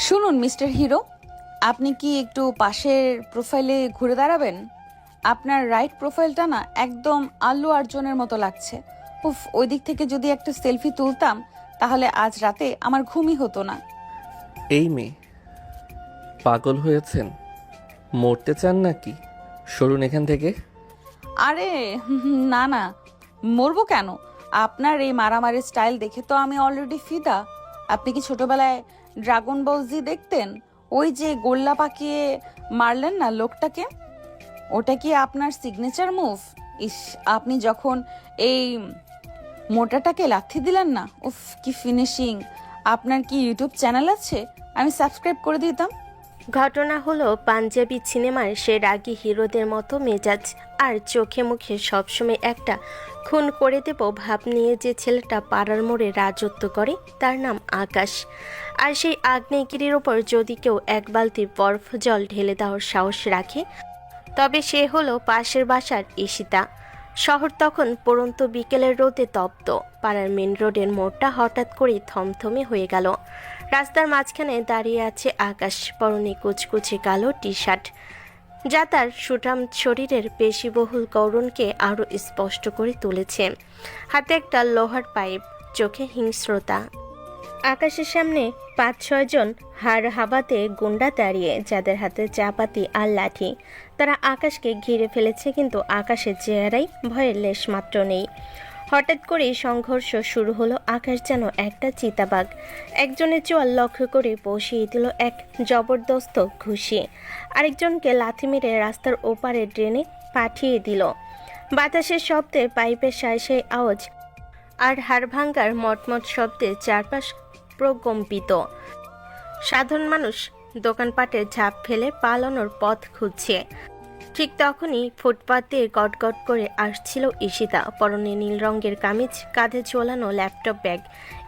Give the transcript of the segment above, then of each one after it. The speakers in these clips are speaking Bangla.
শুনুন মিস্টার হিরো, আপনি কি একটু পাশের প্রোফাইলে ঘুরে দাঁড়াবেন? আপনার রাইট প্রোফাইলটা না একদম আল্লু অর্জুনের মতো লাগছে। উফ, ওই দিক থেকে যদি একটা সেলফি তুলতাম তাহলে আজ রাতে আমার ঘুমই হতো না। এই মেয়ে পাগল হয়েছেন? মরতে চান নাকি? সরুন এখান থেকে। আরে না না, মরবো কেন? আপনার এই মারামারি স্টাইল দেখে তো আমি অলরেডি ফিদা। আপনি কি ছোটবেলায় ড্রাগন বল জি দেখতেন? ওই যে গোল্লা পাকিয়ে মারলেন না লোকটাকে, ওটা কি আপনার সিগনেচার মুভ? ইস, আপনি যখন এই মোটাটাকে লাথি দিলেন না, উফ কি ফিনিশিং! আপনার কি ইউটিউব চ্যানেল আছে? আমি সাবস্ক্রাইব করে দিতাম। ঘটনা হলো পাঞ্জাবি সিনেমার সে রাগী হিরোদের মতো মেজাজ আর চোখে মুখে সবসময় একটা খুন করে দেব ভাব নিয়ে যে ছেলেটা পাড়ার মোড়ে রাজত্ব করে তার নাম আকাশ। আর সেই আগ্নেয়গিরির ওপর যদি কেউ এক বালতি বরফ জল ঢেলে দেওয়ার সাহস রাখে তবে সে হলো পাশের বাসার ঈশিতা। শহর তখন পড়ন্ত বিকেলের রোদে তপ্ত। পাড়ার মেন রোডের মোড়টা হঠাৎ করেই থমথমে হয়ে গেল। রাস্তার মাঝখানে দাঁড়িয়ে আছে আকাশ, পরনে কুচকুচে কালো টি শার্ট, যা তার সুঠাম শরীরের পেশিবহুল গড়নকে আরও স্পষ্ট করে তুলেছে। হাতে একটা লোহার পাইপ, চোখে হিংস্রতা। আকাশের সামনে ৫-৬ জন হাড় হাবাতে গুন্ডা দাঁড়িয়ে, যাদের হাতে চাপাতি আর লাঠি। তারা আকাশকে ঘিরে ফেলেছে, কিন্তু আকাশের চেহারায় ভয়ের লেশ মাত্র নেই। হঠাৎ করেই সংঘর্ষ শুরু হলো। আকাশ যেন একটা চিতাবাঘ। একজনের চোয়াল লক্ষ্য করে বসিয়ে দিল এক জবরদস্ত ঘুষি, আরেকজনকে লাথি মেরে রাস্তার ওপারে ড্রেনে পাঠিয়ে দিল। বাতাসের শব্দে, পাইপের সাঁই সাঁই আওয়াজ আর হাড় ভাঙ্গার মটমট শব্দে চারপাশ প্রকম্পিত। সাধারণ মানুষ দোকানপাটের ঝাঁপ ফেলে পালানোর পথ খুঁজছে। ঠিক তখনই ফুটপাত দিয়ে গটগট করে আসছিল ঈশিতা, পরনে নীল রঙের কামিজ, কাঁধে ঝোলানো ল্যাপটপ ব্যাগ।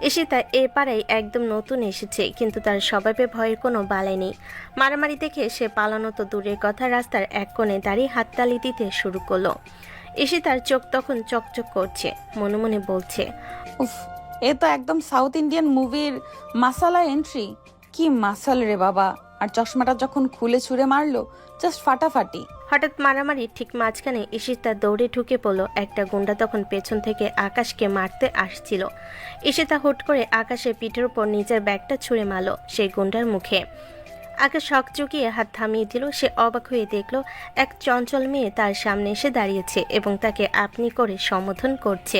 ঈশিতা এ পাড়ায় একদম নতুন এসেছে, কিন্তু তার স্বভাবে ভয়ের কোনো বালাই নেই। মারামারি দেখে সে পালানো তো দূরের কথা, রাস্তার এক কোণে দাঁড়িয়ে হাততালি দিতে শুরু করলো। ঈশিতার চোখ তখন চকচক করছে, মনে মনে বলছে, উফ, এ তো একদম সাউথ ইন্ডিয়ান মুভির মাসালা এন্ট্রি। কি মাসাল রে বাবা! আর চশমাটা যখন খুলে ছুঁড়ে মারলো, জাস্ট ফাটাফাটি। হঠাৎ মারামারি ঠিক মাঝখানে ঈশিতা দৌড়ে ঢুকে পড়ল। একটা গুন্ডা তখন পেছন থেকে আকাশকে মারতে আসছিল। ঈশিতা হুট করে আকাশের পিঠের উপর নিজের ব্যাগটা ছুঁড়ে মারল সেই গুন্ডার মুখে। আকাশ শক চুকিয়ে হাত থামিয়ে দিল। সে অবাক হয়ে দেখল এক চঞ্চল মেয়ে তার সামনে এসে দাঁড়িয়েছে এবং তাকে আপনি করে সম্বোধন করছে।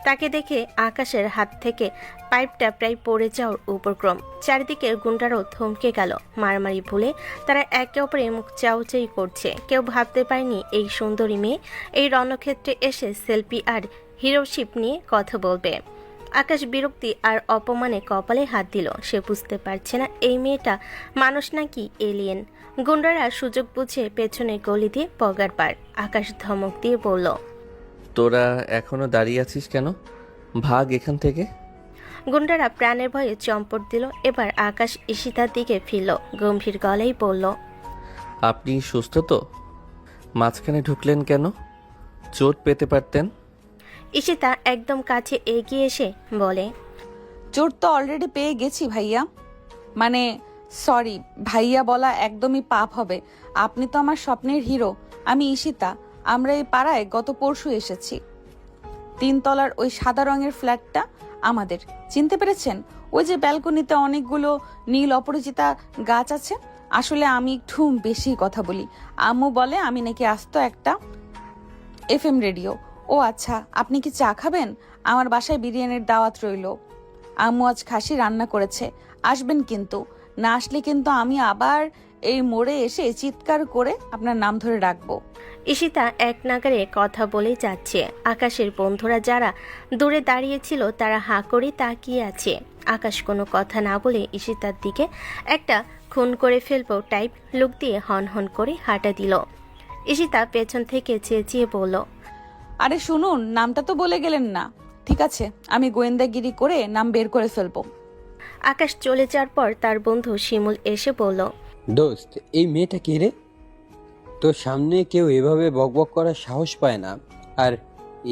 তাকে দেখে আকাশের হাত থেকে পাইপটা প্রায় পড়ে যাওয়ার উপক্রম। চারিদিকের গুন্ডারাও থমকে গেল। মারামারি ভুলে তারা একে অপরে মুখ চাউচাই করছে। কেউ ভাবতে পারেনি এই সুন্দরী মেয়ে এই রণক্ষেত্রে এসে সেলফি আর হিরোশিপ নিয়ে কথা বলবে। আকাশ বিরক্তি আর অপমানে কপালে হাত দিল। সে বুঝতে পারছে না এই মেয়েটা মানুষ নাকি এলিয়েন। গুন্ডারা সুযোগ বুঝে পেছনে গলি দিয়ে পগার পার। আকাশ ধমক দিয়ে বলল, তোরা এখনো দাঁড়িয়ে আছিস কেন? ভাগ এখান থেকে। গুন্ডারা প্রাণের ভয়ে চম্পট দিল। এবার আকাশ ঈশিতার দিকে ফিরল, গম্ভীর গলায় বলল, আপনি সুস্থ তো? মাঝখানে ঢুকলেন কেন? চোট পেতে পারতেন। ঈশিতা একদম কাছে এগিয়ে এসে বলে, চোট তো অলরেডি পেয়ে গেছি ভাইয়া। মানে সরি, ভাইয়া বলা একদমই পাপ হবে। আপনি তো আমার স্বপ্নের হিরো। আমি ঈশিতা। আমরা এই পাড়ায় গত পরশু এসেছি। 3 তলার ওই সাদা রঙের ফ্ল্যাটটা আমাদের। চিনতে পেরেছেন? ওই যে ব্যালকনিতে অনেকগুলো নীল অপরিচিতা গাছ আছে। আসলে আমি একটু বেশি কথা বলি। আম্মু বলে আমি নাকি আস্ত একটা এফএম রেডিও। ও আচ্ছা, আপনি কি চা খাবেন? আমার বাসায় বিরিয়ানির দাওয়াত রইল। আম্মু আজ খাসি রান্না করেছে, আসবেন কিন্তু। না আসলে কিন্তু আমি আবার এই মোড়ে এসে চিৎকার করে আপনার নাম ধরে ডাকবো। ঈশিতা এক নাগারে কথা বলে যাচ্ছে। আকাশের বন্ধুরা যারা দূরে দাঁড়িয়েছিল তারা হাঁ করে তাকিয়ে আছে। আকাশ কোনো কথা না বলে ঈশিতার দিকে একটা খুন করে ফেলবো টাইপ লুক দিয়ে হন হন করে হাঁটা দিল। ঈশিতা পেছন থেকে চেঁচিয়ে বলল, আরে শুনুন, নামটা তো বলে গেলেন না। ঠিক আছে, আমি গোয়েন্দাগিরি করে নাম বের করে ফেলবো। আকাশ চলে যাওয়ার পর তার বন্ধু শিমুল এসে বলল, দোস্ত, এই মেয়েটা কে রে? তোর সামনে কেউ এভাবে বকবক করার সাহস পায় না। আর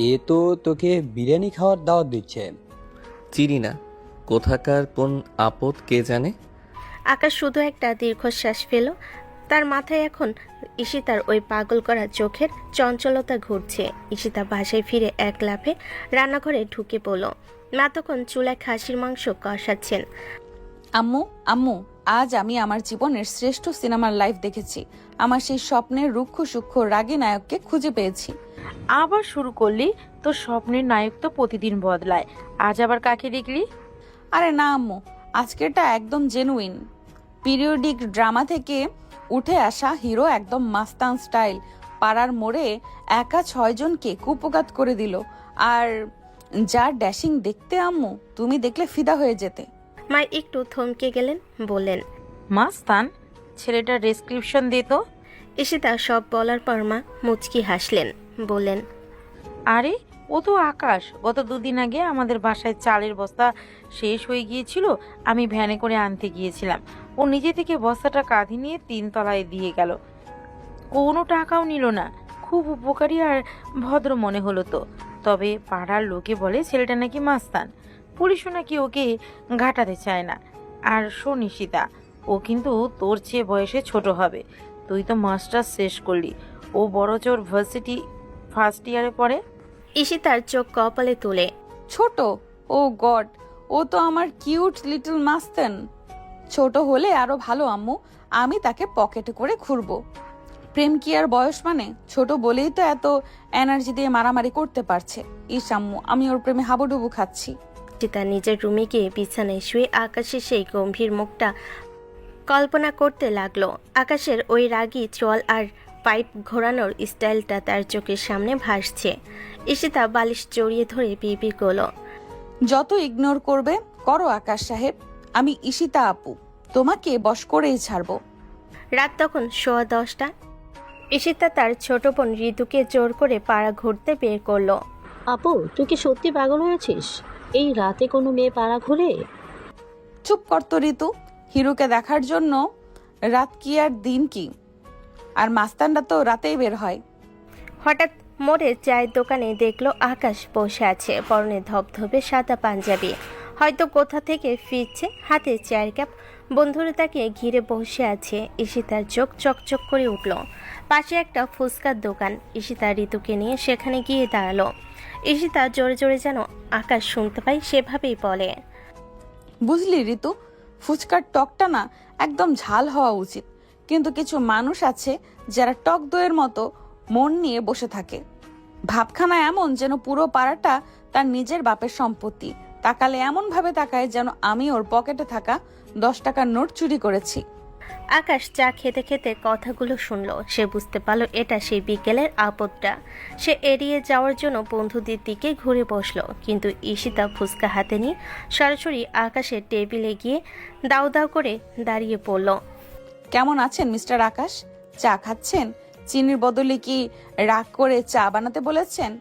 এ তো তোকে বিরিয়ানি খাওয়ার দাওয়াত দিচ্ছে। চিনি না, কোথাকার কোন আপদ কে জানে। আকাশ শুধু একটা দীর্ঘশ্বাস ফেল। তার মাথায় এখন ঈশিতার ওই পাগল করা চোখের চঞ্চলতা ঘুরছে। ঈশিতা বাসায় ফিরে এক লাফে রান্নাঘরে ঢুকে পড়ল। মা তখন চুলায় খাসির মাংস কষাচ্ছেন। আম্মু আম্মু, আজ আমি আমার জীবনের শ্রেষ্ঠ সিনেমার লাইভ দেখেছি। আমার সেই স্বপ্নের রুক্ষ সূক্ষ্ম রাগী নায়ককে খুঁজে পেয়েছি। আবার শুরু করলি? তোর স্বপ্নের নায়ক তো প্রতিদিন বদলায়, আজ আবার কাকে দেখলি? আরে না আম্মু, আজকেরটা একদম জেনুইন পিরিয়ডিক ড্রামা থেকে উঠে আসা হিরো, একদম মাস্তান স্টাইল। পাড়ার মোড়ে একা 6 জনকে কুপঘাত করে দিল। আর যার ড্যাশিং দেখতে আম্মু, তুমি দেখলে ফিদা হয়ে যেতে। মা একটু থমকে গেলেন, বললেন, মাস্তান? ছেলেটার ডেসক্রিপশন দে তো। ঈশিতা সব বলার পর মা মুচকি হাসলেন, বললেন, আরে ও তো আকাশ। গত 2 দিন আগে আমাদের বাসায় চালের বস্তা শেষ হয়ে গিয়েছিল, আমি ভ্যানে করে আনতে গিয়েছিলাম। ও নিজে থেকে বস্তাটা কাঁধে নিয়ে 3 তলায় দিয়ে গেল, কোনো টাকাও নিল না। খুব উপকারী আর ভদ্র মনে হলো তো। তবে পাড়ার লোকে বলে ছেলেটা নাকি মাস্তান, পুলিশও নাকি ওকে ঘাটাতে চায় না। আর শোন ঈশিতা, ও কিন্তু তোর চেয়ে বয়সে ছোট হবে। তুই তো মাস্টার্স শেষ করলি, ও বড় জোর ভার্সিটি ফার্স্ট ইয়ারে পড়ে। ঈশিতার চোখ কপালে তুলে, ছোট? ও গড, ও তো আমার কিউট লিটল মাস্তান। ছোট হলে আরো ভালো আম্মু, আমি তাকে পকেটে করে ঘুরবো। প্রেম কি আর বয়স মানে? ছোট বলেই তো এত এনার্জি দিয়ে মারামারি করতে পারছে। ইস আম্মু, আমি ওর প্রেমে হাবুডুবু খাচ্ছি। ঈশিতা নিজের রুমে গিয়ে বিছানায় শুয়ে আকাশের সেই গম্ভীর মুখটা কল্পনা করতে লাগলো। আকাশের ওই রাগী চল আর পাইপ ঘোরানোর স্টাইলটা তার চোখের সামনে ভাসছে। ঈশিতা বালিশ জড়িয়ে ধরে বিড়বিড় করল, যত ইগনোর করবে করো আকাশ সাহেব, আমি ঈশিতা আপু, তোমাকে বশ করেই ছাড়বো। রাত তখন 10:15। ঈশিতা তার ছোট বোন ঋতুকে জোর করে পাড়া ঘুরতে বের করলো। আপু, তুই কি সত্যি পাগল হয়েছিস? এই রাতে কোনো মেয়ে পাড়া ঘুরে? চুপ করতো ঋতু, হিরোকে দেখার জন্য রাত কি আর দিন কি? আর মাস্তানরা তো রাতেই বের হয়। হঠাৎ মোড়ে চায়ের দোকানে দেখলো আকাশ বসে আছে, পরনে ধবধবে সাদা পাঞ্জাবি, হয়তো কোথা থেকে ফিরছে, হাতে চায়ের কাপ। বন্ধুরা তাকে ঘিরে বসে আছে। ঈশিতার চোখ চকচক করে উঠল। পাশে একটা ফুচকার দোকান। ঈশিতা ঋতুকে নিয়ে সেখানে গিয়ে দাঁড়ালো। ঈশিতা জোরে জোরে যেন আকাশ শুনতে পাই সেভাবেই বলে, বুঝলি ঋতু, ফুচকার টকটা না একদম ঝাল হওয়া উচিত। কিন্তু কিছু মানুষ আছে যারা টক দইয়ের মতো মন নিয়ে বসে থাকে। ভাবখানা এমন যেন পুরো পাড়াটা তার নিজের বাপের সম্পত্তি। তাকালে এমন ভাবে তাকায় যেন আমি ওর পকেটে থাকা 10 টাকার নোট চুরি করেছি। আকাশ চা খেতে খেতে কথাগুলো শুনলো। সে বুঝতে পারলো এটা সেই বিকেলের আপদটা। সে এড়িয়ে যাওয়ার জন্য বন্ধুদের দিকে ঘুরে বসলো, কিন্তু ঈশিতা ফুচকা হাতে নিয়ে সরাসরি আকাশের টেবিলে গিয়ে দাউ দাউ করে দাঁড়িয়ে পড়ল। কেমন আছেন মিস্টার আকাশ? চা খাচ্ছেন? চিনির বদলে কি রাগ করে চা বানাতে বলেছেন?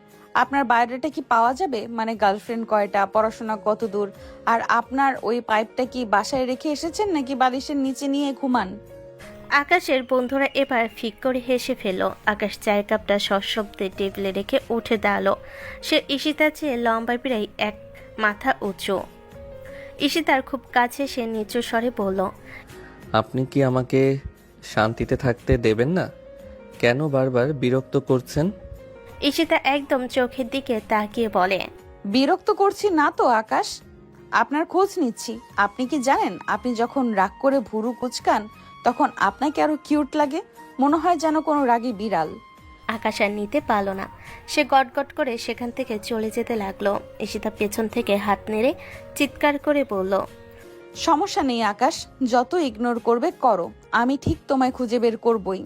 আপনার বায়োডাটা কি পাওয়া যাবে? মানে গার্লফ্রেন্ড কয়টা, পড়াশোনা কত দূর, আর আপনার ওই পাইপটা কি বাসায় রেখে এসেছেন নাকি বালিশের নিচে নিয়ে ঘুমান? আকাশের বন্ধুরা এবার ফিক করে হেসে ফেলল। আকাশ চায়ের কাপটা সশব্দে টেবিলে রেখে উঠে দাঁড়ালো। সে ঈশিতার চেয়ে লম্বা প্রায় 1 মাথা উঁচু। ঈশিতার খুব কাছে সে নিচু স্বরে বলল, আপনি কি আমাকে শান্তিতে থাকতে দেবেন না? কেন বারবার বিরক্ত করছেন? ঈশিতা একদম চোখের দিকে তাকিয়ে বলে, বিরক্ত করছি না তো আকাশ, আপনার খোঁজ নিচ্ছি। আপনি কি জানেন, আপনি যখন রাগ করে ভুরু কুচকান তখন আপনাকে আরো কিউট লাগে, মনে হয় যেন কোনো রাগী বিড়াল। আকাশ আর নিতে পারল না। সে গটগট করে সেখান থেকে চলে যেতে লাগলো। ঈশিতা পেছন থেকে হাত নেড়ে চিৎকার করে বলল, সমস্যা নেই আকাশ, যত ইগনোর করবে করো, আমি ঠিক তোমায় খুঁজে বের করবই।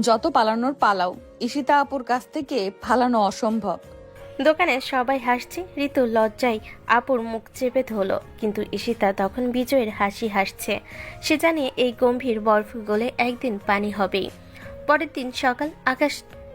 যত পালানোর পালাও, ঈশিতা আপুর কাছ থেকে পালানো অসম্ভব। দোকানে সবাই হাসছে। ঋতু লজ্জায় আপুর মুখ চেপে ধরল, কিন্তু ঈশিতা তখন বিজয়ের হাসি হাসছে। সে জানে এই গম্ভীর বরফ গলে একদিন পানি হবেই। পরের দিন সকাল, আকাশ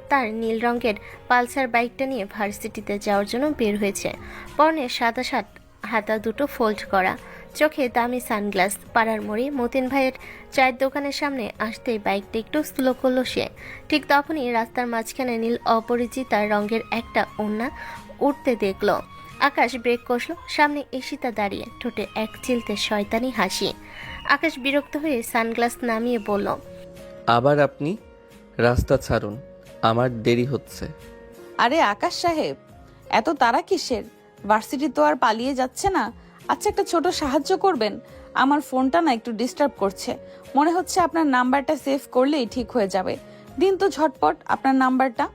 তার নীল রঙের পালসার বাইকটা নিয়ে ভার্সিটিতে যাওয়ার জন্য বের হয়েছে। পরনে সাদা শার্ট, হাতা দুটো ফোল্ড করা, চোখে দামি সানগ্লাস। পাড়ার মোড়ে মতিন ভাইয়ের চায়ের দোকানের সামনে আসতেই বাইকটা একটু স্লো করলো সে। ঠিক তখনই রাস্তার মাঝখানে নীল অপরিচিতা রঙের একটা ওড়না উঠতে দেখলো। আকাশ ব্রেক কষলো। সামনে ঈশিতা দাঁড়িয়ে, ঠোঁটে এক চিলতে শয়তানি হাসি। আকাশ বিরক্ত হয়ে সানগ্লাস নামিয়ে বলল, আবার আপনি? রাস্তা ছাড়ুন, আমার দেরি হচ্ছে। আরে আকাশ সাহেব, এত তাড়া কিসের? ভার্সিটি তো আর পালিয়ে যাচ্ছে না। আচ্ছা, একটা ছোট সাহায্য করবেন? আমার ফোনটা না একটু ডিস্টার্ব করছে। মনে হচ্ছে আপনার নাম্বারটা সেভ করলেই ঠিক হয়ে যাবে। দিন তো ঝটপট আপনার নাম্বারটা।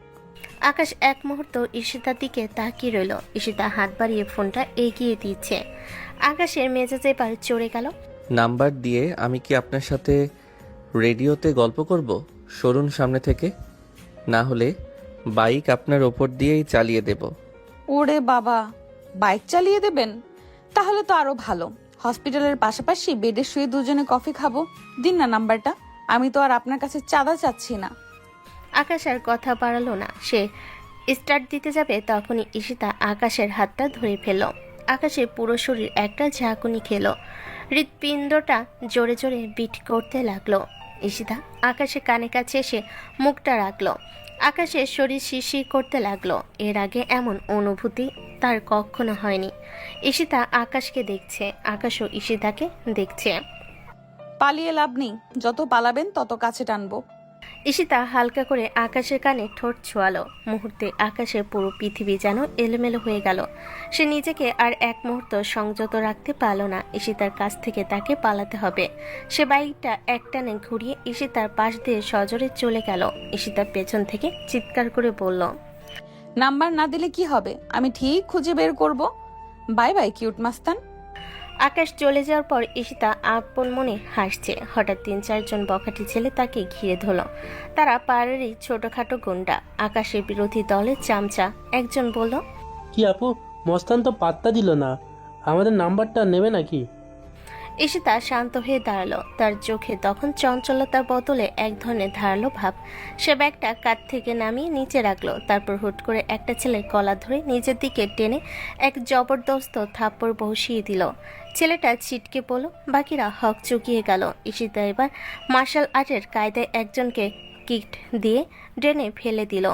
আকাশ এক মুহূর্ত ঈশিতার দিকে তাকিয়ে রইল। ঈশিতা হাত বাড়িয়ে ফোনটা এগিয়ে দিচ্ছে। আকাশের মেজাজে এবার চড়ে গেল। নাম্বার দিয়ে আমি কি আপনার সাথে রেডিওতে গল্প করব? সরুন সামনে থেকে, না হলে বাইক আপনার ওপর দিয়েই চালিয়ে দেব। ওরে বাবা, বাইক চালিয়ে দেবেন? তাহলে তো আরো ভালো। হসপিটালের পাশাপাশি বেডে শুয়ে দুজনে কফি খাবো। দিন না নাম্বারটা। আমি তো আর আপনার কাছে চাঁদা চাচ্ছি না। আকাশ আর কথা বাড়ালো না। সে স্টার্ট দিতে যাবে তখনই ঈশিতা আকাশের হাতটা ধরে ফেলল। আকাশের পুরো শরীর একটা ঝাঁকুনি খেলো। হৃৎপিণ্ডটা জোরে জোরে বিট করতে লাগলো। ঈশিতা আকাশের কানে কাছে এসে মুখটা রাখলো। আকাশের শরীর শিরশির করতে লাগলো। এর আগে এমন অনুভূতি তার কখনো হয়নি। ঈশিতা আকাশকে দেখছে, আকাশও ঈশিতাকে দেখছে। পালিয়ে লাভ নেই, যত পালাবেন তত কাছে টানবো। ঈশিতা হালকা করে আকাশের কানে ঠোঁট ছোঁয়ালো। মুহূর্তে আকাশের পুরো পৃথিবী যেন এলোমেলো হয়ে গেল। সে নিজেকে আর এক মুহূর্ত সংযত রাখতে পারল না। ঈশিতার কাছ থেকে তাকে পালাতে হবে। সে বাইকটা একটানে ঘুরিয়ে ঈশিতার পাশ দিয়ে সজোরে চলে গেল। ঈশিতার পেছন থেকে চিৎকার করে বলল, নাম্বার না দিলে কি হবে? আমি ঠিক খুঁজে বের করব। বাই বাই কিউট মাস্তান। আকাশ চলে যাওয়ার পর ঈশিতা আপন মনে হাসছে। হঠাৎ ৩-৪ জন বখাটে ছেলে তাকে ঘিরে ধরল। তারা পাড়ারই ছোটখাটো গুন্ডা, আকাশের বিরোধী দলের চামচা। একজন বলল, কি আপু, মস্তান তো পাত্তা দিল না, আমাদের নাম্বারটা নেবে নাকি? ঈশিতা শান্ত হয়ে দাঁড়ালো। তার চোখে তখন চঞ্চলতার বদলে এক ধরনের ধারালো ভাব। সে ব্যাগটা কাঁধ থেকে নামিয়ে নিচে রাখলো। তারপর হুট করে একটা ছেলের গলা ধরে নিজের দিকে টেনে এক জবরদস্ত থাপ্পড় বসিয়ে দিল। ছেলেটা ছিটকে পড়ল, বাকিরা হক চুকিয়ে গেল। ঈশিতা এবার মার্শাল আর্টের কায়দায় একজনকে কিক দিয়ে ড্রেনে ফেলে দিল।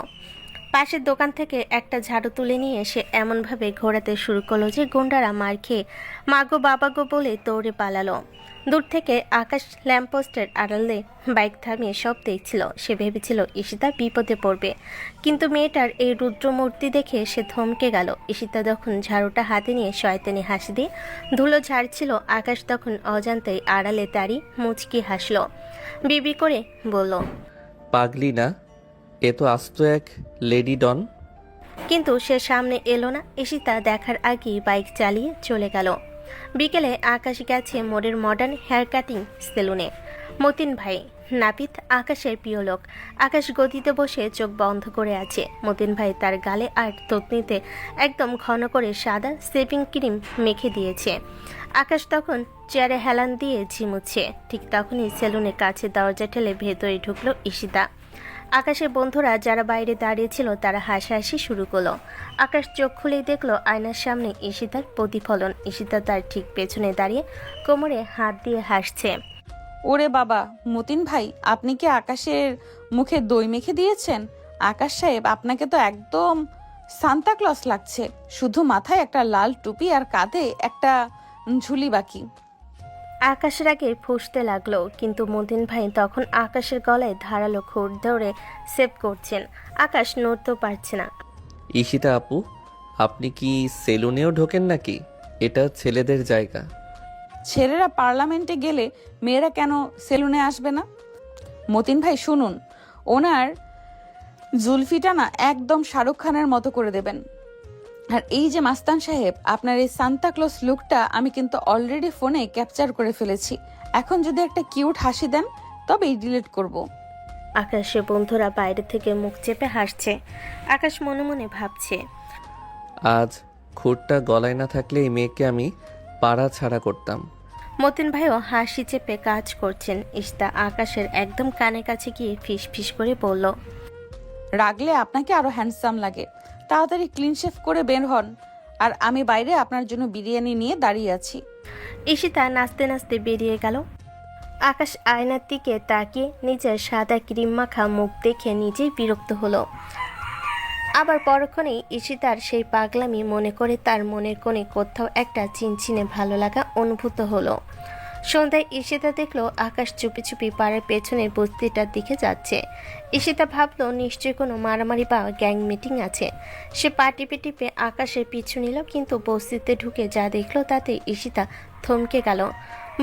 পাশের দোকান থেকে একটা ঝাড়ু তুলে নিয়ে এসে এমনভাবে ঘোরাতে শুরু করলো যে গুন্ডারা মার খেয়ে মাগো বাবাগো বলে দৌড়ে পালালো। দূর থেকে আকাশ ল্যাম্পপোস্টের আড়ালে বাইক থামিয়ে সব দেখছিল। সে ভেবেছিল ঈশিতা বিপদে পড়বে, কিন্তু মেয়েটার এই রুদ্রমূর্তি দেখে সে থমকে গেল। ঈশিতা যখন ঝাড়ুটা হাতে নিয়ে শয়তানি হাসি দিয়ে ধুলো ঝাড়ছিল, আকাশ তখন অজান্তেই আড়ালে দাঁড়িয়ে মুচকি হাসল। বিবি করে বলল, পাগলি না, এ তো আস্ত এক লেডি ডন। কিন্তু সে সামনে এলো না। ঈশিতা দেখার আগেই বাইক চালিয়ে চলে গেল। বিকেলে আকাশ গেছে মোড়ের মডার্ন হেয়ার কাটিং সেলুনে। মতিন ভাই নাপিত আকাশের প্রিয় লোক। আকাশ গদিতে বসে চোখ বন্ধ করে আছে। মতিন ভাই তার গালে আর থুতনিতে একদম ঘন করে সাদা শেভিং ক্রিম মেখে দিয়েছে। আকাশ তখন চেয়ারে হেলান দিয়ে ঝিমুচ্ছে। ঠিক তখনই সেলুনের কাছে দরজা ঠেলে ভেতরে ঢুকলো ঈশিতা। আকাশের বন্ধুরা যারা বাইরে দাঁড়িয়েছিল তারা হাসাহাসি শুরু করলো। আকাশ চোখ খুলেই দেখলো আয়নার সামনে ঈশিতার প্রতিফলন। ঈশিতা তার ঠিক পেছনে দাঁড়িয়ে কোমরে হাত দিয়ে হাসছে। ওরে বাবা, মতিন ভাই, আপনি কি আকাশের মুখে দই মেখে দিয়েছেন? আকাশ সাহেব, আপনাকে তো একদম সান্তাক্লজ লাগছে। শুধু মাথায় একটা লাল টুপি আর কাঁধে একটা ঝুলি বাকি। আকাশের আগে ফুঁসতে লাগলো, কিন্তু মতিন ভাই তখন আকাশের গলায় ধারালো খুঁট ধরে সেভ করছেন। আকাশ নড়তেও পারছে না। ঈশিতা আপু, আপনি কি সেলুনেও ঢোকেন নাকি? এটা ছেলেদের জায়গা। ছেলেরা পার্লামেন্টে গেলে মেয়েরা কেন সেলুনে আসবে না? মতিন ভাই শুনুন, ওনার জুলফিটা না একদম শাহরুখ খানের মতো করে দেবেন। আর এই যে মাস্তান সাহেব, আপনার এই সান্তাক্লজ লুকটা আমি কিন্তু অলরেডি ফোনে ক্যাপচার করে ফেলেছি। এখন যদি একটা কিউট হাসি দেন তবেই ডিলিট করব। আকাশের বন্ধুরা বাইরে থেকে মুখ চেপে হাসছে। আকাশ মনে মনে ভাবছে, আজ খুঁটটা গলায় না থাকলে এই মেয়েকে আমি পাড়া ছাড়া করতাম। মতিন ভাইও হাসি চেপে কাজ করছেন। ঈশিতা আকাশের একদম কানে কাছে গিয়ে ফিস ফিস করে বলল, রাগলে আপনাকে আরো হ্যান্ডসাম লাগে। তাড়াতাড়ি ক্লিন শেভ করে বের হন, আর আমি বাইরে আপনার জন্য বিরিয়ানি নিয়ে দাঁড়িয়ে আছি। ঈশিতা নাচতে নাচতে বেরিয়ে গেল। আকাশ আয়নার দিকে তাকিয়ে নিজের সাদা ক্রিম মাখা মুখ দেখে নিজেই বিরক্ত হলো। আবার পরক্ষণেই ঈশিতার সেই পাগলামি মনে করে তার মনের কোণে কোথাও একটা চিনচিনে ভালো লাগা অনুভূত হলো। সন্ধ্যায় ঈশিতা দেখলো আকাশ চুপি চুপি পাড়ার পেছনের বস্তিটার দিকে যাচ্ছে। ঈশিতা ভাবলো নিশ্চয়ই কোনো মারামারি বা গ্যাং মিটিং আছে। সে পা টিপে টিপে আকাশের পিছু নিল, কিন্তু বস্তিতে ঢুকে যা দেখলো তাতে ঈশিতা থমকে গেল।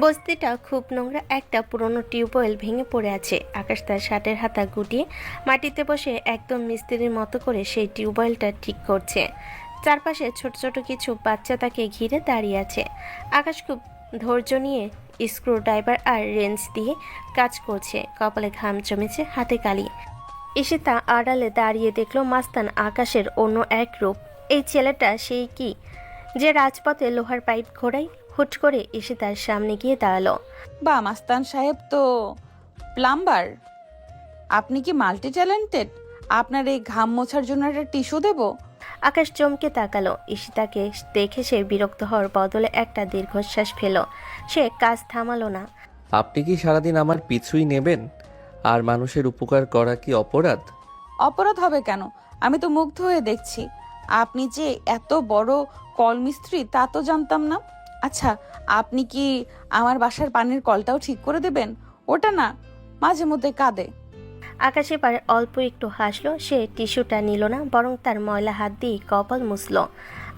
বস্তিটা খুব নোংরা, একটা পুরনো টিউবওয়েল ভেঙে পড়ে আছে। আকাশ তার শার্টের হাতা গুটিয়ে মাটিতে বসে একদম মিস্ত্রির মতো করে সেই টিউবওয়েলটা ঠিক করছে। চারপাশে ছোট ছোট কিছু বাচ্চা তাকে ঘিরে দাঁড়িয়ে আছে। আকাশ খুব ধৈর্য নিয়ে স্ক্রু ড্রাইভার আর রেঞ্জ দিয়ে কাজ করছে। কপালে ঘাম জমেছে, হাতে কালি। ঈশিতা আড়ালে দাঁড়িয়ে দেখলো মাস্তান আকাশের অন্য এক রূপ। এই ছেলেটা সেই কি যে রাজপথে লোহার পাইপ ঘোরায়? হুট করে ঈশিতার সামনে গিয়ে দাঁড়ালো। বা মাস্তান সাহেব তো প্লাম্বার। আপনি কি মাল্টি ট্যালেন্টেড? আপনার এই ঘাম মোছার জন্য একটা টিস্যু দেবো? আকাশ চমকে তাকালো। ঈশিতাকে দেখে সে বিরক্ত হওয়ার বদলে একটা দীর্ঘশ্বাস ফেল। সে কাজ থামালো না। আপনি কি সারাদিন আমার পিছুই নেবেন? আর মানুষের উপকার করা কি অপরাধ? অপরাধ হবে কেন? আমি তো মুগ্ধ হয়ে দেখছি। আপনি যে এত বড় কল মিস্ত্রি তা তো জানতাম না। আচ্ছা, আপনি কি আমার বাসার পানির কলটাও ঠিক করে দেবেন? ওটা না মাঝে মধ্যে কাঁদে। আকাশ এবার অল্প একটু হাসলো। সে টিস্যুটা নিল না, বরং তার ময়লা হাত দিয়ে কপাল মুছল।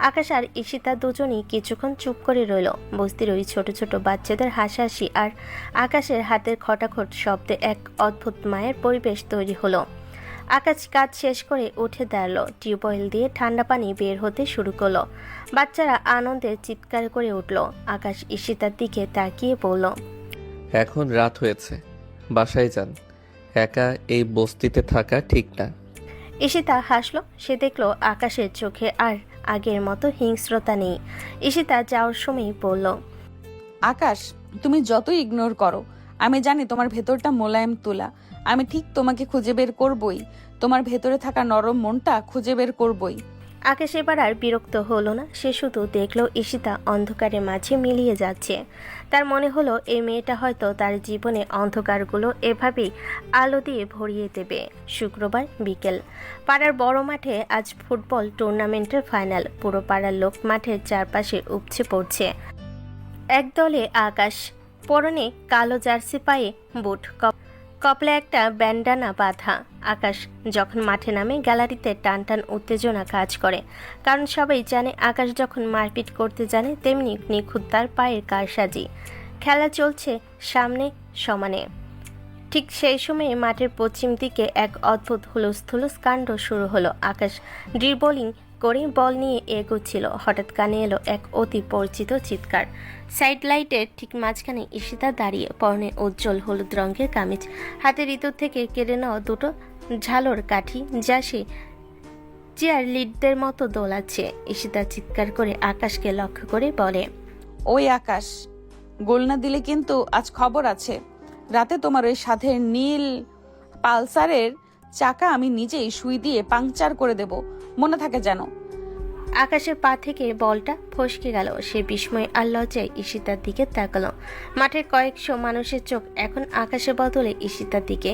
আকাশ আর ঈশিতা দুজনই কিছুক্ষণ চুপ করে রইল। বস্তির ওই ছোট ছোট বাচ্চাদের হাসাহাসি আর আকাশের হাতের খটাখট শব্দে এক অদ্ভুত মায়ের পরিবেশ তৈরি হলো। আকাশ কাজ শেষ করে উঠে দাঁড়ালো। টিউবওয়েল দিয়ে ঠান্ডা পানি বের হতে শুরু করলো। বাচ্চারা আনন্দে চিৎকার করে উঠল। আকাশ ঈশিতার দিকে তাকিয়ে বলল, এখন রাত হয়েছে, বাসায় যান। একা এই বস্তিতে থাকা ঠিক না। ঈশিতা হাসলো। সে দেখলো আকাশের চোখে আর আগের মতো হিংস্রতা নেই। ঈশিতা যাওয়ার সময় বলল, আকাশ, তুমি যতই ইগনোর করো, আমি জানি তোমার ভেতরটা মোলায়েম তুলা। আমি ঠিক তোমাকে খুঁজে বের করবই। তোমার ভেতরে থাকা নরম মনটা খুঁজে বের করবই। আকাশ এবার আর বিরক্ত হলো না। সে শুধু দেখলো ঈশিতা অন্ধকারের মাঝে মিলিয়ে যাচ্ছে। তার মনে হলো এই মেয়েটা হয়তো তার জীবনে অন্ধকারগুলো এভাবেই আলো দিয়ে ভরিয়ে দেবে। শুক্রবার বিকেল, পাড়ার বড় মাঠে আজ ফুটবল টুর্নামেন্টের ফাইনাল। পুরো পাড়ার লোক মাঠের চারপাশে উপচে পড়ছে। একদলে আকাশ, পরনে কালো জার্সি, পায়ে বুট, কপালে একটা ব্যান্ডানা বাঁধা। আকাশ যখন মাঠে নামে গ্যালারিতে টান টান উত্তেজনা কাজ করে, কারণ সবাই জানে আকাশ যখন মারপিট করতে জানে তেমনি নিখুঁত তার পায়ের কারসাজি। খেলা চলছে সামনে সমানে। ঠিক সেই সময়ে মাঠের পশ্চিম দিকে এক অদ্ভুত হুলস্থুলুস কাণ্ড শুরু হলো। আকাশ ড্রিবলিং করে বল নিয়ে এগোচ্ছিল। হঠাৎ কানে এলো এক অতি পরিচিত চিৎকার। সাইড লাইটের ঠিক মাঝখানে ঈশিতা দাঁড়িয়ে, পরনে উজ্জ্বল হলুদ রঙের কামিজ, হাতের ইঁদুর থেকে কেড়ে নেওয়া দুটো ঝালর কাঠি, যা সে চেয়ার লিডদের মতো দোলাচ্ছে। ঈশিতা চিৎকার করে আকাশকে লক্ষ্য করে বলে, ওই আকাশ, গোল না দিলে কিন্তু আজ খবর আছে। রাতে তোমার ওই সাধের নীল পালসারের চাকা আমি নিজেই সুই দিয়ে পাংচার করে দেব, মনে থাকে যেন। আকাশের পা থেকে বলটা ফসকে গেল। সে বিস্ময় আর লজ্জায় ঈশিতার দিকে তাকালো। মাঠের কয়েকশো মানুষের চোখ এখন আকাশের বদলে ঈশিতার দিকে।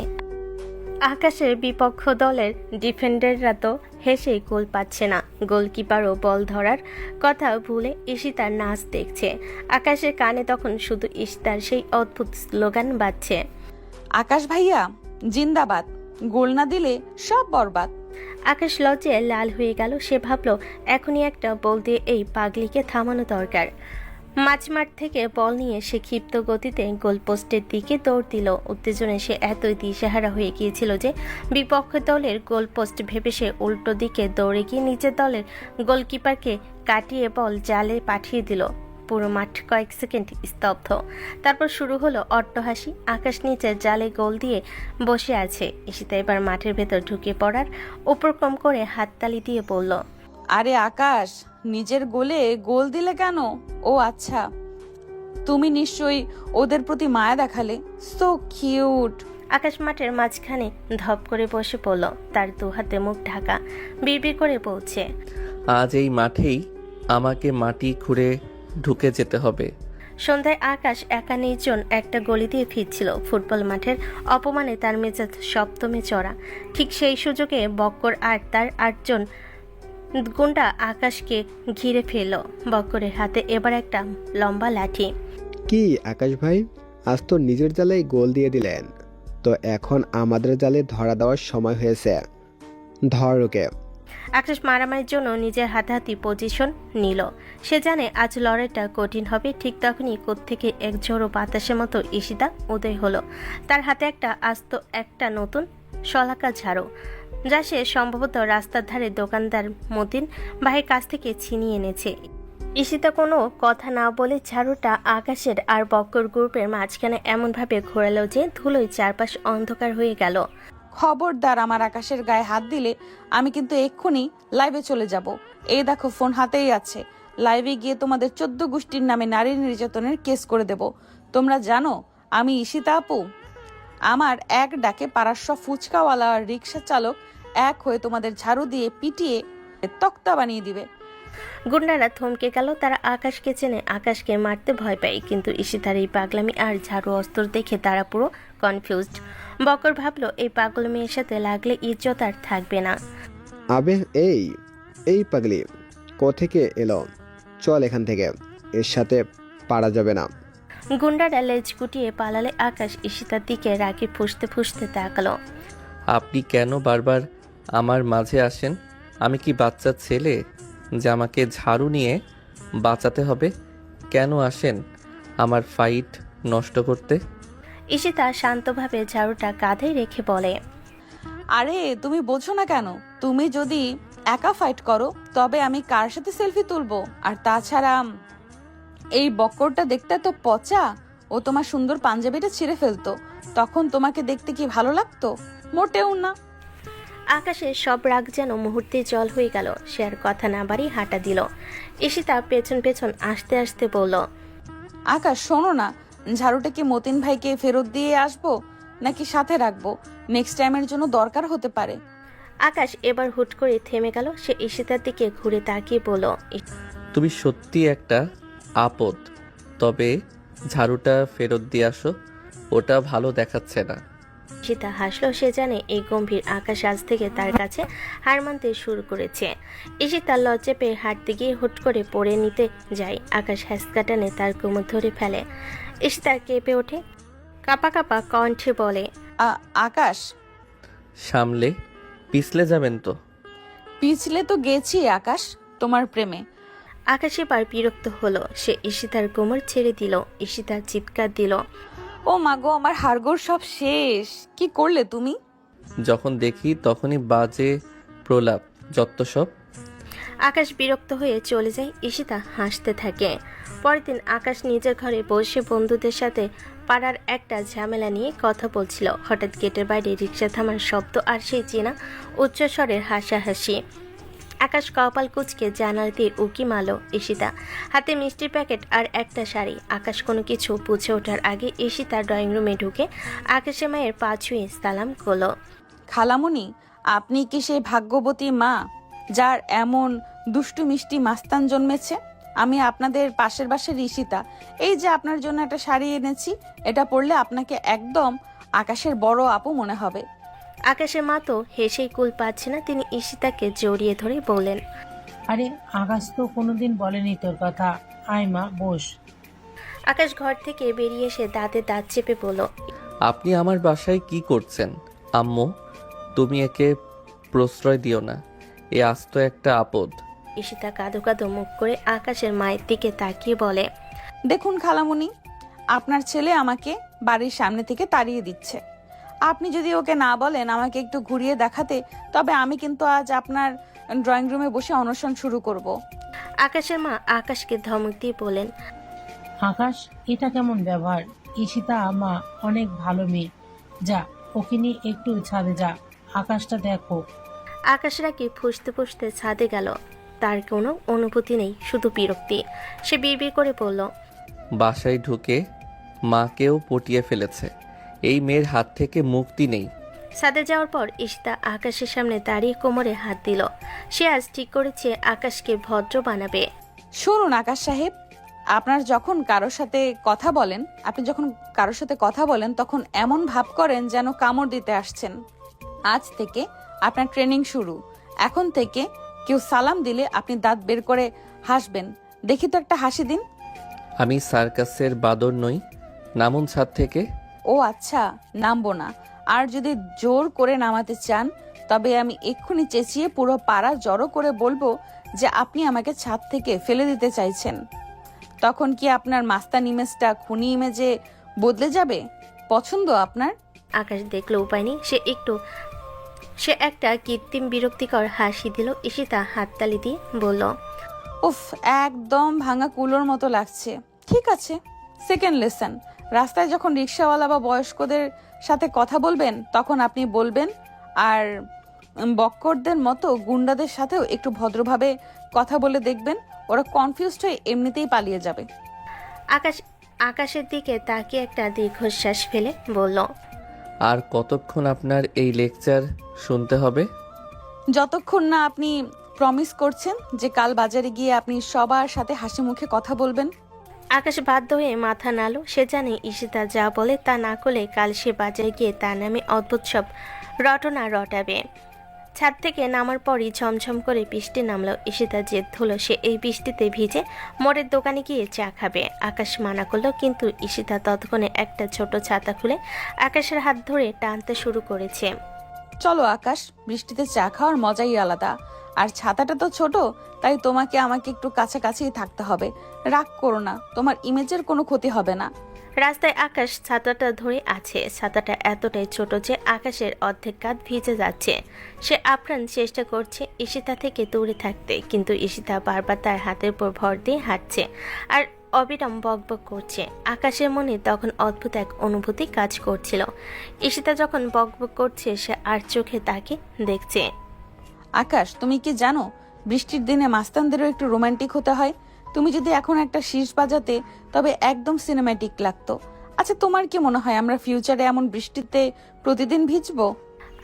আকাশের বিপক্ষ দলের ডিফেন্ডাররা তো হেসেই গোল পাচ্ছে না। গোলকিপারও বল ধরার কথা ভুলে ঈশিতার নাচ দেখছে। আকাশের কানে তখন শুধু ঈশিতার সেই অদ্ভুত স্লোগান বাজছে, আকাশ ভাইয়া জিন্দাবাদ, গোল না দিলে সব বরবাদ। আকাশ লজ্জায় লাল হয়ে গেল। সে ভাবলো এখনই একটা বল দিয়ে এই পাগলিকে থামানো দরকার। মাঝমাঠ থেকে বল নিয়ে সে ক্ষিপ্ত গতিতে গোলপোস্টের দিকে দৌড় দিল। উত্তেজনায় সে এতই দিশেহারা হয়ে গিয়েছিল যে বিপক্ষ দলের গোলপোস্ট ভেবে সে উল্টো দিকে দৌড়ে গিয়ে নিজের দলের গোলকিপারকে কাটিয়ে বল জালে পাঠিয়ে দিল। পুরো মাঠ কয়েক সেকেন্ড স্তব্ধ। তারপর শুরু হলো অট্টহাসি। আকাশ নিচে জালে গোল দিয়ে বসে আছে। ঈশিতা এবার মাঠের ভেতর ঢুকে পড়ার উপক্রম করে হাততালি দিয়ে বলল, আরে আকাশ, নিজের গোলে গোল দিলে কেন? ও আচ্ছা, তুমি নিশ্চয়ই ওদের প্রতি মায়া দেখালে। So cute. আকাশ মাঠের মাঝখানে ধপ করে বসে পড়ল। তার দু হাতে মুখ ঢাকা, বিড়বিড় করে বলছে, আজ এই মাঠেই আমাকে মাটি খুঁড়ে ঢুকে যেতে হবে। সন্ধ্যায় আকাশ একা নির্জন একটা গলি দিয়ে ফিরছিল। ফুটবল মাঠের অপমানে তার মেজাজ সপ্তমে চড়া। ঠিক সেই সুযোগে বক্কর আর তার 8 জন গুন্ডা আকাশকে ঘিরে ফেলল। বক্করের হাতে এবার একটা লম্বা লাঠি। কি আকাশ ভাই, আজ তো নিজের জালেই গোল দিয়ে দিলেন। তো এখন আমাদের জালে ধরা দেওয়ার সময় হয়েছে। ধর ওকে। আকাশ মারামারির জন্য নিজের হাতাহাতি পজিশন নিল। সে জানে আজ লড়াইটা কঠিন হবে। ঠিক তখনই কোত্থেকে এক ঝোড়ো বাতাসের মতো ঈশিতা উদয় হলো। তার হাতে একটা নতুন শলাকা ঝাড়ু, যা সে সম্ভবত রাস্তার ধারে দোকানদার মতিন ভাইয়ের কাছ থেকে ছিনিয়ে এনেছে। ঈশিতা কোনো কথা না বলে ঝাড়ুটা আকাশের আর বক্কর গ্রুপের মাঝখানে এমনভাবে ঘোরালো যে ধুলোয় চারপাশ অন্ধকার হয়ে গেল। খবরদার আমার আকাশের গায়ে হাত দিলে আমি কিন্তু এক্ষুনি লাইভে চলে যাব। এই দেখো ফোন হাতেই আছে। লাইভে গিয়ে তোমাদের 14 গোষ্ঠীর নামে নারী নির্যাতনের কেস করে দেব। তোমরা জানো আমি ঈশিতা আপু? আমার এক ডাকে পাড়ার সব ফুচকাওয়ালা আর রিক্সা চালক এক হয়ে তোমাদের ঝাড়ু দিয়ে পিটিয়ে তক্তা বানিয়ে দিবে। গুন্ডারা থমকে গেল। তারা আকাশকে চেনে, আকাশকে মারতে ভয় পায়, কিন্তু ঈশিতার এই পাগলামি আর ঝাড়ু অস্ত্র দেখে তারা পুরো কনফিউজড। বকর ভাবলো এই পাগল মেয়ের সাথে লাগলে ইজ্জত আর থাকবে না। আবে এই পাগলি কোথেকে এলো? চল এখান থেকে, এর সাথে পারা যাবে না। গুন্ডারা লেজ গুটিয়ে পালালে আকাশ ঈশিতার দিকে রাগে ফুঁসতে ফুঁসতে তাকালো। আপনি কেন বারবার আমার মাঝে আসেন? আমি কি বাচ্চা ছেলে যে আমাকে ঝাড়ু নিয়ে বাঁচাতে হবে? কেন আসেন আমার ফাইট নষ্ট করতে? ঈশিতা শান্তভাবে ঝাড়ুটা কাঁধে রেখে বলে, আরে তুমি বোঝো না কেন? তুমি যদি একা ফাইট করো তবে আমি কার সাথে সেলফি তুলবো? আর তাছাড়া এই বক্করটা দেখতে তো পচা। ও তোমার সুন্দর পাঞ্জাবিটা ছিঁড়ে ফেলতো, তখন তোমাকে দেখতে কি ভালো লাগতো? মোটেও না। আকাশের সব রাগ যেন মুহূর্তে জল হয়ে গেল। সে আর কথা না বাড়িয়ে হাঁটা দিল। ঈশিতা পেছন পেছন আসতে আসতে বলল, আকাশ শোনো না, ঝাড়ুটা কি মতিন ভাইকে ফেরত দিয়ে আসবো নাকি সাথে রাখবো? নেক্সট টাইমের জন্য দরকার হতে পারে। আকাশ এবার হুট করে থেমে গেল। সে ঈশিতার দিকে ঘুরে তাকিয়ে বলল, তুমি সত্যি একটা আপদ। তবে ঝাড়ুটা ফেরত দিয়ে আসো, ওটা ভালো দেখাচ্ছে না। ঈশিতা হাসলো। সে জানে এই গম্ভীর আকাশ আজ থেকে তার কাছে হার মানতে শুরু করেছে। ঈশিতা লজ্জা পেয়ে হাঁটতে গিয়ে হুট করে পড়ে নিতে যায়। আকাশ হ্যাসকা টানে তার কোমর ধরে ফেলে। ঈশিতা কেঁপে ওঠে, কাঁপা কাঁপা কণ্ঠে বলে, আকাশ সামলে, পিছলে যাবেন তো। পিছলে তো গেছি আকাশ তোমার প্রেমে। আকাশ এবার বিরক্ত হলো। সে ঈশিতার কোমর ছেড়ে দিল। ঈশিতা চিৎকার দিল, ও মাগো, আমার হাড়গোড় সব শেষ। কি করলে তুমি? যখন দেখি তখনই বাজে প্রলাপ যত সব। আকাশ বিরক্ত হয়ে চলে যায়। ঈশিতা হাসতে থাকে। পরের দিন আকাশ নিজের ঘরে বসে বন্ধুদের সাথে পাড়ার একটা ঝামেলা নিয়ে কথা বলছিল। হঠাৎ গেটের বাইরে রিক্সা থামার শব্দ আর সেই চেনা উচ্চস্বরের হাসাহাসি। আকাশ কপাল কুচকে জানালা দিয়ে উকি মারল। ঈশিতা হাতে মিষ্টির প্যাকেট আর একটা শাড়ি। আকাশ কোনো কিছু বুঝে ওঠার আগে ঈশিতা ড্রয়িং রুমে ঢুকে আকাশের মায়ের পা ছুঁয়ে সালাম করলো। খালামণি, আপনি কি সেই ভাগ্যবতী মা যার এমন দুষ্টু মিষ্টি মাস্তান জন্মেছে? আমি আপনাদের পাশের বাসার ঈশিতা। এই যে আপনার জন্য একটা শাড়ি এনেছি, এটা পরলে আপনাকে একদম আকাশের বড় আপু মনে হবে। আকাশের মা তো হেসেই কুল পাচ্ছে না। তিনি ঈশিতাকে জড়িয়ে ধরে বললেন, আরে আকাশ তো কোনোদিন বলেনি তোর কথা। আয় মা, বস। আকাশ ঘর থেকে বেরিয়ে এসে দাঁতে দাঁত চেপে বলল, আপনি আমার বাসায় কি করছেন? আম্মু, তুমি একে প্রশ্রয় দিও না, এ আস্ত একটা আপদ। ঈশিতা কাঁদো কাঁদো মুখ করে আকাশের মায়ের দিকে তাকিয়ে বলে, দেখুন খালামণি, আপনার ছেলে আমাকে বাড়ির সামনে থেকে তাড়িয়ে দিচ্ছে। আপনি যদি ওকে না বলেন আমাকে একটু ঘুরিয়ে দেখাতে, তবে আমি কিন্তু আজ আপনার ড্রয়িং রুমে বসে অনশন শুরু করব। আকাশের মা আকাশকে ধমক দিয়ে বলেন, আকাশ, এটা কেমন ব্যবহার? ঈশিতা মা অনেক ভালো মেয়ে। যা, ওকে নিয়ে একটু ছাদে যা, আকাশটা দেখো। আকাশ রাগে ফুঁসতে ফুঁসতে ছাদে গেল। তার কোনো অনুভূতি নেই, শুধু বিরক্তি। সে বিড়বিড় করে বলল, বাসায় ঢুকে মাকেও পটিয়ে ফেলেছে। এই মেয়ের হাত থেকে মুক্তি নেই। ছাদে যাওয়ার পর ঈশিতা আকাশের সামনে দাঁড়িয়ে কোমরে হাত দিল। সে আজ ঠিক করেছে আকাশকে ভদ্র বানাবে। শুনুন আকাশ সাহেব, আপনি যখন কারোর সাথে কথা বলেন তখন এমন ভাব করেন যেন কামড় দিতে আসছেন। আজ থেকে আপনার ট্রেনিং শুরু। এখন থেকে কেউ সালাম দিলে আপনি দাঁত বের করে হাসবেন। দেখি তো একটা হাসি দিন। আমি সার্কাসের বাদর নই, নামুন ছাদ থেকে। ও আচ্ছা, নামবো না। আর যদি জোর করে নামাতে চান তবে আমি এক্ষুনি চেঁচিয়ে পুরো পাড়া জড়ো করে বলবো যে আপনি আমাকে ছাদ থেকে ফেলে দিতে চাইছেন। তখন কি আপনার মাস্তান ইমেজটা খুনি ইমেজে বদলে যাবে? পছন্দ আপনার? আকাশ দেখলো উপায় নেই, সে একটা কৃত্রিম বিরক্তিকর হাসি দিল। ঈশিতা হাততালি দিয়ে বলল, উফ, একদম ভাঙা কুলোর মতো লাগছে। ঠিক আছে, সেকেন্ড লেসন, রাস্তায় যখন রিক্সাওয়ালা বা বয়স্কদের সাথে কথা বলবেন তখন আপনি বলবেন, আর বক্করদের মতো গুন্ডাদের সাথেও একটু ভদ্রভাবে কথা বলে দেখবেন, ওরা কনফিউজড হয়ে এমনিতেই পালিয়ে যাবে। আকাশের দিকে তাকিয়ে একটা দীর্ঘশ্বাস ফেলে বলল, আর কতক্ষণ আপনার এই লেকচার শুনতে হবে? যতক্ষণ না আপনি প্রমিস করছেন যে কাল বাজারে গিয়ে আপনি সবার সাথে হাসি মুখে কথা বলবেন। আকাশ বাধ্য হয়ে মাথা নাড়ল। সে জানে ঈশিতা যা বলে তা না করলে কাল সে বাজারে গিয়ে তার নামে অদ্ভুত সব রটনা রটাবে। ছাদ থেকে নামার পরই ঝমঝম করে বৃষ্টি নামলো। ঈশিতা জেদ হলো সে এই বৃষ্টিতে ভিজে মোড়ের দোকানে গিয়ে চা খাবে। আকাশ মানা করলো, কিন্তু ঈশিতা ততক্ষণে একটা ছোট ছাতা খুলে আকাশের হাত ধরে টানতে শুরু করেছে। চলো আকাশ, বৃষ্টিতে চা খাওয়ার মজাই আলাদা। আর ছাতাটা তো ছোট, তাই তোমাকে আমাকে একটু কাছাকাছি থাকতে হবে। রাগ করো না, তোমার ইমেজের কোনো ক্ষতি হবে না। রাস্তায় আকাশ ছাতাটা ধরে আছে। ছাতাটা এতটাই ছোট যে আকাশের অর্ধেক কাঁধ ভিজে যাচ্ছে। সে আপ্রাণ চেষ্টা করছে ঈশিতা থেকে দূরে থাকতে, কিন্তু ঈশিতা বারবার তার হাতের উপর ভর দিয়ে হাঁটছে আর অবিরাম বকবক করছে। আকাশের মনে তখন অদ্ভুত এক অনুভূতি কাজ করছিল। ঈশিতা যখন বকবক করছে সে আর চোখে তাকে দেখছে। আকাশ, তুমি কি জানো বৃষ্টির দিনে মাস্তানদেরও একটু রোমান্টিক হতে হয়? তুমি যদি এখন একটা শীষ বাজাতে তবে একদম সিনেম্যাটিক লাগতো। আচ্ছা, তোমার কি মনে হয় আমরা ফিউচারে এমন বৃষ্টিতে প্রতিদিন ভিজবো?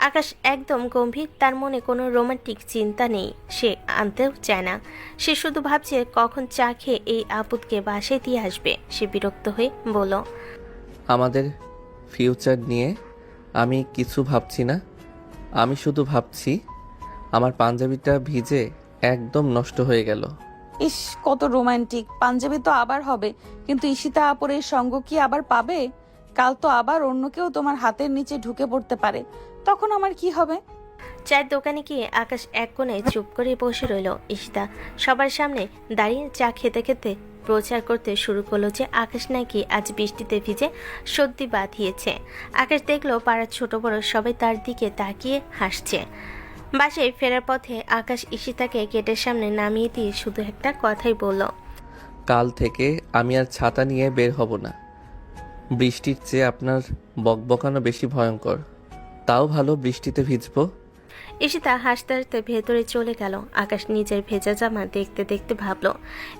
আকাশ একদম গম্ভীর, তার মনে কোনো রোমান্টিক চিন্তা নেই, সে আনতেও চায় না। সে শুধু ভাবছে কখন চা খেয়ে এই আপদকে বাসায় দিয়ে আসবে। সে বিরক্ত হয়ে বলল, আমাদের ফিউচার নিয়ে আমি কিছু ভাবছি না। আমি শুধু ভাবছি আমার পাঞ্জাবিটা ভিজে একদম নষ্ট হয়ে গেল। ইস, কত রোমান্টিক। পাঞ্জাবি তো আবার হবে, কিন্তু ঈশিতা আপুরের সঙ্গ কি আবার পাবে? কাল তো আবার অন্য কেউ তোমার হাতের নিচে ঢুকে পড়তে পারে, তখন আমার কি হবে? চায়ের দোকানে গিয়ে আকাশ এক কোণে চুপ করে বসে রইল। ঈশিতা সবার সামনে দাঁড়িয়ে চা খেতে খেতে প্রচার করতে শুরু করলো যে আকাশ নাকি আজ বৃষ্টিতে ভিজে সর্দি বাঁধিয়েছে। আকাশ দেখলো পাড়ার ছোট বড় সবাই তার দিকে তাকিয়ে হাসছে। বাসায় ফেরার পথে আকাশ ঈশিতাকে গেটের সামনে নামিয়ে দিয়ে শুধু একটা কথাই বলল, কাল থেকে আমি আর ছাতা নিয়ে বের হব না। বৃষ্টির চেয়ে আপনার বকবকানো বেশি ভয়ঙ্কর। তাও ভালো বৃষ্টিতে ভিজবো। ঈশিতা হাসতে হাসতে ভেতরে চলে গেল। আকাশ নিজের ভেজা জামা দেখতে দেখতে ভাবল,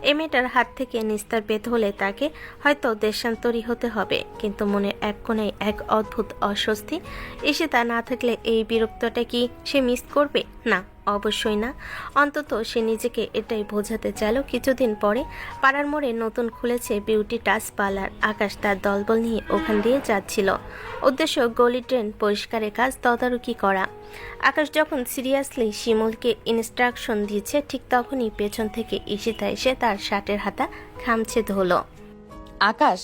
এ মেয়েটার হাত থেকে নিস্তার পেতে হলে তাকে হয়তো দেশান্তরী হতে হবে। কিন্তু মনের এক কোণে এক অদ্ভুত অস্বস্তি। ঈশিতা না থাকলে এই বিরক্তটা কি সে মিস করবে? না, অবশ্যই না। অন্তত সে নিজেকে এটাই বোঝাতে চাইল। কিছুদিন পরে পাড়ার মোড়ে নতুন খুলেছে বিউটি টাচ পার্লার। আকাশ তার দলবল নিয়ে ওখান দিয়ে যাচ্ছিল। উদ্দেশ্য গলি ট্রেন পরিষ্কারের কাজ তদারকি করা। আকাশ যখন সিরিয়াসলি শিমুলকে ইনস্ট্রাকশন দিচ্ছে, ঠিক তখনই পেছন থেকে ঈশিতা এসে তার শার্টের হাতা খামছে ধরলো। আকাশ,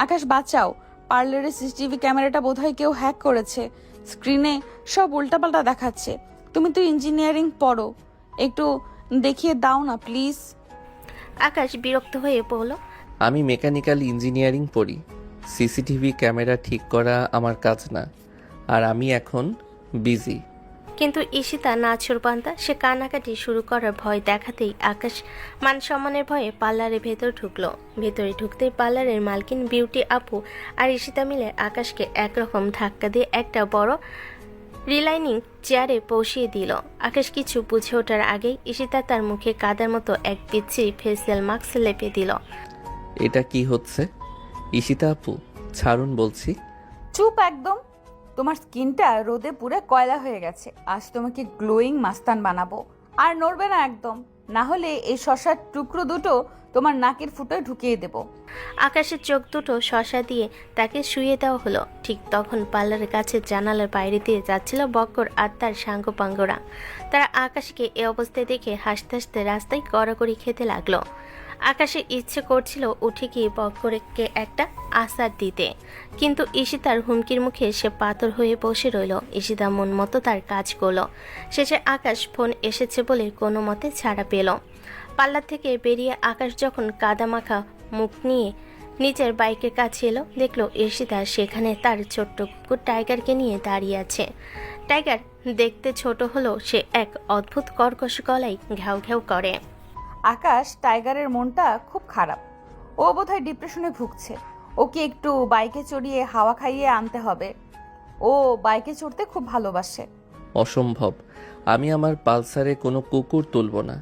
আকাশ বাঁচাও, পার্লারের সিসিটিভি ক্যামেরাটা বোধহয় কেউ হ্যাক করেছে। স্ক্রিনে সব উল্টাপাল্টা দেখাচ্ছে। তুমি তো ইঞ্জিনিয়ারিং পড়ো, একটু দেখিয়ে দাও না প্লিজ। আকাশ বিরক্ত হয়ে বলল, আমি মেকানিক্যাল ইঞ্জিনিয়ারিং পড়ি। সিসিটিভি ক্যামেরা ঠিক করা আমার কাজ না, আর আমি এখন বিজি। কিন্তু ঈশিতা নাছোড়বান্দা, সে কান্নাকাটি শুরু করার ভয় দেখাতেই আকাশ মান সম্মানের ভয়ে পার্লারের ভেতর ঢুকলো। ভেতরে ঢুকতেই পার্লারের মালকিন বিউটি আপু আর ঈশিতা মিলে আকাশকে একরকম ধাক্কা দিয়ে একটা বড় রিলাইনিং চেয়ারে বসিয়ে দিল। আকাশ কিছু বুঝে ওঠার আগেই ঈশিতা তার মুখে কাদার মতো এক বিচ্ছিরি ফেসিয়াল মাস্ক লেপে দিল। এটা কি হচ্ছে? ঈশিতা আপু ছাড়ুন বলছি। চুপ একদম। তোমার স্কিনটা রোদে পুরো কয়লা হয়ে গেছে। আজ তোমাকে গ্লোয়িং মাস্তান বানাবো। আর নড়বে না একদম, না হলে এই শশার টুকরো দুটো তোমার নাকের ফুটোয় ঢুকিয়ে দেব। আকাশের চোখ দুটো শশা দিয়ে তাকে শুয়ে দেওয়া হলো। ঠিক তখন পার্লারের কাছে জানালার বাইরে দিয়ে যাচ্ছিল বক্কর আর তার সাঙ্গপাঙ্গরা। তারা আকাশকে এ অবস্থায় দেখে হাসতে হাসতে রাস্তায় গড়াগড়ি খেতে লাগলো। আকাশের ইচ্ছে করছিল উঠে গিয়ে বক্করকে একটা আসার দিতে, কিন্তু ঈশিতার হুমকির মুখে সে পাথর হয়ে বসে রইল। ঈশিতা মন মতো তার কাজ করলো। শেষে আকাশ ফোন এসেছে বলে কোনো মতে ছাড়া পেল। পার্লার থেকে বেরিয়ে আকাশ যখন কাদামাখা মুখ নিয়ে নিজের বাইকের কাছে এলো, দেখলো ঈশিতা সেখানে তার ছোট্ট কুকুর টাইগারকে নিয়ে দাঁড়িয়ে আছে। টাইগার দেখতে ছোট হলো সে এক অদ্ভুত কর্কশ গলায় ঘ্যাও ঘ্যাও করে। আকাশ টাইগারের মনটা খুব খারাপ। ও বোধহয় ডিপ্রেশনে ভুগছে। ওকে একটু বাইকে চড়িয়ে হাওয়া খাইয়ে আনতে হবে। ও বাইকে চড়তে খুব ভালোবাসে। অসম্ভব, আমি আমার পালসারে কোনো কুকুর তুলব না।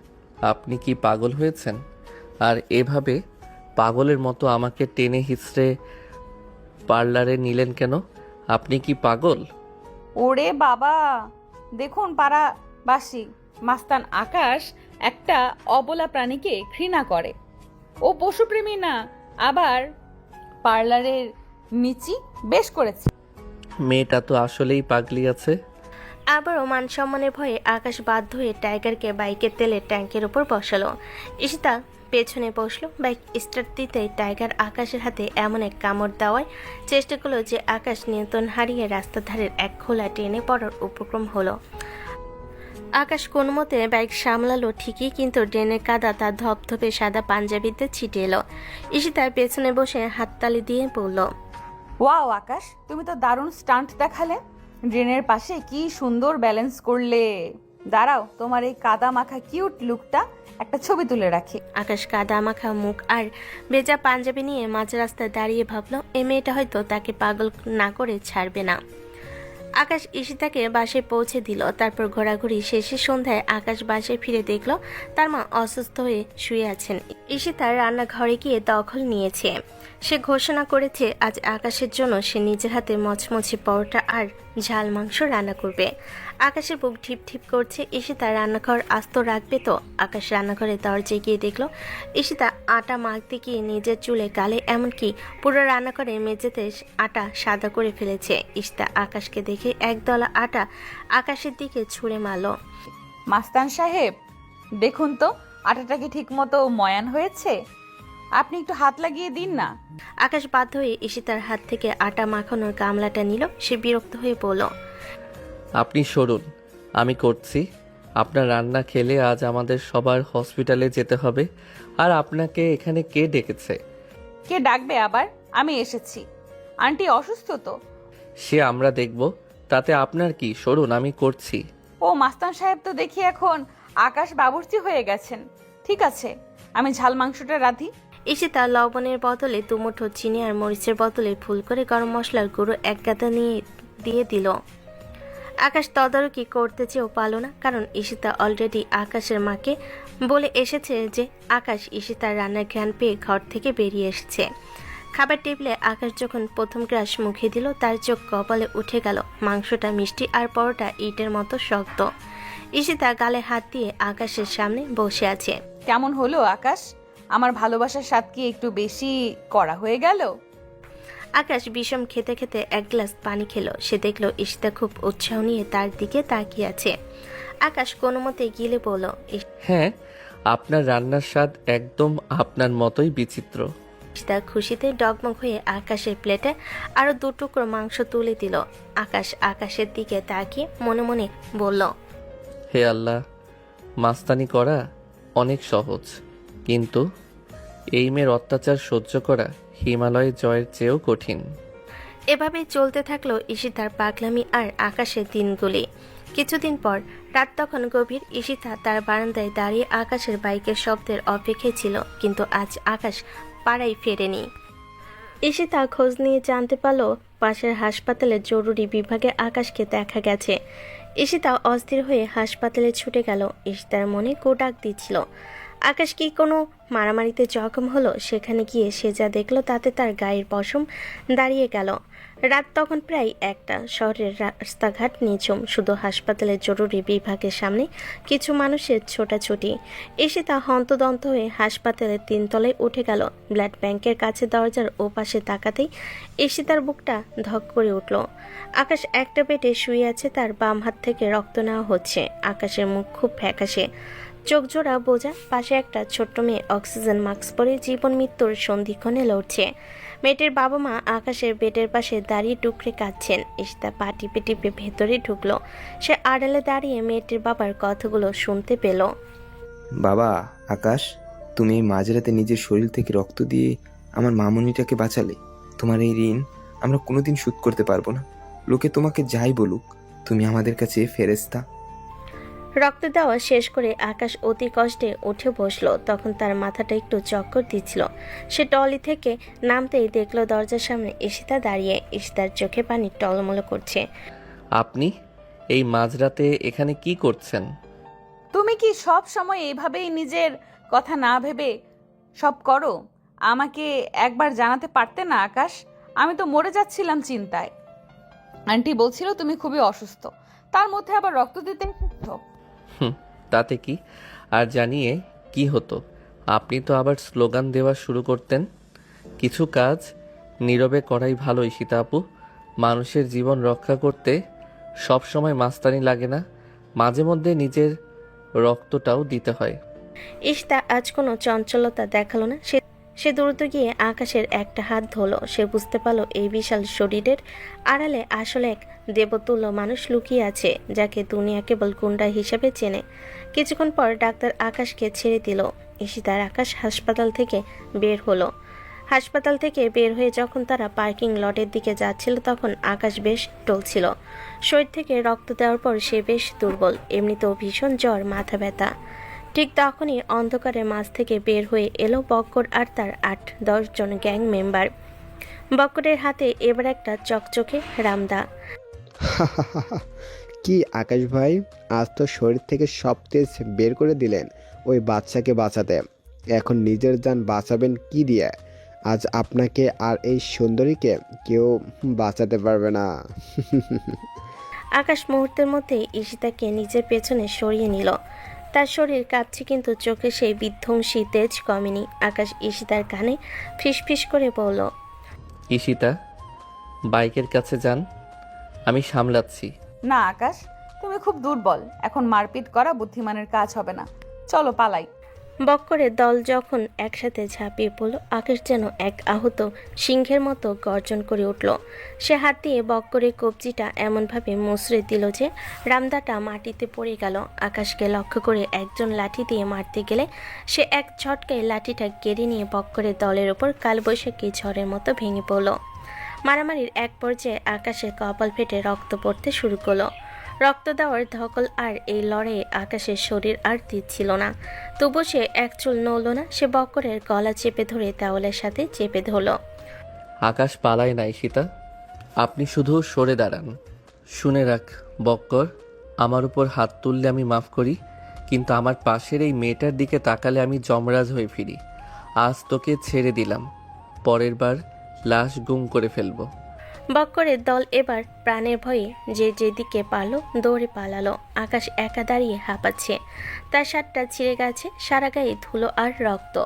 আপনি কি পাগল হয়েছেন? আর এভাবে পাগলের মতো আমাকে টেনে হিঁচড়ে পার্লারে নিলেন কেন? আপনি কি পাগল? ওরে বাবা, দেখুন পাড়াবাসী, মাস্তান আকাশ একটা অবলা প্রাণীকে ঘৃণা করে। ও পশুপ্রেমী না, আবার পার্লারের মিচি বেশ করেছে। মেয়েটা তো আসলেই পাগলি আছে। আবারও মান সম্মানের ভয়ে আকাশ বাধ্য হয়ে টাইগারকে বাইকের তেলের ট্যাঙ্কের উপর বসালো। ঈশিতা পেছনে বসলো। বাইক স্টার্ট দিতেই টাইগার আকাশের হাতে এমন এক কামড় দেওয়ার চেষ্টা করলো যে আকাশ নিয়ন্ত্রণ হারিয়ে রাস্তার ধারের এক খোলা ট্রেনে পড়ার উপক্রম হলো। আকাশ কোনো মতে বাইক সামলালো ঠিকই, কিন্তু ড্রেনের কাদা তার ধপধপে সাদা পাঞ্জাবিতে ছিটে এলো। ঈশিতার পেছনে বসে হাততালি দিয়ে বলল, ওয়াও আকাশ, তুমি তো দারুণ স্টান্ট দেখালে। ড্রেনের পাশে কি সুন্দর ব্যালেন্স করলে। দাঁড়াও, তোমার এই কাদা মাখা কিউট লুকটা একটা ছবি তুলে রাখি। আকাশ কাদা মাখা মুখ আর ভেজা পাঞ্জাবি নিয়ে মাঝ রাস্তায় দাঁড়িয়ে ভাবলো এই মেয়েটা হয়তো তাকে পাগল না করে ছাড়বে না। আকাশ ঈশিতাকে বাসায় পৌঁছে দিল। তারপর ঘোরাঘুরি শেষে সন্ধ্যায় আকাশ বাসায় ফিরে দেখলো তার মা অসুস্থ হয়ে শুয়ে আছেন। ঈশিতার রান্নাঘরে গিয়ে দখল নিয়েছে। সে ঘোষণা করেছে আজ আকাশের জন্য সে নিজের হাতে মচমচে পরোটা আর ঝাল মাংস রান্না করবে। আকাশের বুক ঢিপ ঢিপ করছে। ঈশিতা রান্নাঘর আস্ত রাখবে তো? আকাশ রান্নাঘরের দরজায় গিয়ে দেখলো ঈশিতা আটা মাখতে গিয়ে নিজের চুলে গালে, এমনকি পুরো রান্নাঘরে মেঝেতে আটা সাদা করে ফেলেছে। ঈশিতা আকাশকে দেখে একদলা আটা আকাশের দিকে ছুঁড়ে মারল। মাস্তান সাহেব, দেখুন তো আটাটা কি ঠিক মতো ময়ান হয়েছে? আপনি একটু হাত লাগিয়ে দিন না। আকাশ বাধ্য হয়ে ঈশিতার হাত থেকে আটা মাখানোর গামলাটা নিল। সে বিরক্ত হয়ে বলল, আপনি সরুন, আমি করছি। আপনার রান্না খেলে আজ আমাদের সবার হসপিটালে যেতে হবে। আর আপনাকে এখানে কে ডেকেছে? কে ডাকবে আবার? আমি এসেছি। আন্টি অসুস্থ তো? সে আমরা দেখব, তাতে আপনার কি? সরুন, আমি করছি। ও মাস্তান সাহেব তো দেখি এখন আকাশ বাবুর্চি হয়ে গেছেন। ঠিক আছে, আমি ঝাল মাংসটা রাঁধি। ঈশিতা লবণের বদলে দুমুঠো চিনি আর মরিচের বদলে ফুল করে গরম মশলার গুঁড়ো এক গাদা নিয়ে দিয়ে দিল। আকাশ তদারকি করতে চেয়েও পারল না, কারণ ঈশিতা অলরেডি আকাশের মাকে বলে এসেছে যে আকাশ ঈশিতার রান্নার ঘ্রাণ পেয়ে ঘর থেকে বেরিয়ে এসেছে। খাবার টেবিলে আকাশ যখন প্রথম গ্রাস মুখে দিল তার চোখ কপালে উঠে গেল। মাংসটা মিষ্টি আর পরোটা ইটের মতো শক্ত। ঈশিতা গালে হাত দিয়ে আকাশের সামনে বসে আছে। কেমন হলো আকাশ? আমার ভালোবাসার স্বাদ কি একটু বেশি করা হয়ে গেল? আকাশ বিষম খেতে খেতে এক গ্লাস পানি খেলো। সে দেখলো ঈশিতা খুব উৎসাহ নিয়ে তার দিকে তাকিয়ে আছে। আকাশ কোনো মতে গিলে বলল, হ্যাঁ, আপনার রান্নার স্বাদ একদম আপনার মতোই বিচিত্র। ঈশিতা খুশিতে ডগমগ হয়ে আকাশের প্লেটে আরো 2 টুকরো মাংস তুলে দিল। আকাশ আকাশের দিকে তাকিয়ে মনে মনে বলল, হে আল্লাহ, মাস্তানি করা অনেক সহজ, কিন্তু এই মেয়ের অত্যাচার সহ্য করা হিমালয় জয়ের চেয়েও কঠিন। এভাবেই চলতে থাকলো ঈশিতার পাগলামি আর আকাশের দিনগুলি। কিছুদিন পর রাত তখন গভীর। ঈশিতা তার বারান্দায় দাঁড়িয়ে আকাশের বাইকের শব্দের অপেক্ষায় ছিল, কিন্তু আজ আকাশ পাড়ায় ফেরেনি। ঈশিতা খোঁজ নিয়ে জানতে পারল পাশের হাসপাতালের জরুরি বিভাগে আকাশকে দেখা গেছে। ঈশিতা অস্থির হয়ে হাসপাতালে ছুটে গেল। ঈশিতার মনে কোটাক দিচ্ছিল আকাশ কি কোনো মারামারিতে জখম হলো। সেখানে গিয়ে সে যা দেখলো তাতে তার গায়ের পশম দাঁড়িয়ে গেল। রাত তখন প্রায় 1টা। শহরের রাস্তাঘাট নিঝুম, শুধু হাসপাতালের জরুরি বিভাগের সামনে কিছু মানুষের ছোটাছুটি। এসে তা হন্তদন্ত হয়ে হাসপাতালের 3 তলায় উঠে গেল। ব্লাড ব্যাংকের কাছে দরজার ওপাশে তাকাতেই এসে তার বুকটা ধক করে উঠল। আকাশ একটা বেডে শুয়ে আছে, তার বাম হাত থেকে রক্ত নেওয়া হচ্ছে। আকাশের মুখ খুব ফ্যাকাশে, চোখজোড়া বোঝা পাশে একটা ছোট্ট মেয়ে অক্সিজেন মাস্ক পরে জীবন মৃত্যুর সন্ধিক্ষণে লড়ছে। মেয়েটির বাবা মা আকাশের বেডের পাশে দাঁড়িয়ে টুকরে কাঁদছেন। ঈশিতা পা টিপে টিপে ভেতরে ঢুকলো। সে আড়ালে দাঁড়িয়ে মেয়েটির বাবার কথাগুলো শুনতে পেল। বাবা আকাশ, তুমি এই মাঝরাতে নিজের শরীর থেকে রক্ত দিয়ে আমার মামুনিটাকে বাঁচালে। তোমার এই ঋণ আমরা কোনোদিন শোধ করতে পারবো না। লোকে তোমাকে যাই বলুক, তুমি আমাদের কাছে ফেরেশতা। রক্ত দেওয়া শেষ করে আকাশ অতি কষ্টে উঠে বসলো। তখন তার মাথাটা একটু চক্কর দিচ্ছিল। সে টলি থেকে নামতেই দেখলো দরজার সামনে ঈশিতা দাঁড়িয়ে। ঈশিতার চোখে পানি টলমল করছে। আপনি এই মাঝরাতে এখানে কি করছেন? তুমি কি সব সময় এইভাবেই নিজের কথা না ভেবে সব করো? আমাকে একবার জানাতে পারতে না আকাশ? আমি তো মরে যাচ্ছিলাম চিন্তায়। আন্টি বলছিল তুমি খুবই অসুস্থ, তার মধ্যে আবার রক্ত দিতে এসেছো। তাতে কি আর জানিয়ে কি হতো? আপনি তো আবার স্লোগান দেওয়া শুরু করতেন। কিছু কাজ নীরবে করাই ভালো ঈশিতা আপু। মানুষের জীবন রক্ষা করতে সব সময় মাস্তানি লাগে না, মাঝে মধ্যে নিজের রক্তটাও দিতে হয়। ঈশিতা আজ কোনো চঞ্চলতা দেখালো না। সে দ্রুত গিয়ে আকাশের একটা হাত ধরলো। সে বুঝতে পারলো এই বিশাল শরীরের আড়ালে আসলে এক দেবতুল্য মানুষ লুকিয়ে আছে, যাকে দুনিয়া কেবল গুন্ডা হিসেবে চেনে। কিছুক্ষণ পর ডাক্তার আকাশকে ছেড়ে দিল। ঈশিতার আকাশ হাসপাতাল থেকে বের হলো। হাসপাতাল থেকে বের হয়ে যখন তারা পার্কিং লটের দিকে যাচ্ছিল, তখন আকাশ বেশ টলছিল। শরীর থেকে রক্ত দেওয়ার পর সে বেশ দুর্বল, এমনিতেও ভীষণ জ্বর, মাথা ব্যথা। ঠিক তখনই অন্ধকারের মাঝ থেকে বের হয়ে এলো বক্কর আর তার ৮-১০ জন গ্যাং মেম্বার। বক্করের হাতে এবার একটা চকচকে রামদা। কি আকাশ ভাই, আজ তো শরীর থেকে সব তেজ বের করে দিলেন ওই বাচ্চাকে বাঁচাতে। এখন নিজের জান বাঁচাবেন কি দিয়ে? আজ আপনাকে আর এই সুন্দরীকে কেউ বাঁচাতে পারবে না। আকাশ মুহূর্তের মধ্যে ঈশিতাকে নিজের পেছনে সরিয়ে নিল। তার শরীর কাঁপছে, কিন্তু চোখে সেই বিধ্বংসী তেজ কমেনি। আকাশ ঈশিতার কানে ফিসফিস করে বলল, ঈশিতা, বাইকের কাছে যান, আমি সামলাচ্ছি। না আকাশ, তুমি খুব দুর্বল, এখন মারপিট করা বুদ্ধিমানের কাজ হবে না, চলো পালাই। বক্করের দল যখন একসাথে ঝাঁপিয়ে পড়ল, আকাশ যেন এক আহত সিংহের মতো গর্জন করে উঠল। সে হাত দিয়ে বক্করের কবজিটা এমনভাবে মুচড়ে দিল যে রামদাটা মাটিতে পড়ে গেল। আকাশকে লক্ষ্য করে একজন লাঠি দিয়ে মারতে গেলে সে এক ঝটকায় লাঠিটা কেড়ে নিয়ে বক্করের দলের ওপর কালবৈশাখী ঝড়ের মতো ভেঙে পড়ল। মারামারির এক পর্যায়ে আকাশের কপাল ফেটে রক্ত পড়তে শুরু করলো। রক্ত দেওয়ার ধকল আর এই লড়াইয়ে আকাশের শরীর আর দিচ্ছিল না। তবু সে এক চুল নড়ল না। সে বক্করের গলা চেপে ধরে দেওয়ালের সাথে চেপে ধরল। আকাশ পালায় না ঈশিতা, আপনি শুধু সরে দাঁড়ান। শুনে রাখ বক্কর, আমার উপর হাত তুললে আমি মাফ করি, কিন্তু আমার পাশের এই মেয়েটার দিকে তাকালে আমি যমরাজ হয়ে ফিরি। আজ তোকে ছেড়ে দিলাম, পরের বার লাশ গুম করে ফেলবো। বক্করের দল এবার প্রাণের ভয়ে যে যেদিকে পারল দৌড়ে পালালো। আকাশ একা দাঁড়িয়ে হাঁপাচ্ছে, তার শার্টটা ছিঁড়ে গেছে, সারা গায়ে ধুলো আর রক্ত।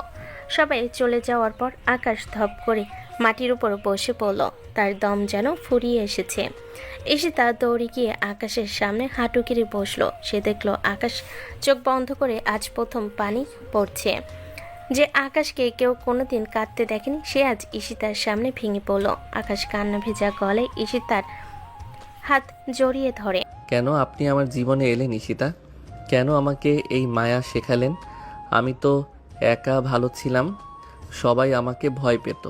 সবাই চলে যাওয়ার পর আকাশ ধপ করে মাটির উপর বসে পড়ল, তার দম যেন ফুরিয়ে এসেছে। এসে তার দৌড়ে গিয়ে আকাশের সামনে হাঁটু গিরে বসলো। সে দেখলো আকাশ চোখ বন্ধ করে আজ প্রথম পানি পড়ছে। যে আকাশকে কেউ কোনোদিন কাঁদতে দেখেনি, সে আজ ঈশিতার সামনে ভেঙে পড়ল। আকাশ কান্না ভেজা গলায় ঈশিতার হাত জড়িয়ে ধরে। কেন আপনি আমার জীবনে এলেন ঈশিতা? কেন আমাকে এই মায়া শেখালেন? আমি তো একা ভালো ছিলাম, সবাই আমাকে ভয় পেত,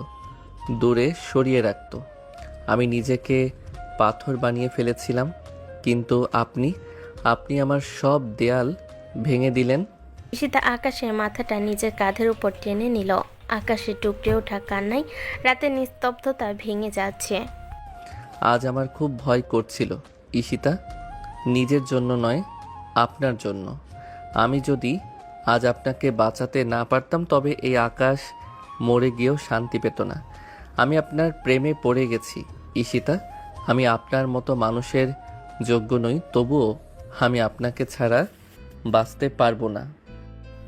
দূরে সরিয়ে রাখত। আমি নিজেকে পাথর বানিয়ে ফেলেছিলাম, কিন্তু আপনি আমার সব দেয়াল ভেঙে দিলেন। ঈশিতা আকাশের মাথাটা নিজের কাঁধের উপর টেনে নিল। আকাশের টুকরে ওঠা কান্নায় রাতের নিস্তব্ধতা ভেঙে যাচ্ছে। আজ আমার খুব ভয় করছিল ঈশিতা, নিজের জন্য নয়, আপনার জন্য। আমি যদি আজ আপনাকে বাঁচাতে না পারতাম, তবে এই আকাশ মরে গিয়েও শান্তি পেত না। আমি আপনার প্রেমে পড়ে গেছি ঈশিতা। আমি আপনার মতো মানুষের যোগ্য নই, তবুও আমি আপনাকে ছাড়া বাঁচতে পারবো না।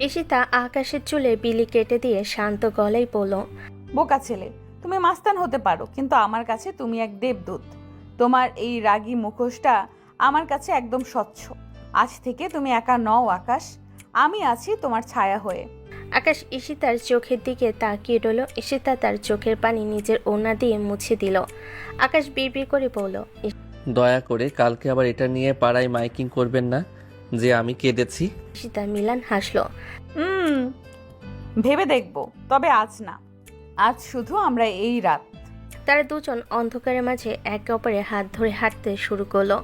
ঈশিতা আকাশের চুলে বিলি কেটে দিয়ে শান্ত গলায় বলল, বোকা ছেলে, তুমি মাস্তান হতে পারো, কিন্তু আমার কাছে তুমি এক দেবদূত। তোমার এই রাগী মুখোশটা আমার কাছে একদম স্বচ্ছ। আজ থেকে তুমি একা নও আকাশ, আমি আছি তোমার ছায়া হয়ে। আকাশ ঈশিতার চোখের দিকে তাকিয়ে রইল। ঈশিতা তার চোখের পানি নিজের ওড়না দিয়ে মুছে দিল। আকাশ বিড়বিড় করে বলল, দয়া করে কালকে আবার এটা নিয়ে পাড়ায় মাইকিং করবেন না যে আমি কেঁদেছি। ঈশিতা মিলান হাসলো। ভেবে দেখব, তবে আজ না। আজ শুধু আমরা এই রাত। তারা দুজন অন্ধকারের মাঝে একে অপরের হাত ধরে হাঁটতে শুরু করলো।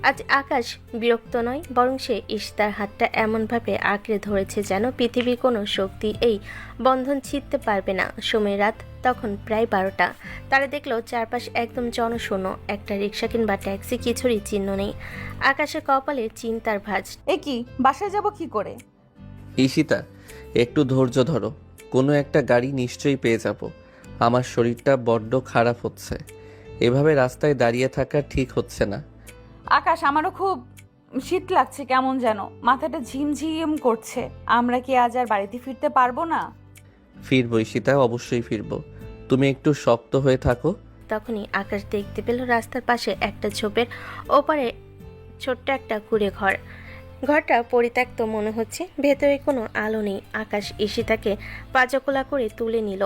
আজ আকাশ বিরক্ত নয়, বরং সে ঈশিতার হাতটা এমনভাবে আঁকড়ে ধরেছে যেন পৃথিবীর কোনো শক্তি এই বন্ধন ছিঁড়তে পারবে না। সময় রাত তখন প্রায় 12টা। তারা দেখলো চারপাশ একদম জনশূন্য। একটা রিক্সা কিংবা ট্যাক্সি কিছুরই চিহ্ন নেই। আকাশের কপালে চিন্তার ভাঁজ। এ কি, বাসায় যাব কি করে? ঈশিতা, একটু ধৈর্য ধরো, কোনো একটা গাড়ি নিশ্চয়ই পেয়ে যাব। আমার শরীরটা বড্ড খারাপ হচ্ছে, এভাবে রাস্তায় দাঁড়িয়ে থাকা ঠিক হচ্ছে না। আকাশ, আমারও খুব শীত লাগছে কেমন যেন, মাথাটা ঝিমঝিম করছে। আমরা কি আজ আর বাড়িতে ফিরতে পারবো না? ফিরবো ঈশিতা, অবশ্যই ফিরবো। তুমি একটু শক্ত হয়ে থাকো। তখনই আকাশ দেখতে পেল রাস্তার পাশে একটা ঝোপের ওপারে ছোট্ট একটা কুঁড়ে ঘর। ঘরটা পরিত্যক্ত মনে হচ্ছে, ভেতরে কোনো আলো নেই। আকাশ ঈশিতাকে পাজকোলা করে তুলে নিল।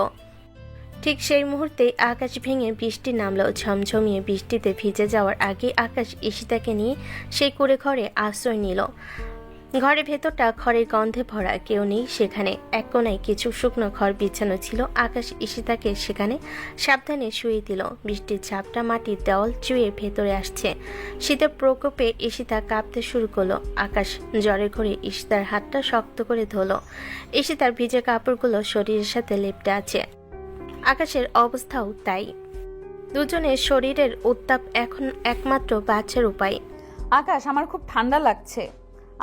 ঠিক সেই মুহূর্তেই আকাশ ভেঙে বৃষ্টি নামলো। ঝমঝমিয়ে বৃষ্টিতে ভিজে যাওয়ার আগে আকাশ ঈশিতাকে নিয়ে সেই কুঁড়ে ঘরে আশ্রয় নিল। ঘরের ভেতরটা খড়ের গন্ধে ভরা, কেউ নেই সেখানে। এক কোনায় কিছু শুকনো খড় বিছানো ছিল। আকাশ ঈশিতাকে সেখানে সাবধানে শুয়ে দিল। বৃষ্টির ঝাপটা মাটির দেওয়াল চুয়ে ভেতরে আসছে। শীতের প্রকোপে ঈশিতা কাঁপতে শুরু করলো। আকাশ জ্বরে ঘরে ঈশিতার হাতটা শক্ত করে ধরল। ঈশিতার ভিজে কাপড়গুলো শরীরের সাথে লেপ্টে আছে। আকাশের অবস্থাও তাই। দুজনের শরীরের উত্তাপ এখন একমাত্র বাঁচার উপায়। আকাশ, আমার খুব ঠান্ডা লাগছে,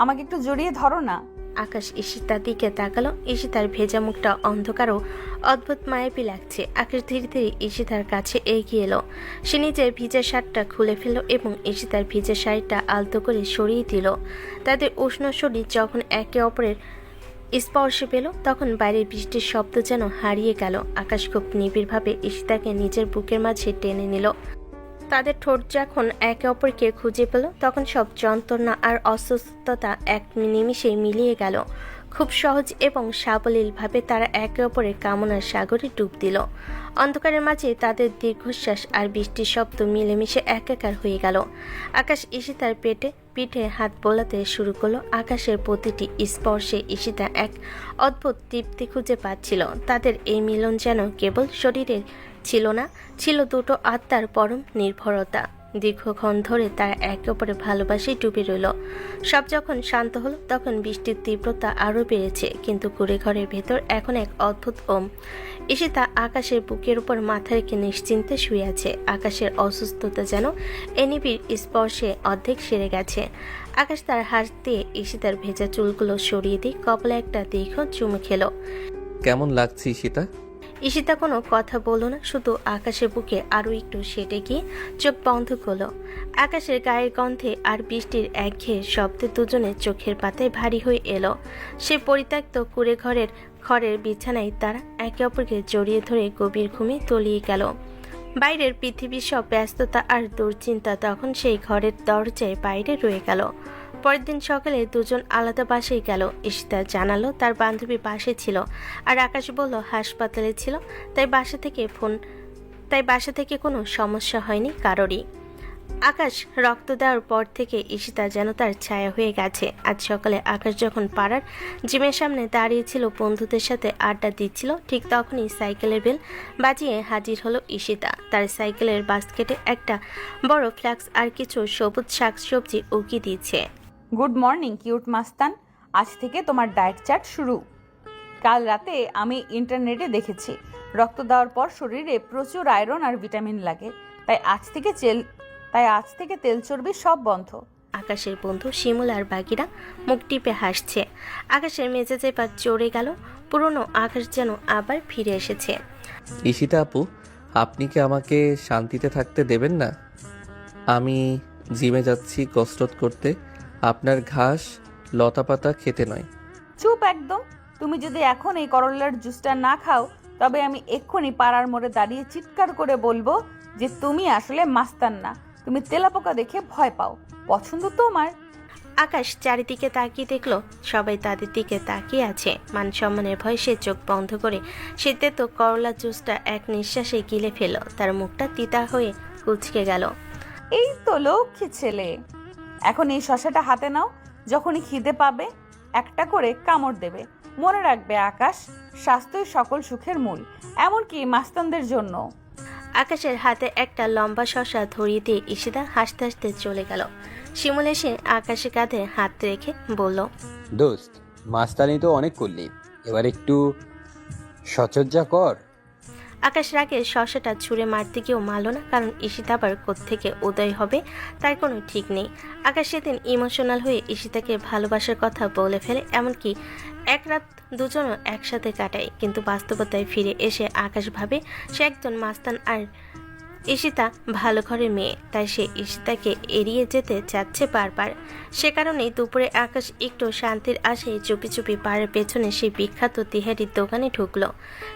আমাকে একটু জড়িয়ে ধরো না। আকাশ ঈশিতার দিকে তাকালো। ঈশিতার ভেজা মুখটা অন্ধকার ও অদ্ভুত মায়াবী লাগছে। আকাশ ধীরে ধীরে ঈশিতার কাছে এগিয়ে এলো। সে নিজের ভিজা শার্টটা খুলে ফেলল এবং ঈশিতার ভিজা শাড়িটা আলতো করে সরিয়ে দিল। তাদের উষ্ণ শরীর যখন একে অপরের স্পর্শে পেল, তখন বাইরের বৃষ্টির শব্দ যেন হারিয়ে গেল। আকাশ খুব নিবিড়ভাবে ঈশিতাকে নিজের বুকের মাঝে টেনে নিল। তাদের ঠোঁট যখন একে অপরকে খুঁজে পেল, তখন সব যন্ত্রণা আর অসুস্থতা এক নিমিষেই মিলিয়ে গেল। খুব সহজ এবং সাবলীলভাবে তারা একে অপরের কামনার সাগরে ডুব দিল। অন্ধকারের মাঝে তাদের দীর্ঘশ্বাস আর বৃষ্টির শব্দ মিলেমিশে একাকার হয়ে গেল। আকাশ ঈশিতার পিঠে হাত বোলাতে শুরু করলো। আকাশের প্রতিটি স্পর্শে ঈশিতা এক অদ্ভুত তৃপ্তি খুঁজে পাচ্ছিল। তাদের এই মিলন যেন কেবল শরীরের ছিল না, ছিল দুটো আত্মার পরম নির্ভরতা। দীর্ঘক্ষণ ধরে তারা একে অপরে ভালোবাসায় ডুবে রইল। সব যখন শান্ত হলো, তখন বৃষ্টির তীব্রতা আরও বেড়েছে, কিন্তু কুঁড়ে ঘরের ভেতর এখন এক অদ্ভুত ওম। ঈশিতা আকাশের বুকের উপর মাথা রেখে নিশ্চিন্তে শুয়ে আছে। আকাশের অসুস্থতা যেন এনিবির স্পর্শে অর্ধেক সেরে গেছে। আকাশ তার হাত দিয়ে ঈশিতার ভেজা চুলগুলো সরিয়ে দিয়ে কপালে একটা দীর্ঘ চুমু খেলো। কেমন লাগছে ঈশিতা? ঈশিতা কোনো কথা বলল না, শুধু আকাশের বুকে আরও একটু সেটে গিয়ে চোখ বন্ধ করলো। আকাশের গায়ের গন্ধে আর বৃষ্টির একঘেয়ে শব্দে দুজনের চোখের পাতায় ভারী হয়ে এলো। সে পরিত্যক্ত কুঁড়ে খড়ের বিছানায় তারা একে অপরকে জড়িয়ে ধরে গভীর ঘুমে তলিয়ে গেল। বাইরের পৃথিবীর সব ব্যস্ততা আর দুশ্চিন্তা তখন সেই ঘরের দরজায় বাইরে রয়ে গেল। পরের দিন সকালে দুজন আলাদা বাসায় গেল। ঈশিতা জানালো তার বান্ধবী পাশে ছিল, আর আকাশ বলল হাসপাতালে ছিল, তাই বাসা থেকে কোনো সমস্যা হয়নি কারোরই। আকাশ রক্ত দেওয়ার পর থেকে ঈশিতা যেন তার ছায়া হয়ে গেছে। আজ সকালে আকাশ যখন পাড়ার জিমের সামনে দাঁড়িয়েছিল, বন্ধুদের সাথে আড্ডা দিচ্ছিল, ঠিক তখনই সাইকেলের বেল বাজিয়ে হাজির হলো ঈশিতা। তার সাইকেলের বাস্কেটে একটা বড় ফ্লাক্স আর কিছু সবুজ শাকসবজি উকি দিচ্ছে। গুড মর্নিং কিউট মাস্তান, আজ থেকে তোমার ডায়েট চার্ট শুরু। কাল রাতে আমি ইন্টারনেটে দেখেছি রক্ত দেওয়ার পর শরীরে প্রচুর আয়রন আর ভিটামিন লাগে, তাই আজ থেকে তেল চর্বি সব বন্ধ। আকাশের বন্ধু শিমুল আর বাকিরা মুখ টিপে হাসছে। আকাশের মেজাজে পা চড়ে গেল। পুরনো আকাশ যেন আবার ফিরে এসেছে। ঈশিতা আপু, আপনি কি আমাকে শান্তিতে থাকতে দেবেন না? আমি জিমে যাচ্ছি কসরত করতে, আপনার ঘাস লতাপাতা খেতে নয়। চুপ একদম। তুমি যদি এখন এই করলার জুসটা না খাও, তবে আমি এক্ষুনি পাড়ার মোড়ে দাঁড়িয়ে চিৎকার করে বলবো যে তুমি আসলে মাস্তান না, তুমি তেলাপোকা দেখে ভয় পাও। পছন্দ তোমার? আকাশ চারিদিকে তাকিয়ে দেখলো সবাই তাদের দিকে তাকিয়ে আছে। মান সম্মানের ভয়ে সে চোখ বন্ধ করে শীতে তো করলা জুসটা এক নিঃশ্বাসে গিলে ফেলল। তার মুখটা তিতা হয়ে কুঁচকে গেল। এই তো লক্ষ্মী ছেলে, এখন এই শশাটা হাতে নাও, যখনই খিদে পাবে একটা করে কামড় দেবে। মনে রাখবে আকাশ, স্বাস্থ্যই সকল সুখের মূল, এমনকি মাস্তানদের জন্য। আকাশের হাতে একটা লম্বা শসা ধরিয়ে দিয়ে ঈশিতা হাসতে হাসতে চলে গেল। শিমুল এসে আকাশের কাঁধে হাত রেখে বলল, দোস্ত, মাস্তানি তো অনেক করলি, এবার একটু সচর্যা কর। আকাশ রাগে শসাটা ছুঁড়ে মারতে গিয়েও মারল না, কারণ ঈশিতা আবার কোত্থেকে উদয় হবে তার কোনো ঠিক নেই। আকাশ সেদিন ইমোশনাল হয়ে ঈশিতাকে ভালোবাসার কথা বলে ফেলে, এমনকি এক রাত দুজনও একসাথে কাটায়। কিন্তু বাস্তবতায় ফিরে এসে আকাশ ভাবে সে একজন মাস্তান আর ঈশিতা ভালো ঘরের মেয়ে, তাই সে ঈশিতাকে এড়িয়ে যেতে চাচ্ছে বারবার। সে কারণেই দুপুরে আকাশ একটু শান্তির আশায় চুপি চুপি পাড়ের পেছনে সেই বিখ্যাত তিহারির দোকানে ঢুকলো।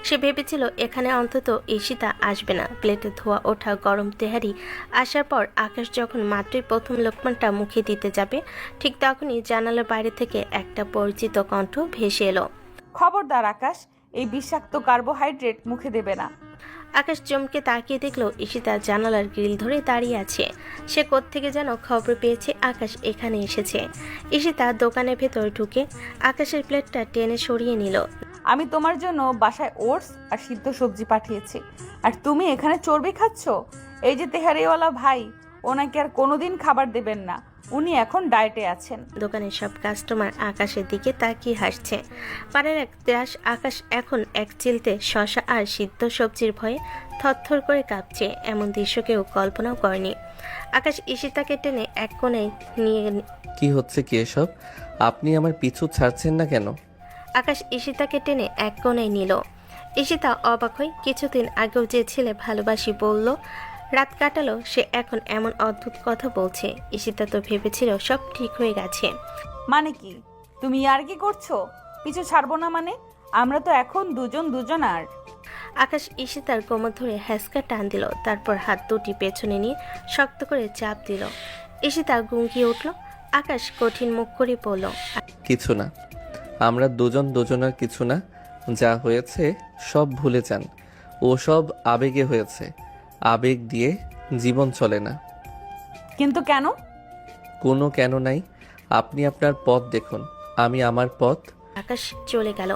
সে ভেবেছিল এখানে অন্তত ঈশিতা আসবে না। প্লেটে ধোয়া ওঠা গরম তেহারি আসার পর আকাশ যখন মাত্রই প্রথম লোকমানটা মুখে দিতে যাবে, ঠিক তখনই জানালার বাইরে থেকে একটা পরিচিত কণ্ঠ ভেসে এলো। খবরদার আকাশ, এই বিষাক্ত কার্বোহাইড্রেট মুখে দেবে না। আকাশ চমকে তাকিয়ে দেখলো ঈশিতা জানালার গ্রিল ধরে দাঁড়িয়ে আছে। সে কোত্থেকে যেন খবর পেয়েছে আকাশ এখানে এসেছে। ঈশিতা দোকানের ভেতর ঢুকে আকাশের প্লেটটা টেনে সরিয়ে নিল। আমি তোমার জন্য বাসায় ওটস আর সিদ্ধ সবজি পাঠিয়েছি, আর তুমি এখানে চর্বি খাচ্ছ? এই যে তেহারিওয়ালা ভাই, ওনাকে আর কোনোদিন খাবার দেবেন না, উনি এখন ডায়েটে আছেন। দোকানের সব কাস্টমার আকাশের দিকে তাকিয়ে হাসছে। পাড়ার এক ত্রাস আকাশ এখন এক চিলতে শসা আর সিদ্ধ সবজির ভয়ে থরথর করে কাঁপছে। এমন দৃশ্য কেউ কল্পনাও করেনি। আকাশ ঈশিতাকে টেনে এক কোণে নিয়ে। কি হচ্ছে কি এসব? আপনি আমার পিছু ছাড়ছেন না কেন? আকাশ ঈশিতাকে টেনে এক কোণে নিল। ঈশিতা অবাক হয়ে কিছুদিন আগেও যে ছেলে ভালোবাসি বলল, রাত কাটালো, সে এখন এমন অদ্ভুত কথা বলছে। ঈশিতা তো ভেবেছিল সব ঠিক হয়ে গেছে। মানে কি? তুমি আর কি করছো? পিছু ছাড়বো না মানে? আমরা তো এখন দুজন আর। আকাশ ঈশিতার কোমর ধরে হ্যাসকা টান দিল, তারপর হাত দুটি পেছনে নিয়ে শক্ত করে চাপ দিল। ঈশিতা গুঙ্গিয়ে উঠল। আকাশ কঠিন মুখ করে বলল, কিছু না, আমরা দুজনের কিছু না। যা হয়েছে সব ভুলে যান। ও সব আবেগে হয়েছে, আবেগ দিয়ে জীবন চলে না। কিন্তু কেন? কোনো কেন নাই। আপনি আপনার পথ দেখুন, আমি আমার পথ। আকাশ চলে গেল।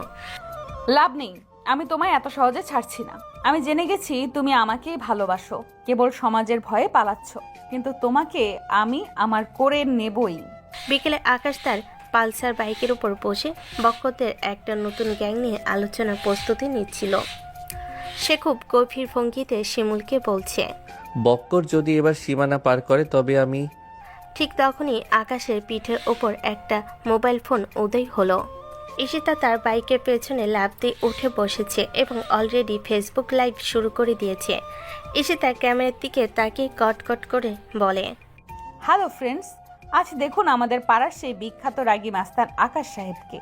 লাভ নেই, আমি তোমায় এত সহজে ছাড়ছি না। আমি জেনে গেছি তুমি আমাকেই ভালোবাসো, কেবল সমাজের ভয়ে পালাচ্ছ, কিন্তু তোমাকে আমি আমার করে নেবই। বিকেলে আকাশ তার পালসার বাইকের উপর বসে বক্কদের একটা নতুন গ্যাং নিয়ে আলোচনার প্রস্তুতি নিচ্ছিল। সে খুব গভীর ভঙ্গিতে শিমুলকে বলছে, বক্কর যদি এবার সীমানা পার করে তবে আমি। ঠিক তখনই আকাশের পিঠের ওপর একটা মোবাইল ফোন উদয় হলো। ঈশিতা তার বাইকের পেছনে লাফ দিয়ে উঠে বসেছে এবং অলরেডি ফেসবুক লাইভ শুরু করে দিয়েছে। ঈশিতা ক্যামেরার দিকে তাকিয়ে কটকট করে বলে, হ্যালো ফ্রেন্ডস, আজ দেখুন আমাদের পাড়ার সেই বিখ্যাত রাগী মাস্তান আকাশ সাহেবকে।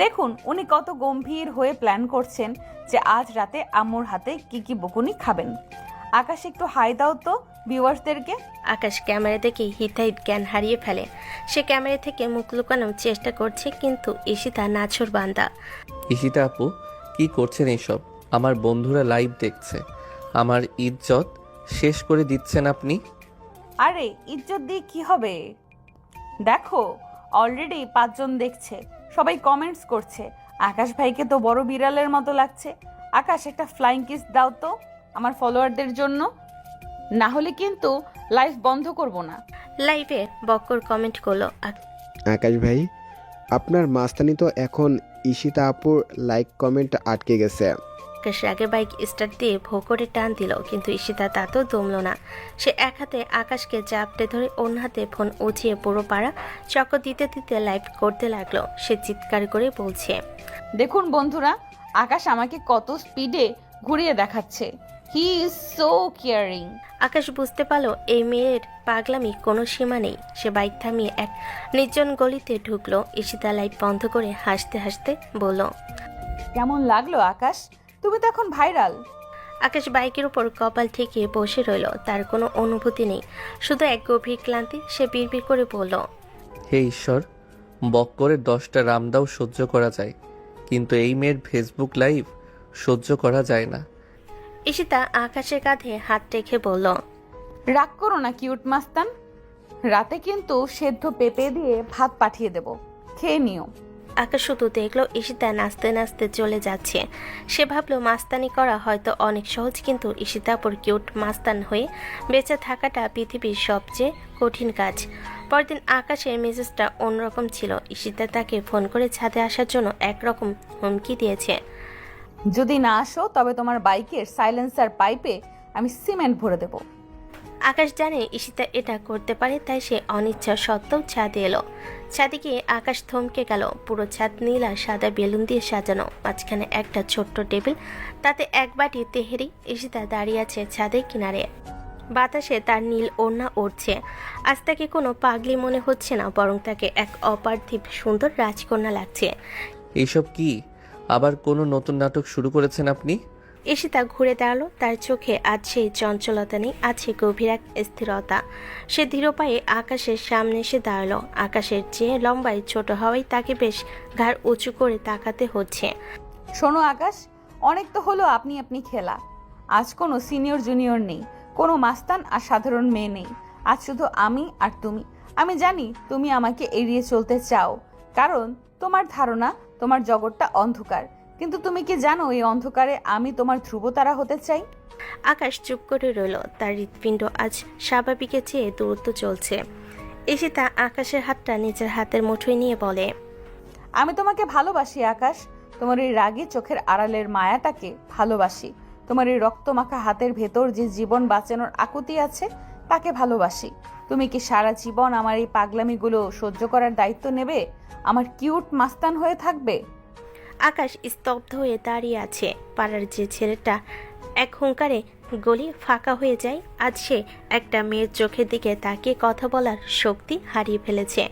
দেখুন উনি কত গম্ভীর হয়ে প্ল্যান করছেন যে আজ রাতে আম্মুর হাতে কি বকুনি খাবেন। আকাশ একটু হাই দাও তো ভিউয়ার্সদেরকে। আকাশ ক্যামেরা দেখে হিতাহিত জ্ঞান হারিয়ে ফেলে। সে ক্যামেরা থেকে মুখ লুকানোর চেষ্টা করছে, কিন্তু ঈশিতা নাছর বান্দা। ঈশিতা আপু, কি করছেন এইসব? আমার বন্ধুরা লাইভ দেখছে, আমার ইজ্জত শেষ করে দিচ্ছেন আপনি। আরে ইজ্জত দিয়ে কি হবে? দেখো অলরেডি 5 জন দেখছে, সবাই কমেন্টস করছে আকাশ ভাইকে তো বড় বিড়ালের মতো লাগছে। আকাশ একটা ফ্লাইং কিস দাও তো আমার ফলোয়ারদের জন্য, না হলে কিন্তু লাইভ বন্ধ করব না। লাইভে বক্কর কমেন্ট করলো, আকাশ ভাই, আপনার মাস্তানি তো এখন ঈশিতা আপুর লাইক কমেন্ট আটকে গেছে। আকাশ রাগে বাইক স্টার্ট দিয়ে ভো করে টান দিল, কিন্তু ঈশিতা তা তো দমল না। সে এক হাতে আকাশকে চাপটে ধরে অন্য হাতে ফোন উঠিয়ে পুরো পাড়া চক্কর দিতে দিতে লাইভ করতে লাগলো। সে চিৎকার করে বলছে, দেখুন বন্ধুরা, আকাশ আমাকে কত স্পিডে ঘুরিয়ে দেখাচ্ছে। He is so caring. Akash বুঝতে পারলো এই মেয়ের পাগলামি কোনো সীমা নেই। সে বাইক থামিয়ে এক নির্জন গলিতে ঢুকলো। ঈশিতা লাইভ বন্ধ করে হাসতে হাসতে বলল, কেমন লাগলো আকাশ? তুমি তো এখন ভাইরাল। আকাশ বাইকের উপর কপাল ঠেকিয়ে বসে রইল। তার কোনো অনুভূতি নেই, শুধু এক গভীর ক্লান্তি। সে বিড়বিড় করে বলল, হে ঈশ্বর, বক করে 10টা রামদাও সহ্য করা যায়, কিন্তু এই মেয়ের ফেসবুক লাইভ সহ্য করা যায় না। ঈশিতা আকাশের কাঁধে হাত রেখে বলল, রাগ করো না কিউট মাস্তান, রাতে কিন্তু সেদ্ধ পেঁপে দিয়ে ভাত পাঠিয়ে দেব, খেয়ে নিও। আকাশ শুধু দেখলো ঈশিতা নাচতে নাচতে চলে যাচ্ছে। সে ভাবলো মাস্তানি করা হয়তো অনেক সহজ, কিন্তু ঈশিতাপুর কিউট মাস্তান হয়ে বেঁচে থাকাটা পৃথিবীর সবচেয়ে কঠিন কাজ। পরদিন আকাশের মেজাজটা অন্যরকম ছিল। ঈশিতা তাকে ফোন করে ছাদে আসার জন্য একরকম হুমকি দিয়েছে। যদি না আসো তবে তোমার বাইকের সাইলেন্সার পাইপে আমি সিমেন্ট ভরে দেব। আকাশ জানে ঈশিতা এটা করতে পারে, তাই সে অনিচ্ছা সত্ত্বেও ছাদে এলো। ছাদে গিয়ে আকাশ থমকে গেল। পুরো ছাদ নীল আর সাদা বেলুন দিয়ে সাজানো, মাঝখানে একটা ছোট্ট টেবিল, তাতে এক বাটি তেহেরি। ঈশিতা দাঁড়িয়ে আছে ছাদের কিনারে, বাতাসে তার নীল ওড়না উড়ছে। আজ তাকে কোনো পাগলি মনে হচ্ছে না, বরং তাকে এক অপার্থিব সুন্দর রাজকন্যা লাগছে। এইসব কি? আবার কোনো নতুন নাটক শুরু করেছেন আপনি? ঈশিতা ঘুরে দাঁড়ালো। তার চোখে আজ সেই চঞ্চলতা নেই, আছে গভীর এক স্থিরতা। সে ধীর পায়ে আকাশের সামনে এসে দাঁড়ালো। আকাশের চেয়ে লম্বায় ছোট হওয়ায় তাকে বেশ ঘাড় উঁচু করে তাকাতে হচ্ছে। শোনো আকাশ, অনেক তো হলো আপনি আপনি খেলা। আজ কোনো সিনিয়র জুনিয়র নেই, কোনো মাস্তান আর সাধারণ মেয়ে নেই। আজ শুধু আমি আর তুমি। আমি জানি তুমি আমাকে এড়িয়ে চলতে চাও, কারণ তোমার ধারণা তোমার জগৎটা অন্ধকার। কিন্তু তুমি কি জানো এই অন্ধকারে আমি তোমার ধ্রুবতারা হতে চাই? আকাশ চুপ করে রইল। তার হৃৎপিণ্ড আজ স্বাভাবিকের চেয়ে দূরত্ব চলছে। ঈশিতা আকাশের হাতটা নিজের হাতের মুঠোয় নিয়ে বলে, আমি তোমাকে ভালোবাসি আকাশ। তোমার এই রাগী চোখের আড়ালের মায়াটাকে ভালোবাসি। তোমার এই রক্তমাখা হাতের ভেতর যে জীবন বাঁচানোর আকুতি আছে তাকে ভালোবাসি। তুমি কি সারা জীবন আমার এই পাগলামিগুলো সহ্য করার দায়িত্ব নেবে? আমার কিউট মাস্তান হয়ে থাকবে? আকাশ স্তব্ধ হয়ে দাঁড়িয়ে আছে। পাড়ার যে ছেলেটা এক হুঙ্কারে গলি ফাঁকা হয়ে যায়, আজ সে একটা মেয়ের চোখের দিকে তাকিয়ে কথা বলার শক্তি হারিয়ে ফেলেছে।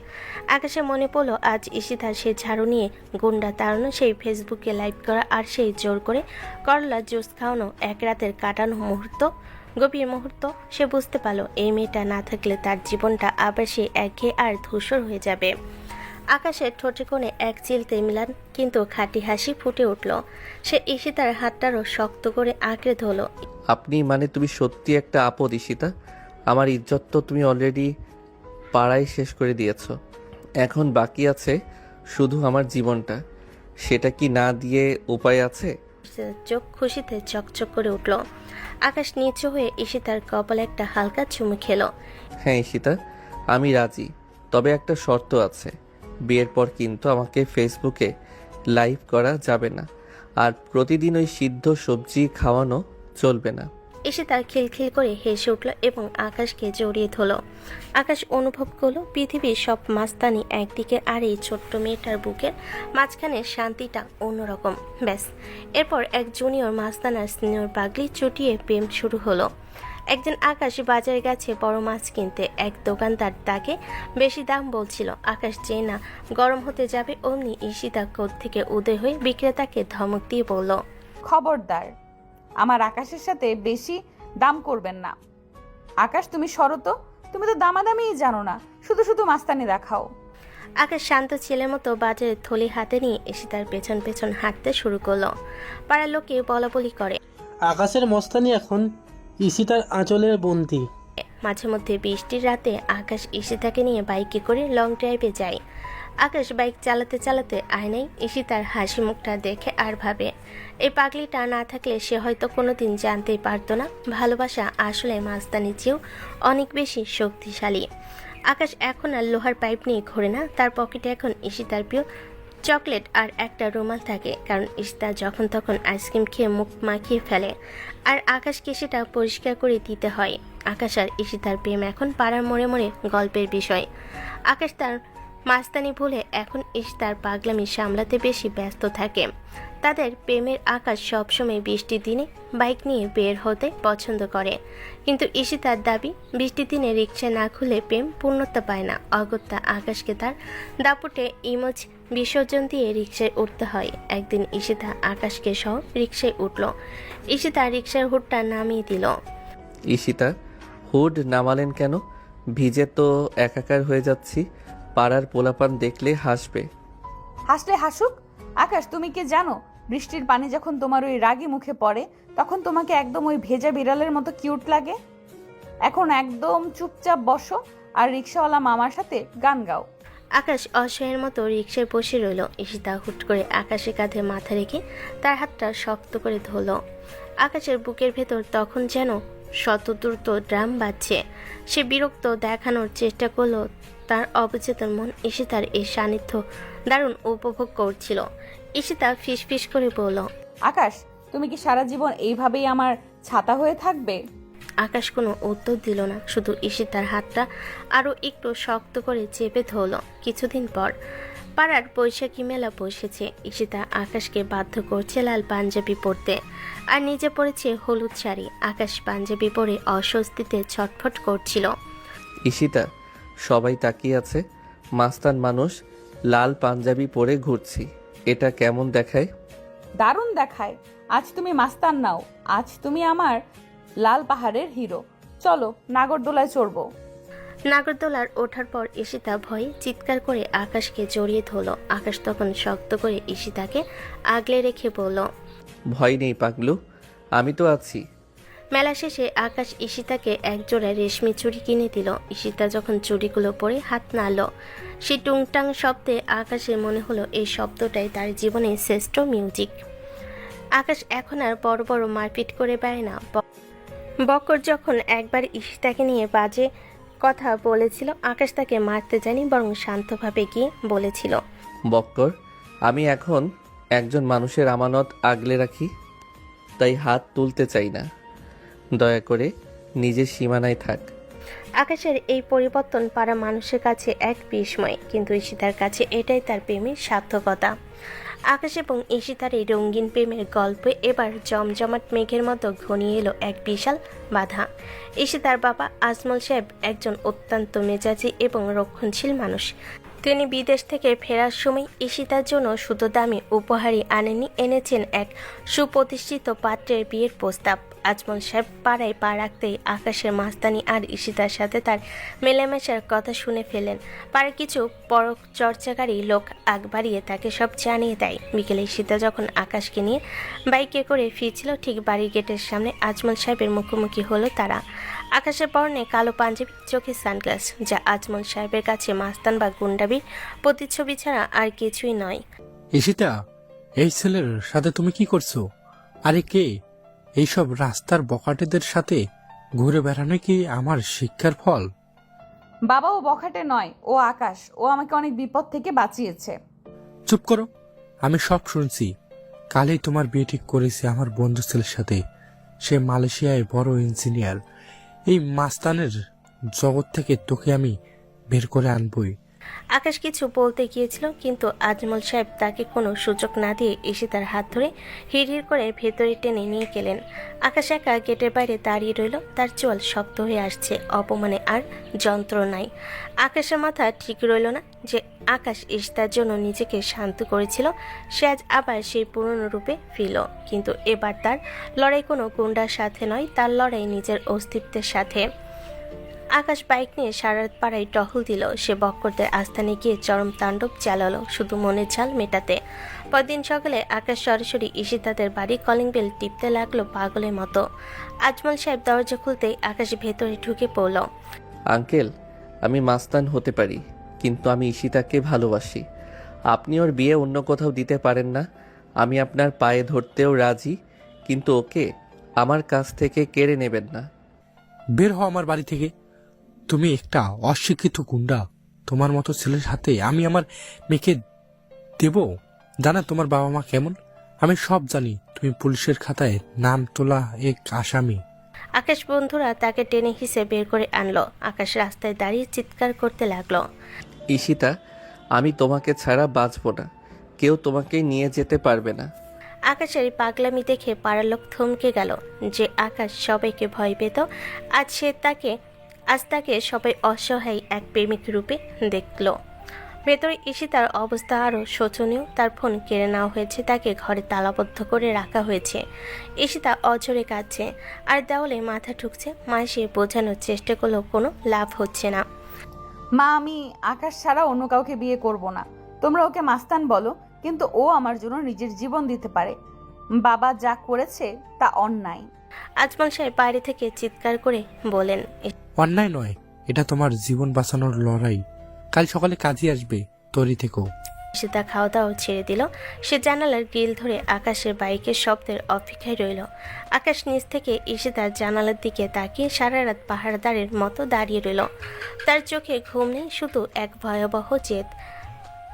আকাশে মনে পড়লো আজ ঈশিতা সে ঝাড়ু নিয়ে গুন্ডা তাড়ানো, সেই ফেসবুকে লাইভ করা, আর সেই জোর করে করলা জুস খাওয়ানো এক রাতের কাটানো মুহূর্ত, গভীর মুহূর্ত। সে বুঝতে পারলো এই মেয়েটা না থাকলে তার জীবনটা আবার সে একঘেয়ে আর ধূসর হয়ে যাবে। আকাশের ঠোঁটে কোণে এক চিলতে মিলান কিন্তু খাঁটি হাসি ফুটে উঠল। সে ঈশিতার হাতটারও শক্ত করে আঁকড়ে ধরল। আপনি মানে তুমি সত্যি একটা আপদ ঈশিতা। আমার ইজ্জত তো তুমি অলরেডি পাড়ায় শেষ করে দিয়েছো। এখন বাকি আছে শুধু আমার জীবনটা। সেটা কি না দিয়ে উপায় আছে? চোখ খুশিতে চকচক করে উঠল। আকাশ নিচু হয়ে ঈশিতার কপালে একটা হালকা চুমু খেলো। হ্যাঁ ঈশিতা, আমি রাজি, তবে একটা শর্ত আছে। বিয়ের পর কিন্তু আমাকে ফেসবুকে লাইভ করা যাবে না, আর প্রতিদিন ওই সিদ্ধ সবজি খাওয়ানো চলবে না। ঈশিতা খিলখিল করে হেসে উঠল এবং আকাশকে জড়িয়ে ধরল। আকাশ অনুভব করলো পৃথিবীর সব মাস্তানি একদিকে, আর এই ছোট্ট মেয়েটার বুকের মাঝখানে শান্তিটা অন্যরকম। ব্যাস, এরপর এক জুনিয়র মাস্তান আর সিনিয়র পাগলি চুটিয়ে প্রেম শুরু হলো। একদিন আকাশ বাজারে গেছে বড় মাছ কিনতে। এক দোকানদার তাকে বেশি দাম বলছিল। আকাশ চেয়ে না গরম হতে যাবে অমনি ঈশিতা কোথা থেকে উদয় হয়ে বিক্রেতাকে ধমক দিয়ে বলল, খবরদার, আমার আকাশের সাথে বেশি দাম করবেন না। আকাশ তুমি সরো তো, তুমি তো দামাদামিই জানো না, শুধু শুধু মাস্তানি দেখাও। আকাশ শান্ত ছেলের মতো বাজারের থলি হাতে নিয়ে ঈশিতার পেছন পেছন হাঁটতে শুরু করলো। পাড়ার লোকে বলাবলি করে, আকাশের মস্তানি এখন ঈশিতার আঁচলের বন্দি। মাঝে মধ্যে বৃষ্টির রাতে আকাশ ঈশিতাকে নিয়ে বাইকে করে লং ড্রাইভে যায়। আকাশ বাইক চালাতে চালাতে আয়নায় ঈশিতার হাসি মুখটা দেখে আর ভাবে, এই পাগলিটা না থাকলে সে হয়তো কোনোদিন জানতেই পারতো না ভালোবাসা আসলে মাস্তানির চেয়েও অনেক বেশি শক্তিশালী। আকাশ এখন আর লোহার পাইপ নিয়ে ঘোরে না। তার পকেটে এখন ঈশিতার প্রিয় চকলেট আর একটা রুমাল থাকে, কারণ ঈশিতা যখন তখন আইসক্রিম খেয়ে মুখ মাখিয়ে ফেলে, আর আকাশকে সেটা পরিষ্কার করে দিতে হয়। আকাশ আর ঈশিতার প্রেম এখন পাড়ার মোড়ে মোড়ে গল্পের বিষয়। আকাশ তার মাস্তানি ভুলে এখন ঈশিতার পাগলামি সামলাতে বেশি ব্যস্ত থাকে। তাদের প্রেমের আকাশ সবসময় বৃষ্টির দিনে বাইক নিয়ে বের হতে পছন্দ করে, কিন্তু ঈশিতার দাবি বৃষ্টির দিনে রিক্সা না খুলে প্রেম পূর্ণতা পায় না। অগত্যা আকাশকে তার দাপুটে ইমোজ বিসর্জন দিয়ে রিক্সায় উঠতে হয়। একদিন ঈশিতা আকাশকে সহ রিক্সায় উঠল। ঈশিতা রিক্সার হুডটা নামিয়ে দিল। ঈশিতা, হুড নামালেন কেন? ভিজে তো একাকার হয়ে যাচ্ছি। পাড়ার পোলাপান দেখলে হাসবে। হাসলে হাসুক। আকাশ, তুমি কি জানো বৃষ্টির পানি যখন তোমার ওই রাগী মুখে পড়ে তখন তোমাকে একদম ওই ভেজা বিড়ালের মতো কিউট লাগে। এখন একদম চুপচাপ বসো আর রিক্সাওয়ালা মামার সাথে গান গাও। আকাশ অসহায়ের মতো রিকশায় বসে রইল। ঈশিতা হুট করে আকাশের কাঁধে মাথা রেখে তার হাতটা শক্ত করে ধরল। আকাশের বুকের ভেতর তখন যেন শতদ্রুত ড্রাম বাজছে। সে বিরক্ত দেখানোর চেষ্টা করলো তার অবচেতন মন ঈশিতার এই সান্নিধ্য দারুণ উপভোগ করছিল। ঈশিতা ফিসফিস করে বলল, আকাশ, তুমি কি সারা জীবন এইভাবেই আমার ছাতা হয়ে থাকবে? আকাশ কোনো উত্তর দিল না, শুধু ঈশিতার হাতটা আরও একটু শক্ত করে চেপে ধরল। কিছুদিন পর পাড়ার বৈশাখী মেলা বসেছে। ঈশিতা আকাশকে বাধ্য করছে লাল পাঞ্জাবি পরতে, আর নিজে পরেছে হলুদ শাড়ি। আকাশ পাঞ্জাবি পরে অস্বস্তিতে ছটফট করছিল। ঈশিতা, সবাই তাকিয়ে আছে, মাস্তান মানুষ লাল পাঞ্জাবি পরে ঘুরছি, এটা কেমন দেখায়? দারুণ দেখায়। আজ তুমি মাস্তান নাও, আজ তুমি আমার লাল পাহাড়ের হিরো। চলো নাগরদোলায় চড়বো। নাগরদোলার ওঠার পর ঈশিতা ভয়ে চিৎকার করে আকাশকে জড়িয়ে ধরল। আকাশ তখন শক্ত করে ঈশিতাকে আগলে রেখে বলল, ভয় নেই পাগলু, আমি তো আছি। মেলা শেষে আকাশ ঈশিতাকে একজোড়া রেশমি চুড়ি কিনে দিল। ঈশিতা যখন চুড়িগুলো পরে হাত নাড়ল, সে টুংটাং শব্দে আকাশের মনে হলো এই শব্দটাই তার জীবনের শ্রেষ্ঠ মিউজিক। আকাশ এখন আর বড় বড় মারপিট করে বেড়ায় না। বক্কর যখন একবার ঈশিতাকে নিয়ে বাজে কথা বলেছিল, আকাশ তাকে মারতে যায়নি, বরং শান্তভাবে গিয়ে বলেছিল, বক্কর, আমি এখন একজন মানুষের আমানত আগলে রাখি, তাই হাত তুলতে চাই না, দয়া করে নিজের সীমানায় থাক। আকাশের এই পরিবর্তন পাড়া মানুষের কাছে এক বিস্ময়, কিন্তু ঈশিতার কাছে এটাই তার প্রেমের সার্থকতা। আকাশ এবং ঈশিতার এই রঙিন প্রেমের গল্পে এবার জমজমাট মেঘের মতো ঘনিয়ে এলো এক বিশাল বাধা। ঈশিতার বাবা আজমল সাহেব একজন অত্যন্ত মেজাজি এবং রক্ষণশীল মানুষ। তিনি বিদেশ থেকে ফেরার সময় ঈশিতার জন্য শুধু দামি উপহারই আনেনি, এনেছেন এক সুপ্রতিষ্ঠিত পাত্রের বিয়ের প্রস্তাব। আজমল সাহেব পাড়ায় পা রাখতেই আকাশের মাস্তানি আর ঈশিতার সাথে তার মেলামেশার কথা শুনে ফেলেন। পাড়ার কিছু পরখ চর্চাকারী লোক আগ বাড়িয়ে তাকে সব জানিয়ে দেয়। বিকেলে ঈশিতা যখন আকাশকে নিয়ে বাইকে করে ফিরছিল, ঠিক বাড়ির গেটের সামনে আজমল সাহেবের মুখোমুখি হলো তারা। আকাশের পরনে কালো পাঞ্জাবি, চোখে সানগ্লাস, যা আজমল সাহেবের কাছে মাস্তান বা গুন্ডাবির প্রতিচ্ছবি ছাড়া আর কিছুই নয়। ঈশিতা, এই ছেলের সাথে তুমি কি করছো? আরে কে? এইসব রাস্তার বখাটেদের সাথে ঘুরে বেড়ানো কি আমার শিক্ষার ফল? বাবা, ও বখাটে নয়, ও আকাশ। ও আমাকে অনেক বিপদ থেকে বাঁচিয়েছে। চুপ করো, আমি সব শুনছি। কালই তোমার বিয়ে ঠিক করেছে আমার বন্ধু ছেলের সাথে। সে মালয়েশিয়ায় বড় ইঞ্জিনিয়ার। এই মাস্তানের জগৎ থেকে তোকে আমি বের করে আনবই। আকাশ কিছু বলতে গিয়েছিল, কিন্তু আজমল সাহেব তাকে কোনো সুযোগ না দিয়ে ঈশিতার হাত ধরে হিড়হিড় করে ভেতরে টেনে নিয়ে গেলেন। আকাশ একা গেটের বাইরে দাঁড়িয়ে রইল, তার চোয়াল শক্ত হয়ে আসছে অপমানে আর যন্ত্রণায়। আকাশের মাথা ঠিক রইল না যে আকাশ ঈশিতার জন্য নিজেকে শান্ত করেছিল, সে আজ আবার সেই পুরনো রূপে ফিরল। কিন্তু এবার তার লড়াই কোনো গুন্ডার সাথে নয়, তার লড়াই নিজের অস্তিত্বের সাথে। আকাশ বাইক নিয়ে সারা রাত পাড়ায় টহল দিল। সে বক্করদের আস্থানে গিয়ে চরম তাণ্ডব চালালো শুধু মনের ঝাল মেটাতে। পরদিন সকালে আকাশ সরাসরি ঈশিতাদের বাড়ি কলিং বেল টিপতে লাগলো পাগলের মতো। আজমল সাহেব দরজা খুলতেই আকাশ ভেতরে ঢুকে পড়ল। আঙ্কেল, আমি মাস্তান হতে পারি, কিন্তু আমি ঈশিতাকে ভালোবাসি। আপনি ওর বিয়ে অন্য কোথাও দিতে পারেন না, আমি আপনার পায়ে ধরতেও রাজি, কিন্তু ওকে আমার কাছ থেকে কেড়ে নেবেন না। বের হও আমার বাড়ি থেকে। তুমি একটা অশিক্ষিত গুন্ডা। তোমার মতো ছেলের হাতে আমি আমার মেয়েকে দেব? জানা তোমার বাবা মা কেমন? আমি সব জানি। তুমি পুলিশের খাতায় নাম তোলা এক আসামি। আকাশ বন্ধুরা তাকে টেনে হিসে বের করে আনলো। আকাশ রাস্তায় দাঁড়িয়ে চিৎকার করতে লাগলো, ঈশিতা, আমি তোমাকে ছাড়া বাঁচব না, কেউ তোমাকে নিয়ে যেতে পারবে না। আকাশের পাগলামি দেখে পাড়ার লোক থমকে গেল। যে আকাশ সবাইকে ভয় পেত, আজ তাকে সবাই অসহায় এক প্রেমিক রূপে দেখল। ভেতরে ঈশিতার অবস্থা আরও শোচনীয়। তার ফোন কেড়ে নেওয়া হয়েছে, তাকে ঘরে তালাবদ্ধ করে রাখা হয়েছে। ঈশিতা অঝরে কাঁদছে আর দেওয়ালে মাথা ঠুকছে। মা সে বোঝানোর চেষ্টা করলেও কোনো লাভ হচ্ছে না। মা, আমি আকাশ ছাড়া অন্য কাউকে বিয়ে করব না। তোমরা ওকে মাস্তান বলো, কিন্তু ও আমার জন্য নিজের জীবন দিতে পারে। বাবা যা করেছে তা অন্যায়। আজমল সাহেব বাইরে থেকে চিৎকার করে বলেন, অন্যায় নয়, এটা তোমার জীবন বাঁচানোর লড়াই। কাল সকালে কাজে আসবে, তৈরি থেকো। ঈশিতা খাওয়া দাওয়া ছেড়ে দিল। সে জানালার গ্রিল ধরে আকাশের বাইকের শব্দের অপেক্ষায় রইল। আকাশ নিচ থেকে ঈশিতার জানালার দিকে তাকিয়ে সারা রাত পাহারাদারের মতো দাঁড়িয়ে রইল। তার চোখে ঘুম নেই, শুধু এক ভয়াবহ জেদ।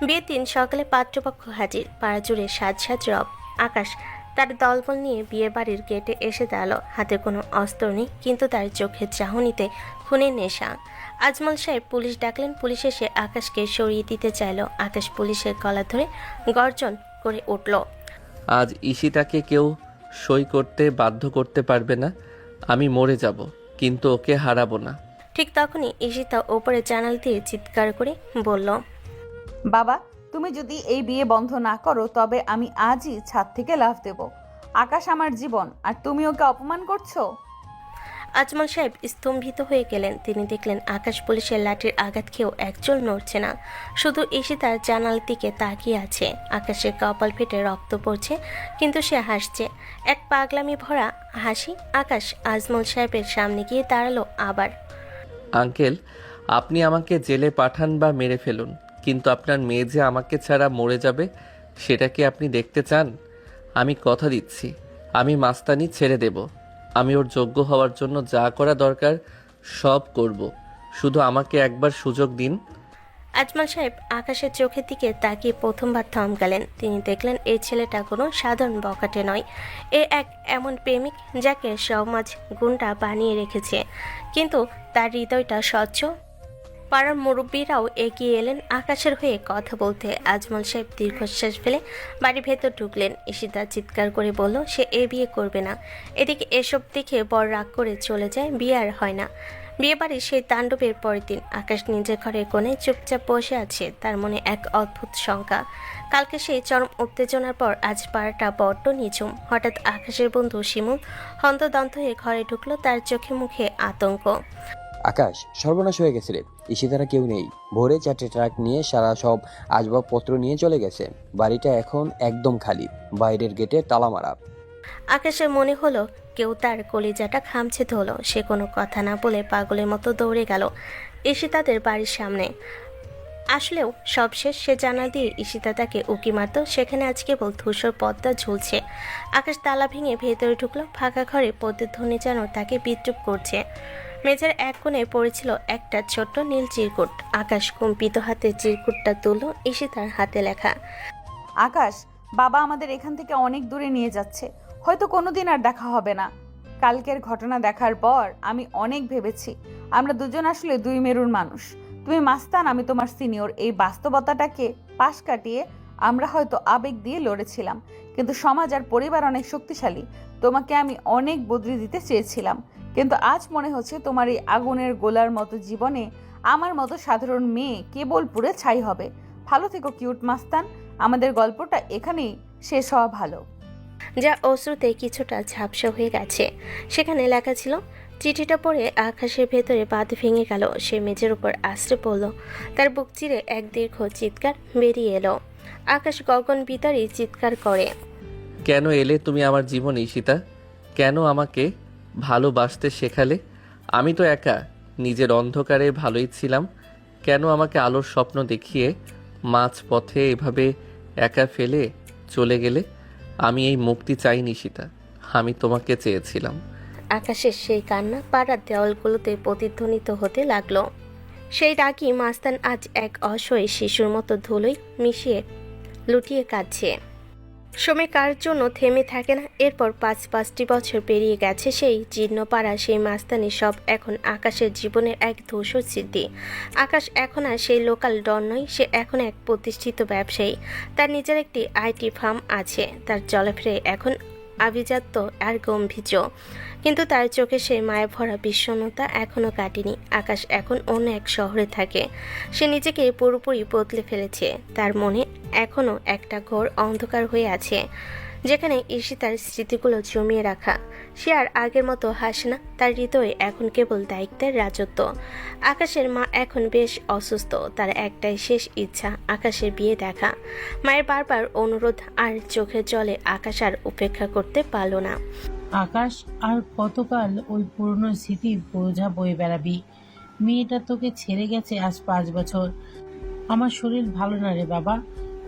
বিয়ের দিন সকালে পাত্রপক্ষ হাজির, পাড়া জুড়ে সাজ সাজ রব। আকাশ তার দলবল নিয়ে বিয়ে বাড়ির গেটে এসে দাঁড়ালো। হাতে কোনো অস্ত্র নেই, কিন্তু তার চোখের চাহনিতে খুনের নেশা। আজমল সাহেব পুলিশ ডাকলেন। পুলিশ এসে আকাশকে সরিয়ে দিতে চাইল। আকাশ পুলিশের গলা ধরে গর্জন করে উঠল, আজ ঈশিতাকে কেউ সই করতে বাধ্য করতে পারবে না। আমি মরে যাব, কিন্তু ওকে হারাবো না। ঠিক তখনই ঈশিতা ওপরে জানাল দিয়ে চিৎকার করে বলল, বাবা, তুমি যদি এই বিয়ে বন্ধ না করো তবে আমি আজই ছাদ থেকে লাফ দেব। আকাশ আমার জীবন, আর তুমি ওকে অপমান করছো। আজমল সাহেব স্তম্ভিত হয়ে গেলেন। তিনি দেখলেন আকাশ পুলিশের লাঠির আঘাত খেয়েও একচুল নড়ছে না, শুধু ঈশিতার জানালার দিকে তাকিয়ে আছে। আকাশের কপাল ফেটে রক্ত পড়ছে, কিন্তু সে হাসছে, এক পাগলামি ভরা হাসি। আকাশ আজমল সাহেবের সামনে গিয়ে দাঁড়ালো আবার। আঙ্কেল, আপনি আমাকে জেলে পাঠান বা মেরে ফেলুন, কিন্তু আপনার মেয়ে যে আমাকে ছাড়া মরে যাবে সেটা কি আপনি দেখতে চান? আমি কথা দিচ্ছি, আমি মাস্তানি ছেড়ে দেব। আমি ওর যোগ্য হওয়ার জন্য যা করা দরকার সব করব। শুধু আমাকে একবার সুযোগ দিন। আজমল সাহেব আকাশের চোখের দিকে তাকিয়ে প্রথমবার থমকালেন। তিনি দেখলেন এই ছেলেটা কোনো সাধারণ বখাটে নয়। এ এক এমন প্রেমিক যাকে সমাজ গুন্ডা বানিয়ে রেখেছে, কিন্তু তার হৃদয়টা স্বচ্ছ। পাড়ার মুরব্বীরাও এগিয়ে এলেন আকাশের হয়ে কথা বলতে। আজমল সাহেব দীর্ঘশ্বাস ফেলে বাড়ির ভেতর ঢুকলেন। ঈশিতা চিৎকার করে বলল সে এ বিয়ে করবে না। এদিকে এসব দেখে বর রাগ করে চলে যায়, বিয়ে আর হয় না। বিয়ে বাড়ির সেই তাণ্ডবের পরের দিন আকাশ নিজের ঘরের কোণে চুপচাপ বসে আছে। তার মনে এক অদ্ভুত শঙ্কা। কালকে সেই চরম উত্তেজনার পর আজ পাড়াটা বড্ড নিঝুম। হঠাৎ আকাশের বন্ধু শিমুল হন্তদন্ত হয়ে ঘরে ঢুকলো, তার চোখে মুখে আতঙ্ক। আকাশ, সর্বনাশ হয়ে গেছে রে। ঈশিতারা কেউ নেই। ভোরে 4টে ট্রাক নিয়ে সারা সব আসবাবপত্র নিয়ে চলে গেছে। বাড়িটা এখন একদম খালি, বাইরের গেটে তালা মারা। আকাশের মনে হলো কেউ তার কলিজাটা খামছে ধরল। সে কোনো কথা না বলে পাগলের মতো দৌড়ে গেল ঈশিতাদের বাড়ির সামনে। আসলেও সব শেষ। সে জানাল দিয়ে ঈশিতা তাকে উকি মারত, সেখানে আজ কেবল ধূসর পর্দা ঝুলছে। আকাশ তালা ভেঙে ভেতরে ঢুকলো। ফাঁকা ঘরে প্রতিধ্বনি যেন তাকে বিদ্রুপ করছে। মেঝের এক কোণে পড়েছিল একটা ছোট্ট নীল চিরকুট। আকাশ কম্পিত হাতে চিরকুটটা তুলল। ঈশিতার হাতে লেখা, আকাশ, বাবা আমাদের এখান থেকে অনেক দূরে নিয়ে যাচ্ছে, হয়তো কোনোদিন আর দেখা হবে না। কালকের ঘটনা দেখার পর আমি অনেক ভেবেছি আমরা দুজন আসলে দুই মেরুর মানুষ। তুমি মাস্তান, আমি তোমার সিনিয়র। এই বাস্তবতাটাকে পাশ কাটিয়ে আমরা হয়তো আবেগ দিয়ে লড়েছিলাম, কিন্তু সমাজ আর পরিবার অনেক শক্তিশালী। তোমাকে আমি অনেক বদলে দিতে চেয়েছিলাম, কিন্তু আজ মনে হচ্ছে তোমার এই আগুনের গোলার মতো জীবনে আমার মতো সাধারণ মেয়ে কেবল পুড়ে ছাই হবে। ভালো থেকো কিউট মাস্তান। আমাদের গল্পটা এখানেই শেষ হওয়া ভালো। যা অশ্রুতে কিছুটা ঝাপসা হয়ে গেছে। সেখানে লেখা ছিল, চিঠিটা পড়ে আকাশের ভেতরে বাঁধ ভেঙে গেল। সে মেঝের উপর আশ্রে পড়ল। তার বুক চিরে এক দীর্ঘ চিৎকার বেরিয়ে এলো। আকাশ গগন বিতারী চিৎকার করে, কেন এলে তুমি আমার জীবনে ঈশিতা? কেন আমাকে ভালোবাসতে শেখালে? আমি তো একা নিজের অন্ধকারে ভালোই ছিলাম। কেন আমাকে আলোর স্বপ্ন দেখিয়ে মাঝ পথে এভাবে একা ফেলে চলে গেলে? আমি এই মুক্তি চাইনি ঈশিতা, আমি তোমাকে চেয়েছিলাম। আকাশের সেই কান্না পাড়ার দেওয়ালগুলোতে প্রতিধ্বনিত হতে লাগলো। সেই রাগী মাস্তান আজ এক অসহায় শিশুর মতো ধুলোয় মিশিয়ে লুটিয়ে কাঁদছে। সময় কার জন্য থেমে থাকে না। এরপর 5টি বছর পেরিয়ে গেছে। সেই জীর্ণপাড়া, সেই মাস্তানি সব এখন আকাশের জীবনের এক ধূসর স্মৃতি। আকাশ এখন আর সেই লোকাল ডন নয়, সে এখন এক প্রতিষ্ঠিত ব্যবসায়ী। তার নিজের একটি আইটি ফার্ম আছে। তার চলাফেরে এখন আভিজাত্য আর গম্ভীর্য, কিন্তু তার চোখে সেই মায়া ভরা বিষণ্ণতা এখনও কাটেনি। আকাশ এখন অন্য এক শহরে থাকে। সে নিজেকে পুরোপুরি বদলে ফেলেছে। তার মনে এখনও একটা ঘোর অন্ধকার হয়ে আছে, যেখানে ঈশিতার স্মৃতিগুলো জমিয়ে রাখা। সে আর আগের মতো হাসে না, তার হৃদয়ে এখন কেবল দায়িত্বের রাজত্ব। আকাশের মা এখন বেশ অসুস্থ, তার একটাই শেষ ইচ্ছা আকাশের বিয়ে দেখা। মায়ের বারবার অনুরোধ আর চোখের জলে আকাশ আর উপেক্ষা করতে পারল না। আকাশ, আর কতকাল ওই পুরনো স্মৃতি বোঝা বয়ে বেড়াবি? মেয়েটা তোকে ছেড়ে গেছে আজ 5 বছর। আমার শরীর ভালো না রে বাবা,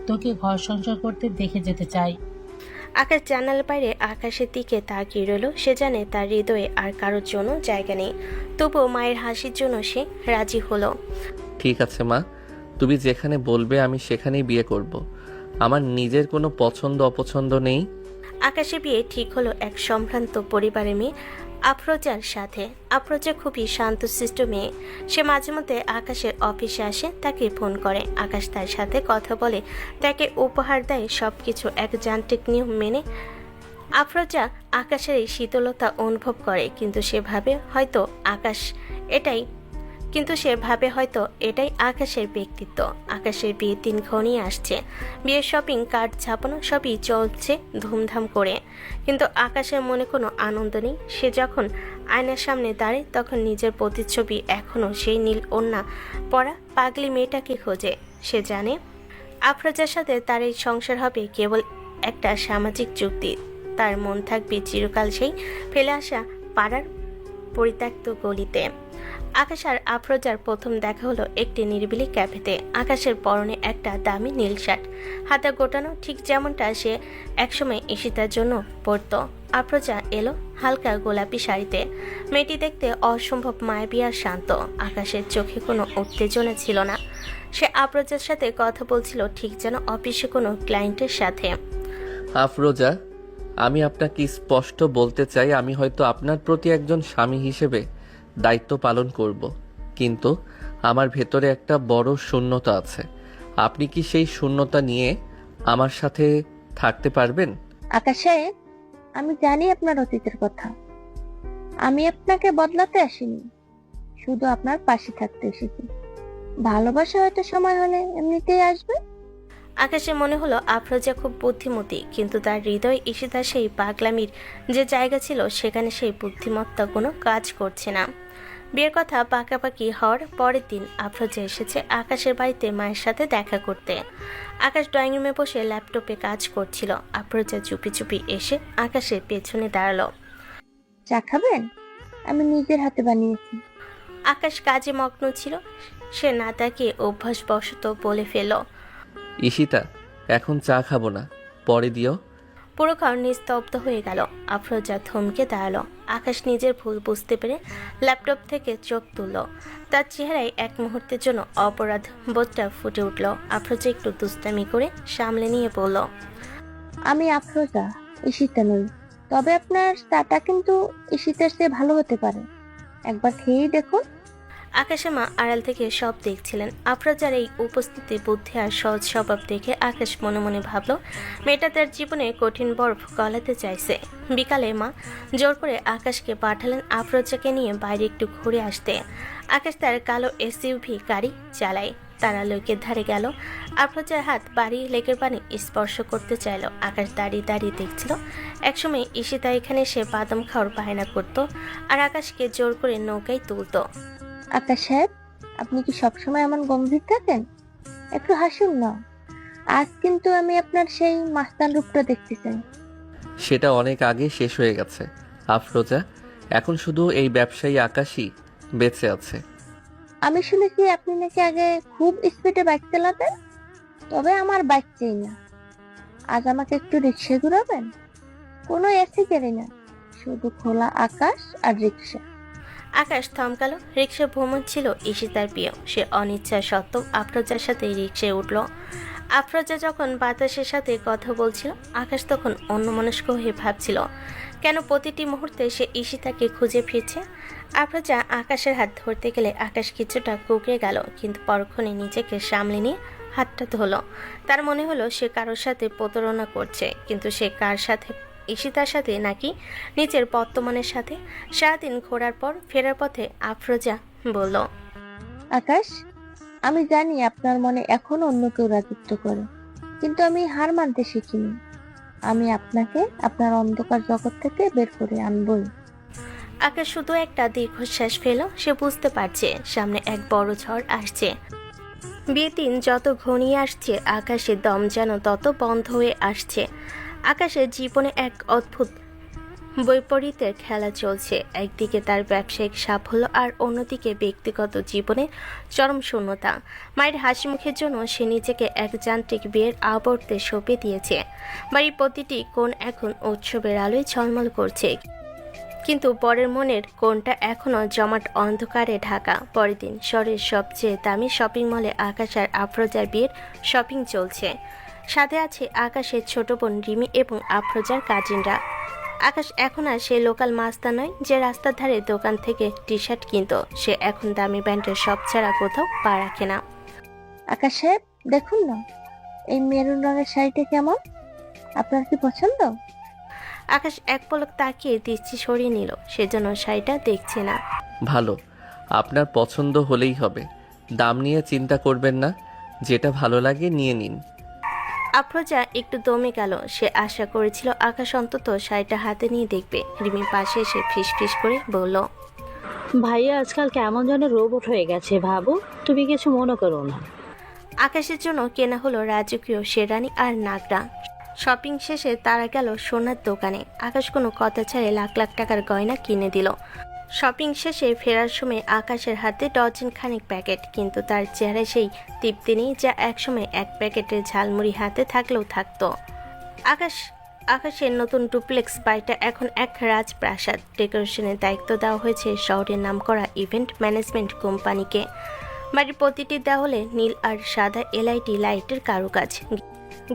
তোকে ঘর সংসার করতে দেখে যেতে চাই। আকাশ জানালার বাইরে আকাশের দিকে তাকিয়ে রইল। সে জানে তার হৃদয়ে আর কারোর জন্য জায়গা নেই, তবুও মায়ের হাসির জন্য সে রাজি হলো। ঠিক আছে মা, তুমি যেখানে বলবে আমি সেখানেই বিয়ে করব। আমার নিজের কোনো পছন্দ অপছন্দ নেই। আকাশের বিয়ে ঠিক হলো এক সম্ভ্রান্ত পরিবারের মেয়ে আফরোজার সাথে। আফরোজা খুবই শান্তশিষ্ট মেয়ে। সে মাঝে মধ্যে আকাশের অফিসে আসে, তাকে ফোন করে। আকাশ তার সাথে কথা বলে, তাকে উপহার দেয়, সবকিছু এক যান্ত্রিক নিয়ম মেনে। আফরোজা আকাশের এই শীতলতা অনুভব করে, কিন্তু সে ভাবে হয়তো এটাই আকাশের ব্যক্তিত্ব। আকাশের বিয়ের দিন ঘনিয়ে আসছে। বিয়ের শপিং কার্ড ছাপানো সবই চলছে ধুমধাম করে, কিন্তু আকাশের মনে কোনো আনন্দ নেই। সে যখন আয়নার সামনে দাঁড়ায় তখন নিজের প্রতিচ্ছবি এখনও সেই নীল ওড়না পরা পাগলি মেয়েটাকে খোঁজে। সে জানে আফরোজার সাথে তার এই সংসার হবে কেবল একটা সামাজিক চুক্তি। তার মন থাকবে চিরকাল সেই ফেলে আসা পাড়ার পরিত্যক্ত গলিতে। আকাশ আর আফরোজার প্রথম দেখা হলো একটি নিরিবিলি ক্যাফেতে। আকাশের পরনে একটা দামি নীল শার্ট, হাতে গোটানো, ঠিক যেমনটা সে একসময় ঈশিতার জন্য পরত। আফরোজা এলো হালকা গোলাপি শাড়িতে। মেয়েটি দেখতে অসম্ভব মায়াবী আর শান্ত। আকাশের চোখে কোনো উত্তেজনা ছিল না। সে আফরোজার সাথে কথা বলছিল ঠিক যেন অফিসে কোনো ক্লায়েন্টের সাথে। আফরোজা, আমি আপনাকে স্পষ্ট বলতে চাই, আমি হয়তো আপনার প্রতি একজন স্বামী হিসেবে দায়িত্ব পালন করব, কিন্তু আমার ভেতরে একটা বড় শূন্যতা আছে। আপনি কি সেই শূন্যতা নিয়ে আমার সাথে থাকতে পারবেন? আকাশ সাহেব, আমি জানি আপনার অতীতের কথা। আমি আপনাকে বদলাতে আসিনি, শুধু আপনার পাশে থাকতে এসেছি। ভালোবাসা হয়তো সময় হলে এমনিতেই আসবে। আকাশে মনে হলো আফরোজা খুব বুদ্ধিমতী, কিন্তু তার হৃদয় ঈশিতার সেই পাগলামির যে জায়গা ছিল সেখানে সেই বুদ্ধিমত্তা কোনো কাজ করছে না। বিয়ের কথা পাকাপাকি হওয়ার পরের দিন আফরোজা এসেছে আকাশের বাড়িতে মায়ের সাথে দেখা করতে। আকাশ ড্রয়িং রুমে বসে ল্যাপটপে কাজ করছিল। আফরোজা চুপি চুপি এসে আকাশের পেছনে দাঁড়ালো। চা খাবেন? আমি নিজের হাতে বানিয়েছি। আকাশ কাজে মগ্ন ছিল, সে না তাকিয়ে অভ্যাসবশত বলে ফেলল, ঈশিতা, এখন চা খাবো না, পরে দিও। পুরো ঘর নিস্তব্ধ হয়ে গেল। আফরোজা থমকে দাঁড়ালো। আকাশ নিজের ভুল বুঝতে পেরে ল্যাপটপ থেকে চোখ তুলল। তার চেহারায় এক মুহূর্তের জন্য অপরাধ বোধটা ফুটে উঠল। আফরোজা একটু দুষ্টামি করে সামলে নিয়ে বলল, আমি আফরোজা, ঈশিতা নই। তবে আপনার চাটা কিন্তু ঈশিতার চেয়ে ভালো হতে পারে, একবার খেয়েই দেখুন। আকাশের মা আড়াল থেকে সব দেখছিলেন। আফরোজার এই উপস্থিতি, বুদ্ধি আর সহজ স্বভাব দেখে আকাশ মনে মনে ভাবল মেয়েটা তার জীবনে কঠিন বরফ গলাতে চাইছে। বিকালে মা জোর করে আকাশকে পাঠালেন আফরোজাকে নিয়ে বাইরে একটু ঘুরে আসতে। আকাশ তার কালো এসইউভি গাড়ি চালায়। তারা লেকের ধারে গেল। আফরোজার হাত বাড়িয়ে লেকের পানি স্পর্শ করতে চাইল। আকাশ দাঁড়িয়ে দাঁড়িয়ে দেখছিল। একসময় ঈশিতা এখানে সে বাদাম খাওয়ার বায়না করত আর আকাশকে জোর করে নৌকায় তুলত। আকাশ সাহেব, আপনি কি সবসময় এমন গম্ভীর থাকেন? একটু হাসুন না। আজ কিন্তু আমি আপনার সেই মাস্তান রূপটা দেখতে চাই। সেটা অনেক আগে শেষ হয়ে গেছে আফরোজা, এখন শুধু এই ব্যবসায়ী আকাশই বেঁচে আছে। আমি শুনেছি আপনি নাকি আগে খুব স্পিডে বাইক চালাতেন। তবে আমার বাইক চাই না, আজ আমাকে একটু রিক্সা ঘুরাবেন? কোনো এসি গাড়ি না, শুধু খোলা আকাশ আর রিক্সা। আকাশ থমকালো। রিক্সা ভ্রমণ ছিল ঈশিতার প্রিয়। সে অনিচ্ছা সত্ত্বেও আফরোজার সাথে রিক্সায় উঠল। আফরোজা যখন বাতাসের সাথে কথা বলছিল, আকাশ তখন অন্যমনস্ক হয়ে ভাবছিল কেন প্রতিটি মুহূর্তে সে ঈশিতাকে খুঁজে ফিরছে। আফরোজা আকাশের হাত ধরতে গেলে আকাশ কিছুটা কুঁকড়ে গেল, কিন্তু পরক্ষণে নিজেকে সামলে নিয়ে হাতটা ধরল। তার মনে হলো সে কারোর সাথে প্রতারণা করছে, কিন্তু সে কার সাথে? ঈশিতার সাথে নাকি নিজের বর্তমানের সাথে? সারাদিন ঘোরার পর ফেরার পথে আফরোজা বলল, আকাশ, আমি জানি আপনার মনে এখনো অন্য কেউ রাজত্ব করে, কিন্তু আমি হার মানতে শিখিনি। আমি আপনাকে আপনার অন্ধকার জগৎ থেকে বের করে আনবই। আকাশ শুধু একটা দীর্ঘশ্বাস ফেল। সে বুঝতে পারছে সামনে এক বড় ঝড় আসছে। বিয়ের দিন যত ঘনিয়ে আসছে আকাশের দম যেন তত বন্ধ হয়ে আসছে। আকাশের জীবনে এক অদ্ভুত বৈপরীতের খেলা চলছে। একদিকে তার ব্যবসায়িক সাফল্য আর অন্যদিকে ব্যক্তিগত জীবনে চরম শূন্যতা। মায়ের হাসি মুখের জন্য সে নিজেকে এক যান্ত্রিক বিয়ের আবর্তে সঁপে দিয়েছে। বাড়ির প্রতিটি কোণ এখন উৎসবের আলোয় ঝলমল করছে, কিন্তু পরের মনের কোণটা এখনও জমাট অন্ধকারে ঢাকা। পরের দিন শহরের সবচেয়ে দামি শপিং মলে আকাশ আর আফরোজার বিয়ের শপিং চলছে। সাথে আছে আকাশের ছোট বোন রিমি এবং আফরোজার কাজিনরা। আকাশ এখন আর সে লোকাল মাস্তা নয় যে রাস্তার ধারে দোকান থেকে টি শার্ট কিনত। সে এখন দামি ব্র্যান্ডের সব ছাড়া কোথাও পা রাখে না। আকাশ সাহেব, দেখুন না এই মেরুন রঙের শাড়িটা কেমন, আপনার কি পছন্দ? আকাশ এক পলক তাকিয়ে দৃষ্টি সরিয়ে নিল। সেজন্য শাড়িটা দেখছে না। ভালো, আপনার পছন্দ হলেই হবে। দাম নিয়ে চিন্তা করবেন না, যেটা ভালো লাগে নিয়ে নিন। আফরোজা একটু দমে গেল। সে আশা করেছিল আকাশ অন্তত শাড়িটা হাতে নিয়ে দেখবে। রিমি পাশে এসে ফিস ফিস করে বলল, ভাইয়া আজকাল কেমন যেন রোবট হয়ে গেছে ভাবু, তুমি কিছু মনে করো না। আকাশের জন্য কেনা হলো রাজকীয় শেরানি আর নাগরা। শপিং শেষে তারা গেল সোনার দোকানে। আকাশ কোনো কথা ছাড়ে লাখ লাখ টাকার গয়না কিনে দিল। শপিং শেষে ফেরার সময় আকাশের হাতে ডজন খানিক প্যাকেট, কিন্তু তার চেহারায় সেই তৃপ্তি নেই যা একসময় এক প্যাকেটের ঝালমুড়ি হাতে থাকলেও থাকতো। আকাশের নতুন ডুপ্লেক্স বাড়িটা এখন এক রাজপ্রাসাদ। ডেকোরেশনের দায়িত্ব দেওয়া হয়েছে শহরের নামকরা ইভেন্ট ম্যানেজমেন্ট কোম্পানিকে। বাড়ির প্রতিটি দেওয়ালে নীল আর সাদা এলইডি লাইটের কারুকাজ।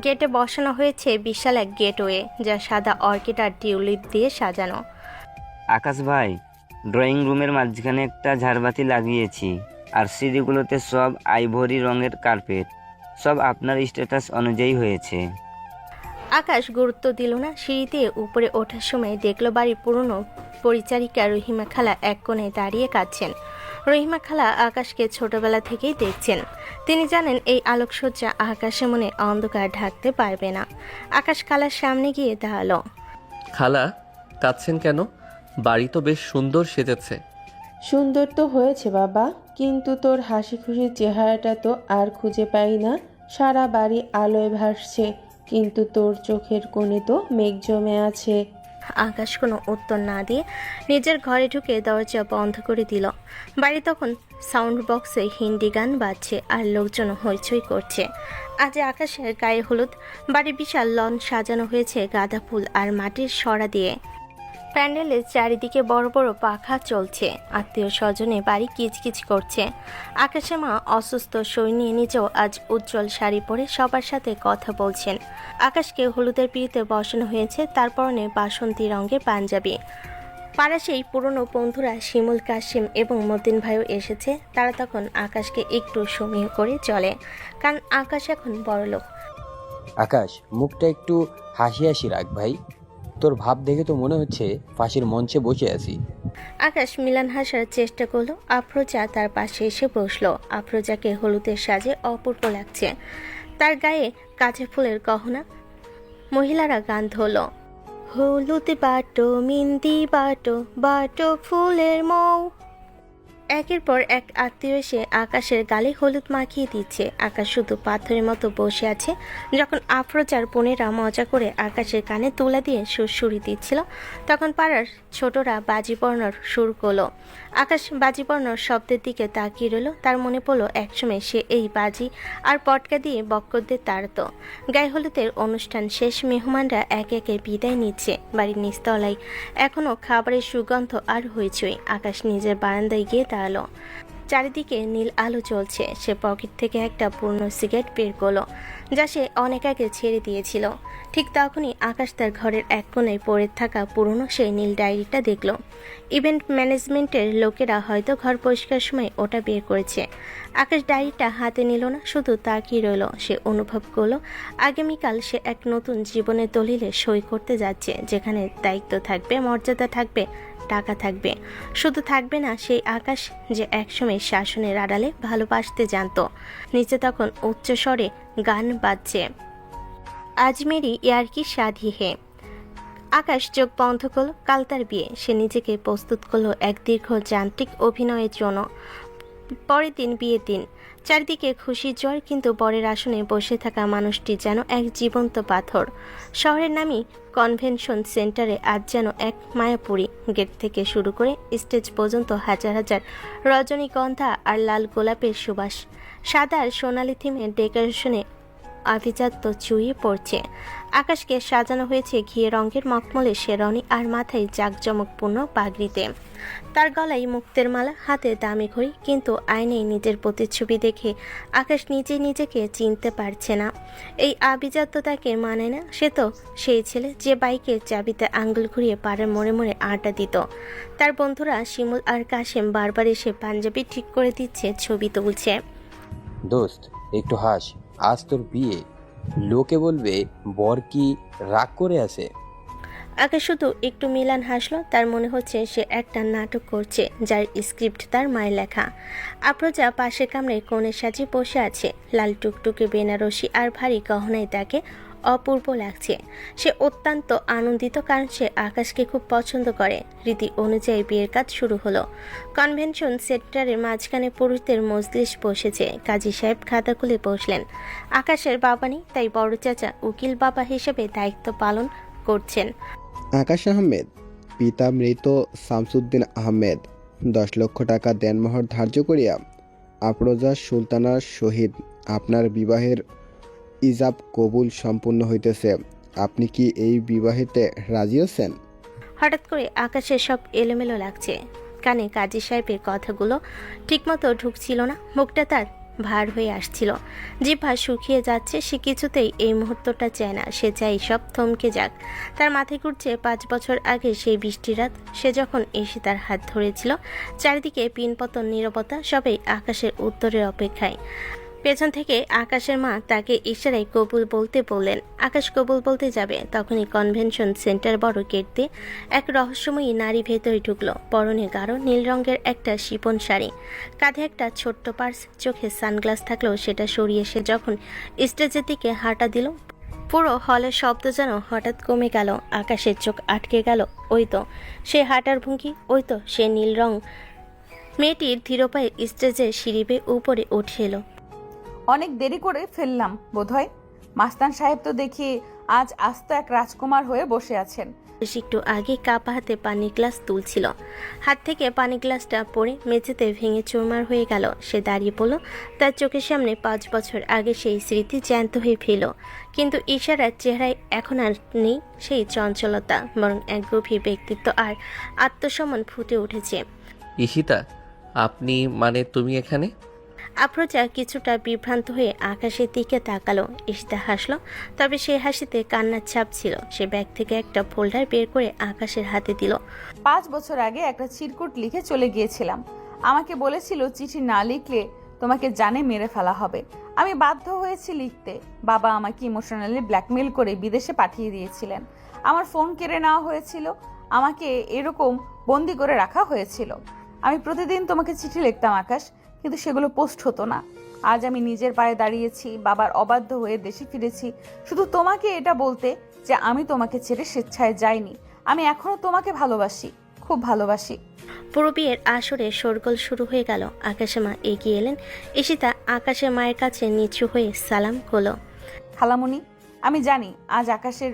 গেটে বসানো হয়েছে বিশাল এক গেটওয়ে যা সাদা অর্কিড আর টিউলিপ দিয়ে সাজানো। আকাশ ভাই, ড্রয়িং রুমের মাঝখানে একটা ঝাড়বাতি লাগিয়েছি, আর সিঁড়িগুলোতে সব আইভরি রঙের কার্পেট। সব আপনার স্ট্যাটাস অনুযায়ী হয়েছে। আকাশ গুরুত্ব দিল না। সিঁড়ি দিয়ে উপরে ওঠার সময় দেখল বাড়ির পুরনো পরিচারিকা রহিমা খালা এক কোণে দাঁড়িয়ে কাঁদছেন। রহিমা খালা আকাশকে ছোটবেলা থেকেই দেখছেন। তিনি জানেন এই আলোকসজ্জা আকাশের মনে অন্ধকার ঢাকতে পারবে না। আকাশ খালার সামনে গিয়ে দাঁড়ালো। খালা, কাঁদছেন কেন? বাড়ি তো বেশ সুন্দর সেজেছে। সুন্দর তো হয়েছে বাবা, কিন্তু তোর হাসি খুশির চেহারাটা তো আর খুঁজে পাই না। সারা বাড়ি আলোয় ভাসছে, কিন্তু তোর চোখের কোণে তো মেঘ জমে আছে। আকাশ কোনো উত্তর না দিয়ে নিজের ঘরে ঢুকে দরজা বন্ধ করে দিল। বাড়ি তখন সাউন্ড বক্সে হিন্দি গান বাজছে আর লোকজন হইচই করছে। আজ আকাশের গায়ে হলুদ। বাড়ি বিশাল লন সাজানো হয়েছে গাঁদা ফুল আর মাটির সরা দিয়ে। প্যান্ডেলের চারিদিকে বড় বড় পাখা চলছে। আত্মীয় স্বজনে বাড়ি কিচকিচ করছে। আকাশের মা অসুস্থ শরীর নিয়ে নিজেও আজ উজ্জ্বল শাড়ি পরে সবার সাথে কথা বলছেন। আকাশকে হলুদের পিড়িতে বসানো হয়েছে, তার পরনে বাসন্তী রঙের পাঞ্জাবি। পাড়া সেই পুরনো বন্ধুরা শিমুল, কাশিম এবং মতিন ভাইও এসেছে। তারা তখন আকাশকে একটু সমীহ করে চলে, কারণ আকাশ এখন বড়লোক। আকাশ, মুখটা একটু হাসি হাসি রাখ ভাই, তোর ভাব দেখে তো মনে হচ্ছে ফাঁসির মঞ্চে বসে আছি। আকাশ মিলান হাসার চেষ্টা করলো। আফরোজা তার পাশে এসে বসলো। আফরোজাকে হলুদের সাজে অপূর্ব লাগছে। তার গায়ে কাঁচা ফুলের গহনা। মহিলারা গান ধরল, হলুদ বাটো মিন্দি বাটো বাটো ফুলের মৌ। একের পর এক আত্মীয় এসে আকাশের গালে হলুদ মাখিয়ে দিচ্ছে। আকাশ শুধু পাথরের মতো বসে আছে। যখন আফরোজার বোনেরা মজা করে আকাশের কানে তুলা দিয়ে সুরসুরি দিচ্ছিল, তখন পাড়ার ছোটরা বাজি পড়ানোর সুর করলো। আকাশ বাজি পড়ানোর শব্দের দিকে তাকিয়ে রইল। তার মনে পড়লো একসময় সে এই বাজি আর পটকা দিয়ে বক্করদের তাড়ত। গায়ে হলুদের অনুষ্ঠান শেষ, মেহমানরা একে একে বিদায় নিচ্ছে। বাড়ির নিচতলায় এখনো খাবারের সুগন্ধ আর হইচই। আকাশ নিজের বারান্দায় গিয়ে দাঁড়ালো। চারিদিকে নীল আলো জ্বলছে। সে পকেট থেকে একটা পুরনো সিগারেট বের করলো, যা সে অনেক আগে ছেড়ে দিয়েছিল। ঠিক তখনই আকাশ তার ঘরের এক কোণায় পড়ে থাকা পুরনো সেই নীল ডায়েরিটা দেখল। ইভেন্ট ম্যানেজমেন্টের লোকেরা হয়তো ঘর পরিষ্কার সময় ওটা বের করেছে। আকাশ ডায়েরিটা হাতে নিল না, শুধু তাকিয়ে রইল। সে অনুভব করলো আগামীকাল সে এক নতুন জীবনের দলিলে সই করতে যাচ্ছে, যেখানে দায়িত্ব থাকবে, মর্যাদা থাকবে, টাকা থাকবে। শুধু থাকবে না সেই আকাশ যে একসময় শাসনের আড়ালে ভালোবাসতে জানতো। নিচে তখন উচ্চ স্বরে গান বাজছে। আজ মেরি ইয়ার কি শাদি হে। আকাশ চোখ বন্ধ করলো। কাল তার বিয়ে। সে নিজেকে প্রস্তুত করলো এক দীর্ঘ যান্ত্রিক অভিনয়ের জন্য। পরের দিন বিয়ের দিন। চারিদিকে খুশির জ্বর, কিন্তু বরের আসনে বসে থাকা মানুষটি যেন এক জীবন্ত পাথর। শহরের নামী কনভেনশন সেন্টারে আজ যেন এক মায়াপুরী। গেট থেকে শুরু করে স্টেজ পর্যন্ত হাজার হাজার রজনীগন্ধা আর লাল গোলাপের সুবাস। সাদা আর সোনালি থিমের ডেকোরেশনে আভিজাত্য চুইয়ে পড়ছে। আকাশকে সাজানো হয়েছে ঘিয়ে রঙের মখমলে শেরওয়ানি আর মাথায় জাঁকজমকপূর্ণ পাগড়িতে। তার গলায় মুক্তের মালা, হাতে দামি ঘড়ি, কিন্তু আয়নায় নিজের প্রতিচ্ছবি দেখে আকাশ নিজে নিজেকে চিনতে পারছে না। এই আভিজাত্য তাকে মানে না। সে তো সেই ছেলে যে বাইকের চাবিতে আঙ্গুল ঘুরিয়ে পাড়ার মোড়ে মোড়ে আড্ডা দিত। তার বন্ধুরা শিমুল আর কাশেম বারবার এসে পাঞ্জাবি ঠিক করে দিচ্ছে, ছবি তুলছে। দোস্ত একটু হাস, আজ তোর বিয়ে, লোকে বলবে বর কি রাগ করে আছে। আকাশ শুধু একটু মিলান হাসলো। তার মনে হচ্ছে সে একটা নাটক করছে যার স্ক্রিপ্ট তার মায়ের লেখা। আফরোজা পাশের কামড়ে কোণে সাজিয়ে বসে আছে। লাল টুকটুকে বেনারসি আর ভারী গহনায় তাকে অপূর্ব লাগছে। সে অত্যন্ত আনন্দিত, কারণ সে আকাশকে খুব পছন্দ করে। রীতি অনুযায়ী বিয়ের কাজ শুরু হলো। কনভেনশন সেন্টারের মাঝখানে পুরুষদের মজলিস বসেছে। কাজী সাহেব খাতা খুলে বসলেন। আকাশের বাবা নেই, তাই বড় চাচা উকিল বাবা হিসেবে দায়িত্ব পালন করছেন। আকাশ আহমেদ, পিতা মৃত শামসুদ্দিন আহমেদ 10 লক্ষ টাকা দেনমোহর ধার্য করিয়া আফরোজা সুলতানার সহিত আপনার বিবাহের ইজাব কবুল সম্পূর্ণ হইতেছে। আপনি কি এই বিবাহেতে রাজি আছেন? হঠাৎ করে আকাশের সব এলোমেলো লাগছে। কানে কাজী সাহেবের কথাগুলো ঠিকমতো ঢুকছিল না। মুখটা তার ভার হয়ে আসছিল, জিহ্বা শুকিয়ে যাচ্ছে। সে কিছুতেই এই মুহূর্তটা চায় না। সে চাই সব থমকে যাক। তার মাথায় ঘুরছে 5 বছর আগে সেই বৃষ্টির রাত। সে যখন এসে তার হাত ধরেছিল। চারিদিকে পিনপতন নীরবতা, সবাই আকাশের উত্তরের অপেক্ষায়। পেছন থেকে আকাশের মা তাকে ইশারায় কবুল বলতে বললেন। আকাশ কবুল বলতে যাবে, তখনই কনভেনশন সেন্টার বড় গেট দিয়ে এক রহস্যময়ী নারী ভেতরে ঢুকলো। পরনে গাঢ় নীল রঙের একটা শিপন শাড়ি, কাঁধে একটা ছোট্ট পার্স, চোখে সানগ্লাস থাকলেও সেটা সরিয়ে সে যখন স্টেজের দিকে হাঁটা দিল, পুরো হলের শব্দ যেন হঠাৎ কমে গেল। আকাশের চোখ আটকে গেল। ওই তো সে হাঁটার ভঙ্গি, ওই তো সে নীল রং। মেয়েটির ধীর পায়ে স্টেজের সিঁড়ি বেয়ে উপরে উঠে এলো। অনেক দেরি করে ফেললাম বোধহয়। মাস্তান সাহেব তো দেখি আজ আস্ত এক রাজকুমার হয়ে বসে আছেন। একটু আগে কাপা হাতে পানির গ্লাস তুলছিল। হাত থেকে পানির গ্লাসটা পড়ে মেঝেতে ভেঙে চুরমার হয়ে গেল। সে দাঁড়িয়ে পড়ল। তার চোখের সামনে 5 বছর আগে সেই স্মৃতি জ্যান্ত হয়ে ফেল। কিন্তু ইশারার চেহারায় এখন আর নেই সেই চঞ্চলতা, বরং এক গভীর ব্যক্তিত্ব আর আত্মসম্মান ফুটে উঠেছে। ঈশিতা, আপনি মানে তুমি এখানে? আফরোজা কিছুটা বিভ্রান্ত হয়ে আকাশের দিকে তাকালো। ঈশিতা হাসলো, তবে সেই হাসিতে কান্নার ছাপ ছিল। সে ব্যাগ থেকে একটা ফোল্ডার বের করে আকাশের হাতে দিল। 5 বছর আগে একটা চিরকুট লিখে চলে গিয়েছিলাম। আমাকে বলেছিল চিঠি না লিখলে তোমাকে জানে মেরে ফেলা হবে। আমি বাধ্য হয়েছি লিখতে। বাবা আমাকে ইমোশনালি ব্ল্যাকমেল করে বিদেশে পাঠিয়ে দিয়েছিলেন। আমার ফোন কেড়ে নেওয়া হয়েছিল। আমাকে এরকম বন্দি করে রাখা হয়েছিল। আমি প্রতিদিন তোমাকে চিঠি লিখতাম আকাশ, কিন্তু সেগুলো পোস্ট হতো না। আজ আমি নিজের পায়ে দাঁড়িয়েছি, বাবার অবাধ্য হয়ে দেশে ফিরেছি, শুধু তোমাকে এটা বলতে যে আমি তোমাকে ছেড়ে স্বেচ্ছায় যাইনি। আমি এখনো তোমাকে ভালোবাসি, খুব ভালোবাসি। পুরো বিয়ের আসরে শোরগোল শুরু হয়ে গেল। আকাশের মা এগিয়ে এলেন। ঈশিতা আকাশের মায়ের কাছে নিচু হয়ে সালাম করল। খালামণি, আমি জানি আজ আকাশের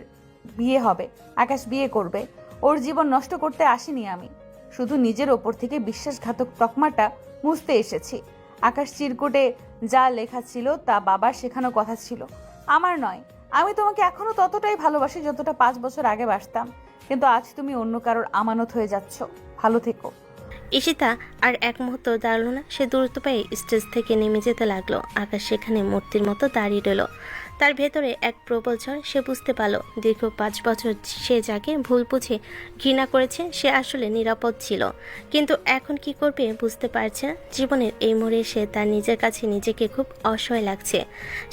বিয়ে হবে, আকাশ বিয়ে করবে। ওর জীবন নষ্ট করতে আসিনি আমি, শুধু নিজের ওপর থেকে বিশ্বাসঘাতক তকমাটা মুছতে এসেছি। আকাশ চিরকুটে যা লেখা ছিল তা বাবার শেখানো কথা ছিল, আমার নয়। আমি তোমাকে এখনো ততটাই ভালোবাসি যতটা 5 বছর আগে বাসতাম, কিন্তু আজ তুমি অন্য কারোর আমানত হয়ে যাচ্ছ। ভালো থেকো। ঈশিতা আর এক মুহূর্ত দাঁড়ালো না। সে দ্রুত পায়ে স্টেজ থেকে নেমে যেতে লাগলো। আকাশ সেখানে মূর্তির মতো দাঁড়িয়ে রইল। তার ভেতরে এক প্রবল ঝড়। সে বুঝতে পারল দীর্ঘ 5 বছর সে যাকে ভুল বুঝে ঘৃণা করেছে সে আসলে নিরাপদ ছিল, কিন্তু এখন কি করবে বুঝতে পারছে না। জীবনের এই মোড়ে এসে তার নিজের কাছে নিজেকে খুব অসহায় লাগছে।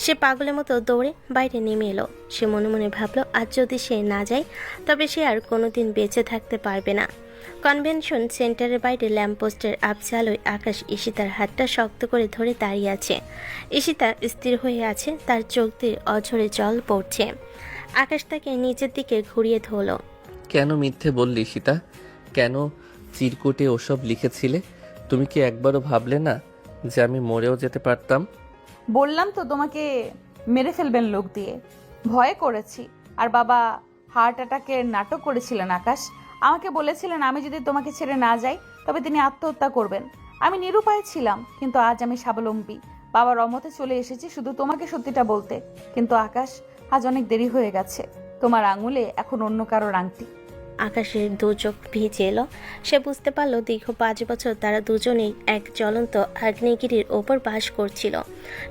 সে পাগলের মতো দৌড়ে বাইরে নেমে এলো। সে মনে মনে ভাবলো আজ যদি সে না যায় তবে সে আর কোনোদিন বেঁচে থাকতে পারবে না। কনভেনশন সেন্টারের বাইরে ল্যাম্পপোস্টের আবছা আলোয় আকাশ ঈশিতার হাতটা শক্ত করে ধরে দাঁড়িয়ে আছে। ঈশিতা স্থির হয়ে আছে, তার চোখ দিয়ে অঝরে জল পড়ছে। আকাশ তাকে নিচের দিকে ঘুরিয়ে ধরল। কেন মিথ্যে বললি সীতা? কেন চিরকুটে ওসব লিখেছিলে? তুমি কি একবারও ভাবলে না যে আমি মরেও যেতে পারতাম? বললাম তো তোমাকে মেরে ফেলবেন লোক দিয়ে, ভয়ে করেছি। আর বাবা হার্ট অ্যাটাকের নাটক করেছিলেন আকাশ। আমাকে বলেছিলেন আমি যদি তোমাকে ছেড়ে না যাই তবে তিনি আত্মহত্যা করবেন। আমি নিরুপায় ছিলাম, কিন্তু আজ আমি স্বাবলম্বী। বাবার অমতে চলে এসেছি শুধু তোমাকে সত্যিটা বলতে। কিন্তু আকাশ, আজ অনেক দেরি হয়ে গেছে। তোমার আঙুলে এখন অন্য কারোর আংটি। আকাশের দু চোখ ভিজে এলো। সে বুঝতে পারল দীর্ঘ 5 বছর তারা দুজনেই এক জ্বলন্ত আগ্নেয়গিরির ওপর বাস করছিল।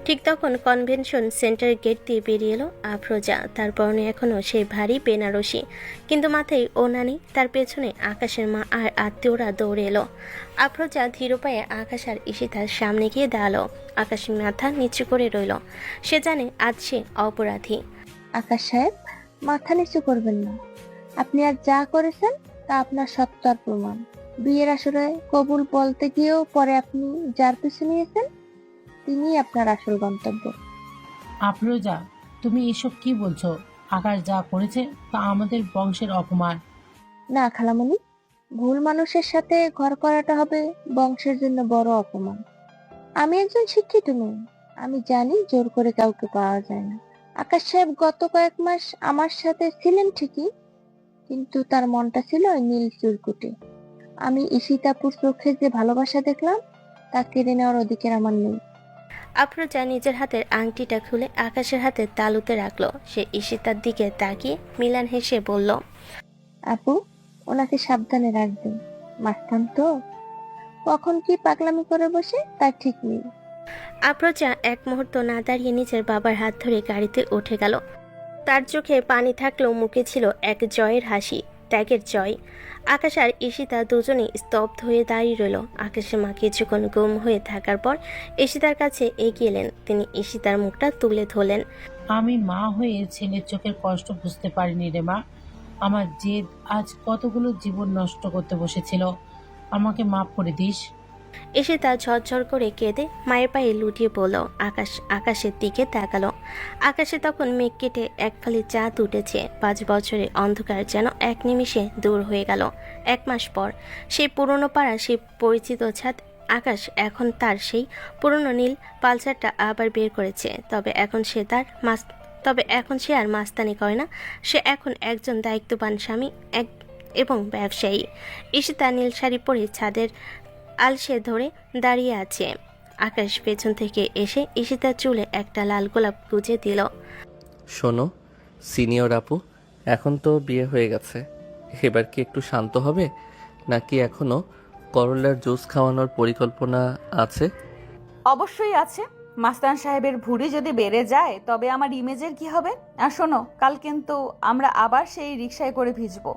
ঠিক তখন কনভেনশন সেন্টারের গেট দিয়ে বেরিয়ে এলো আফরোজা। তার পরনে এখনও সেই ভারী বেনারসি, কিন্তু মাথায় ওড়না নেই। তার পেছনে আকাশের মা আর আত্মীয়রা দৌড়ে এলো। আফরোজা ধীর পায়ে আকাশ আর ঈশিতার সামনে গিয়ে দাঁড়ালো। আকাশের মাথা নিচু করে রইল। সে জানে আজ সে অপরাধী। আকাশ সাহেব, মাথা নিচু করবেন না। আপনি আর যা করেছেন তা আপনার সত্যার প্রমাণ। বিয়ের আসরে কবুল বলতে গিয়েও পরে আপনি যার পিছু নিয়েছেন তিনি আপনার আসল গন্তব্য। আফরোজা, তুমি এসব কি বলছো? আকাশ যা করেছে তা আমাদের বংশের অপমান। না খালামণি, ভুল মানুষের সাথে ঘর করাটা হবে বংশের জন্য বড় অপমান। আমি একজন শিক্ষিত মেয়ে, আমি জানি জোর করে কাউকে পাওয়া যায় না। আকাশ সাহেব গত কয়েক মাস আমার সাথে ছিলেন ঠিকই, কিন্তু তার মনটা ছিল ওই নীল চিরকুটে। আমি ঈশিতাপুর চোখে যে ভালোবাসা দেখলাম তা কেড়ে নেওয়ার অধিকার আমার নেই। আফরোজা নিজের হাতের আংটিটা খুলে আকাশের হাতে তালুতে রাখলো। সে ঈশিতার দিকে তাকিয়ে মিলান হেসে বলল, আপু, ওনাকে সাবধানে রাখবেন। মাস্তান তো, কখন কি পাগলামি করে বসে তার ঠিক নেই। আফরোজা এক মুহূর্ত না দাঁড়িয়ে নিজের বাবার হাত ধরে গাড়িতে উঠে গেল। তার চোখে পানি থাকলেও মুখে ছিল এক জয়ের হাসি, ত্যাগের জয়। আকাশ আর ঈশিতা দুজনেই স্তব্ধ হয়ে দাঁড়িয়ে রইল। আকাশের মা কিছুক্ষণ গুম হয়ে থাকার পর ঈশিতার কাছে এগিয়ে এলেন। তিনি ঈশিতার মুখটা তুলে ধরলেন। আমি মা হয়ে ছেলের চোখের কষ্ট বুঝতে পারিনি রে মা। আমার জেদ আজ কতগুলো জীবন নষ্ট করতে বসেছিল। আমাকে মাফ করে দিস। ঈশিতা ঝরঝর করে কেঁদে মায়ের পায়ে লুটিয়ে পড়ল। আকাশের দিকে তাকালো। আকাশে তখন মেঘ কেটে এক ফালি চাঁদ উঠেছে। 5 বছরের অন্ধকার যেন এক নিমিষে দূর হয়ে গেল। 1 মাস পর সেই পুরনো পাড়া, সেই পরিচিত ছাদ। আকাশ এখন তার সেই পুরনো নীল পালসারটা আবার বের করেছে। তবে এখন সে আর মাস্তানি করে না। সে এখন একজন দায়িত্ববান স্বামী এবং ব্যবসায়ী। ঈশিতা নীল শাড়ি পরে ছাদের আলসে ধরে দাঁড়িয়ে আছে। আকাশ পেছন থেকে এসে ঈশিতার চুলে একটা লাল গোলাপ গুজে দিল। শোনো সিনিয়র আপু, এখন তো বিয়ে হয়ে গেছে, এবার কি একটু শান্ত হবে, নাকি এখনো করলার জুস খাওয়ানোর পরিকল্পনা আছে? অবশ্যই আছে। মাস্তান সাহেবের ভুঁড়ি যদি বেড়ে যায় তবে আমার ইমেজের কি হবে? আর শোনো, কাল কিন্তু আমরা আবার সেই রিকশায় করে ভিজবো।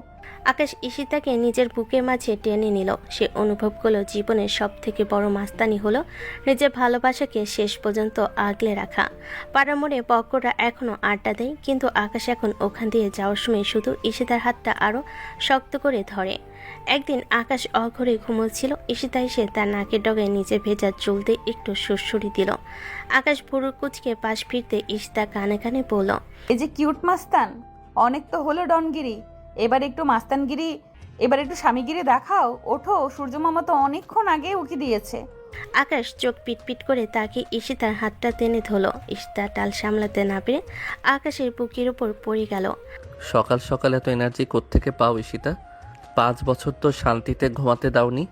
আকাশ ঈশিতাকে নিজের বুকের মাঝে টেনে নিল। সে অনুভব করলো জীবনের সব থেকে বড় মাস্তানি হলো নিজের ভালোবাসাকে শেষ পর্যন্ত আগলে রাখা। পাড়া মোড়ে বক্কররা এখনো আড্ডা দেয়, কিন্তু আকাশ এখন ওখান দিয়ে যাওয়ার সময় শুধু ঈশিতার হাতটা আরো শক্ত করে ধরে। একদিন আকাশ অঘরে ঘুমোচ্ছিল। ঈশিতা এসে তার নাকের ডগায় নিচে ভেজা চুল দিয়ে একটু সুরসুরি দিল। আকাশ ভুরু কুচকে পাশ ফিরতে ঈশিতা কানে কানে বলল, এই যে কিউট মাস্তান, অনেক তো হলো ডনগিরি, এবার একটু মাস্তানগিরি, এবার একটু স্বামীগিরি দেখাও। ওঠো, সূর্যমামা তো অনেকক্ষণ আগে উকি দিয়েছে। আকাশ চোখ পিটপিট করে তাকে ঈশিতার হাতটা টেনে ধরলো। ঈশিতা টাল সামলাতে না পেরে আকাশের বুকের উপর পড়ে গেল। সকাল সকাল এত এনার্জি কোত্থেকে পাও ঈশিতা? 5 বছর তো শান্তিতে ঘুমাতে দাওনি,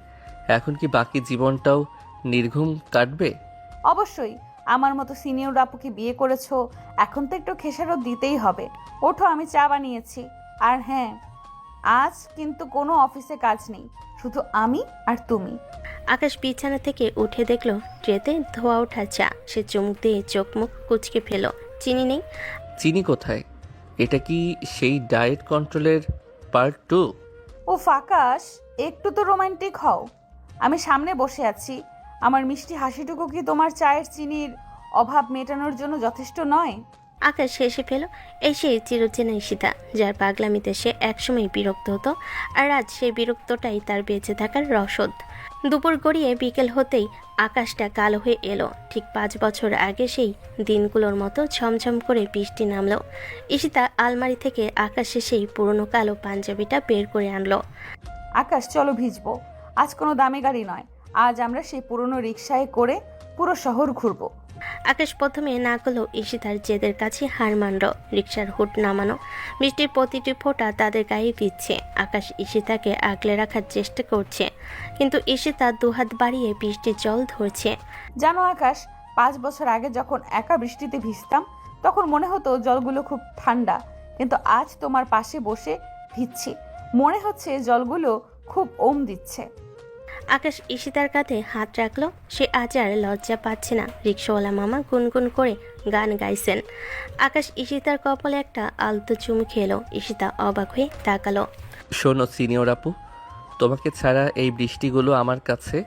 এখন কি বাকি জীবনটাও নির্ঘুম কাটবে? অবশ্যই, আমার মতো সিনিয়র আপুকে বিয়ে করেছো, এখন তো একটু খেসারত দিতেই হবে। ওঠো, আমি চা বানিয়েছি। আর হ্যাঁ, আজ কিন্তু কোনো অফিসে কাজ নেই, শুধু আমি আর তুমি। আকাশ বিছানা থেকে উঠে দেখলো ট্রেতে ধোয়া ওঠা চা। সে চুমুক দিয়ে চোখ মুখ কুচকে ফেল। চিনি নেই। চিনি কোথায়? এটা কি সেই ডায়েট কন্ট্রোলের পার্ট 2? ও আকাশ, একটু তো রোমান্টিক হও। আমি সামনে বসে আছি, আমার মিষ্টি হাসিটুকু কি তোমার চায়ের চিনির অভাব মেটানোর জন্য যথেষ্ট নয়? আকাশ হেসে ফেল। সেই চিরচেনা ঈশিতা, যার পাগলামিতে সে একসময় বিরক্ত হতো, আর আজ সেই বিরক্তটাই তার বেঁচে থাকার রসদ। দুপুর গড়িয়ে বিকেল হতেই আকাশটা কালো হয়ে এলো। ঠিক 5 বছর আগে সেই দিনগুলোর মতো ঝমঝম করে বৃষ্টি নামলো। ঈশিতা আলমারি থেকে আকাশে সেই পুরনো কালো পাঞ্জাবিটা বের করে আনলো। আকাশ চলো ভিজবো। আজ কোনো দামি গাড়ি নয়, আজ আমরা সেই পুরনো রিকশায় করে পুরো শহর ঘুরবো। আকাশ প্রথমে না করলেও ঈশিতার জেদের কাছে হার মানল। রিকশার হুড নামানো, বৃষ্টির প্রতিটি ফোঁটা তাদের গায়ে দিচ্ছে। আকাশ ঈশিতাকে আগলে রাখার চেষ্টা করছে, কিন্তু ঈশিতা দুহাত বাড়িয়ে বৃষ্টির জল ধরছে। জানো আকাশ, 5 বছর আগে যখন একা বৃষ্টিতে ভিজতাম তখন মনে হতো জলগুলো খুব ঠান্ডা, কিন্তু আজ তোমার পাশে বসে ভিজছি, মনে হচ্ছে জলগুলো খুব ওম দিচ্ছে। আকাশ ঈশিতার কাঁধে হাত রাখলো। সে আজ আর লজ্জা পাচ্ছে না। রিক্সাওয়ালা মামা গুনগুন করে গান গাইছেন। আকাশ ঈশিতার কপালে একটা আলতো চুমু খেলো। ঈশিতা অবাক হয়ে তাকালো। শোনো সিনিয়র আপু, তোমাকে ছাড়া এই বৃষ্টিগুলো আমার কাছে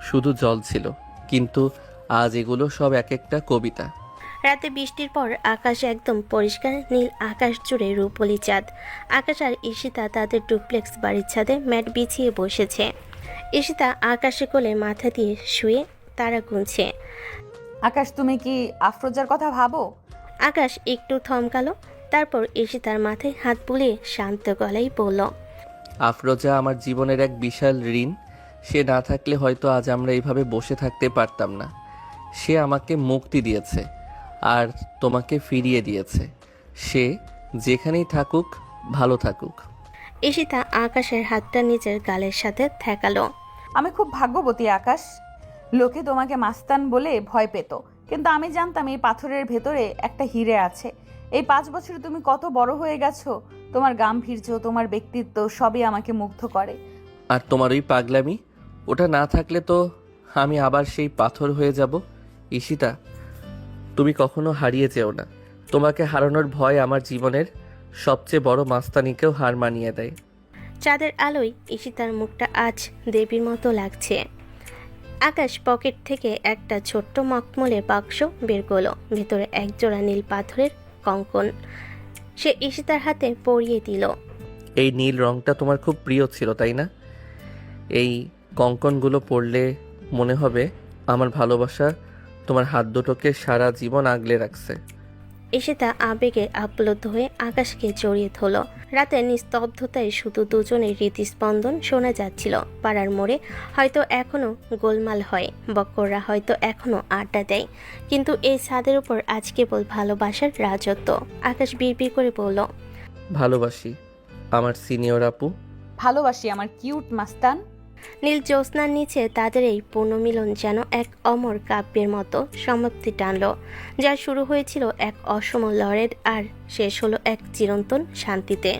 শুধু জল ছিল, কিন্তু আজ এগুলো সব এক একটা কবিতা। রাতে বৃষ্টির পর আকাশ একদম পরিষ্কার নীল আকাশ জুড়ে রূপলি চাঁদ। আকাশ আর ঈশিতা তাদের ডুপ্লেক্স বাড়ির ছাদে ম্যাট বিছিয়ে বসেছে। ঈশিতা আকাশে কোলে মাথা দিয়ে শুয়ে তারা গুনছে। আকাশ, তুমি কি আফরোজার কথা ভাবো? আকাশ একটু থমকালো, তারপর ঈশিতার মাথায় হাত বুলিয়ে শান্ত গলায় বলল, আফরোজা আমার জীবনের এক বিশাল ঋণ। সে না থাকলে হয়তো আজ আমরা এইভাবে বসে থাকতে পারতাম না। সে আমাকে মুক্তি দিয়েছে আর তোমাকে ফিরিয়ে দিয়েছে। সে যেখানেই থাকুক ভালো থাকুক। ঈশিতা আকাশের হাতটা নিজের গালের সাথে ঠেকালো। আমি খুব ভাগ্যবতী আকাশ। লোকে তোমাকে মাস্তান বলে ভয় পেত, কিন্তু আমি জানতাম এই পাথরের ভেতরে একটা হিরে আছে। এই 5 বছরে তুমি কত বড় হয়ে গেছো। তোমার গাম্ভীর্য, তোমার ব্যক্তিত্ব সবই আমাকে মুগ্ধ করে। আর তোমার ওই পাগলামি, ওটা না থাকলে তো আমি আবার সেই পাথর হয়ে যাব। ঈশিতা, তুমি কখনো হারিয়ে যেও না। তোমাকে হারানোর ভয় আমার জীবনের সবচেয়ে বড় মাস্তানিকেও হার মানিয়ে দেয়। চাঁদের আলোয় ঈশিতার মুখটা আজ দেবীর মতো লাগছে। আকাশ পকেট থেকে একটা ছোট্ট মখমলের বাক্স বের করলো। ভেতরে একজোড়া নীল পাথরের কঙ্কন সে ঈশিতার হাতে পরিয়ে দিল। এই নীল রংটা তোমার খুব প্রিয় ছিল, তাই না? এই কঙ্কনগুলো পরলে মনে হবে আমার ভালোবাসা তোমার হাত দুটোকে সারা জীবন আগলে রাখছে। ঈশিতা আবেগে আপ্লুত হয়ে আকাশকে জড়িয়ে ধরল। রাতে নিস্তব্ধতায় শুধু দুজনের হৃদস্পন্দন শোনা যাচ্ছিল। পাড়ার মোড়ে হয়তো এখনো গোলমাল হয়, বক্কররা হয়তো এখনো আড্ডা দেয়, কিন্তু এই ছাদের উপর আজ কেবল ভালোবাসার রাজত্ব। আকাশ বিড়বিড় করে বলল, ভালোবাসি আমার সিনিয়র আপু। ভালোবাসি আমার কিউট মাস্তান। নীল জ্যোৎস্নার নিচে তাদের এই পুনর্মিলন যেন এক অমর কাব্যের মতো সমাপ্তি টানল। যা শুরু হয়েছিল এক অসম লড়াইয়ের আর শেষ হলো এক চিরন্তন শান্তিতে।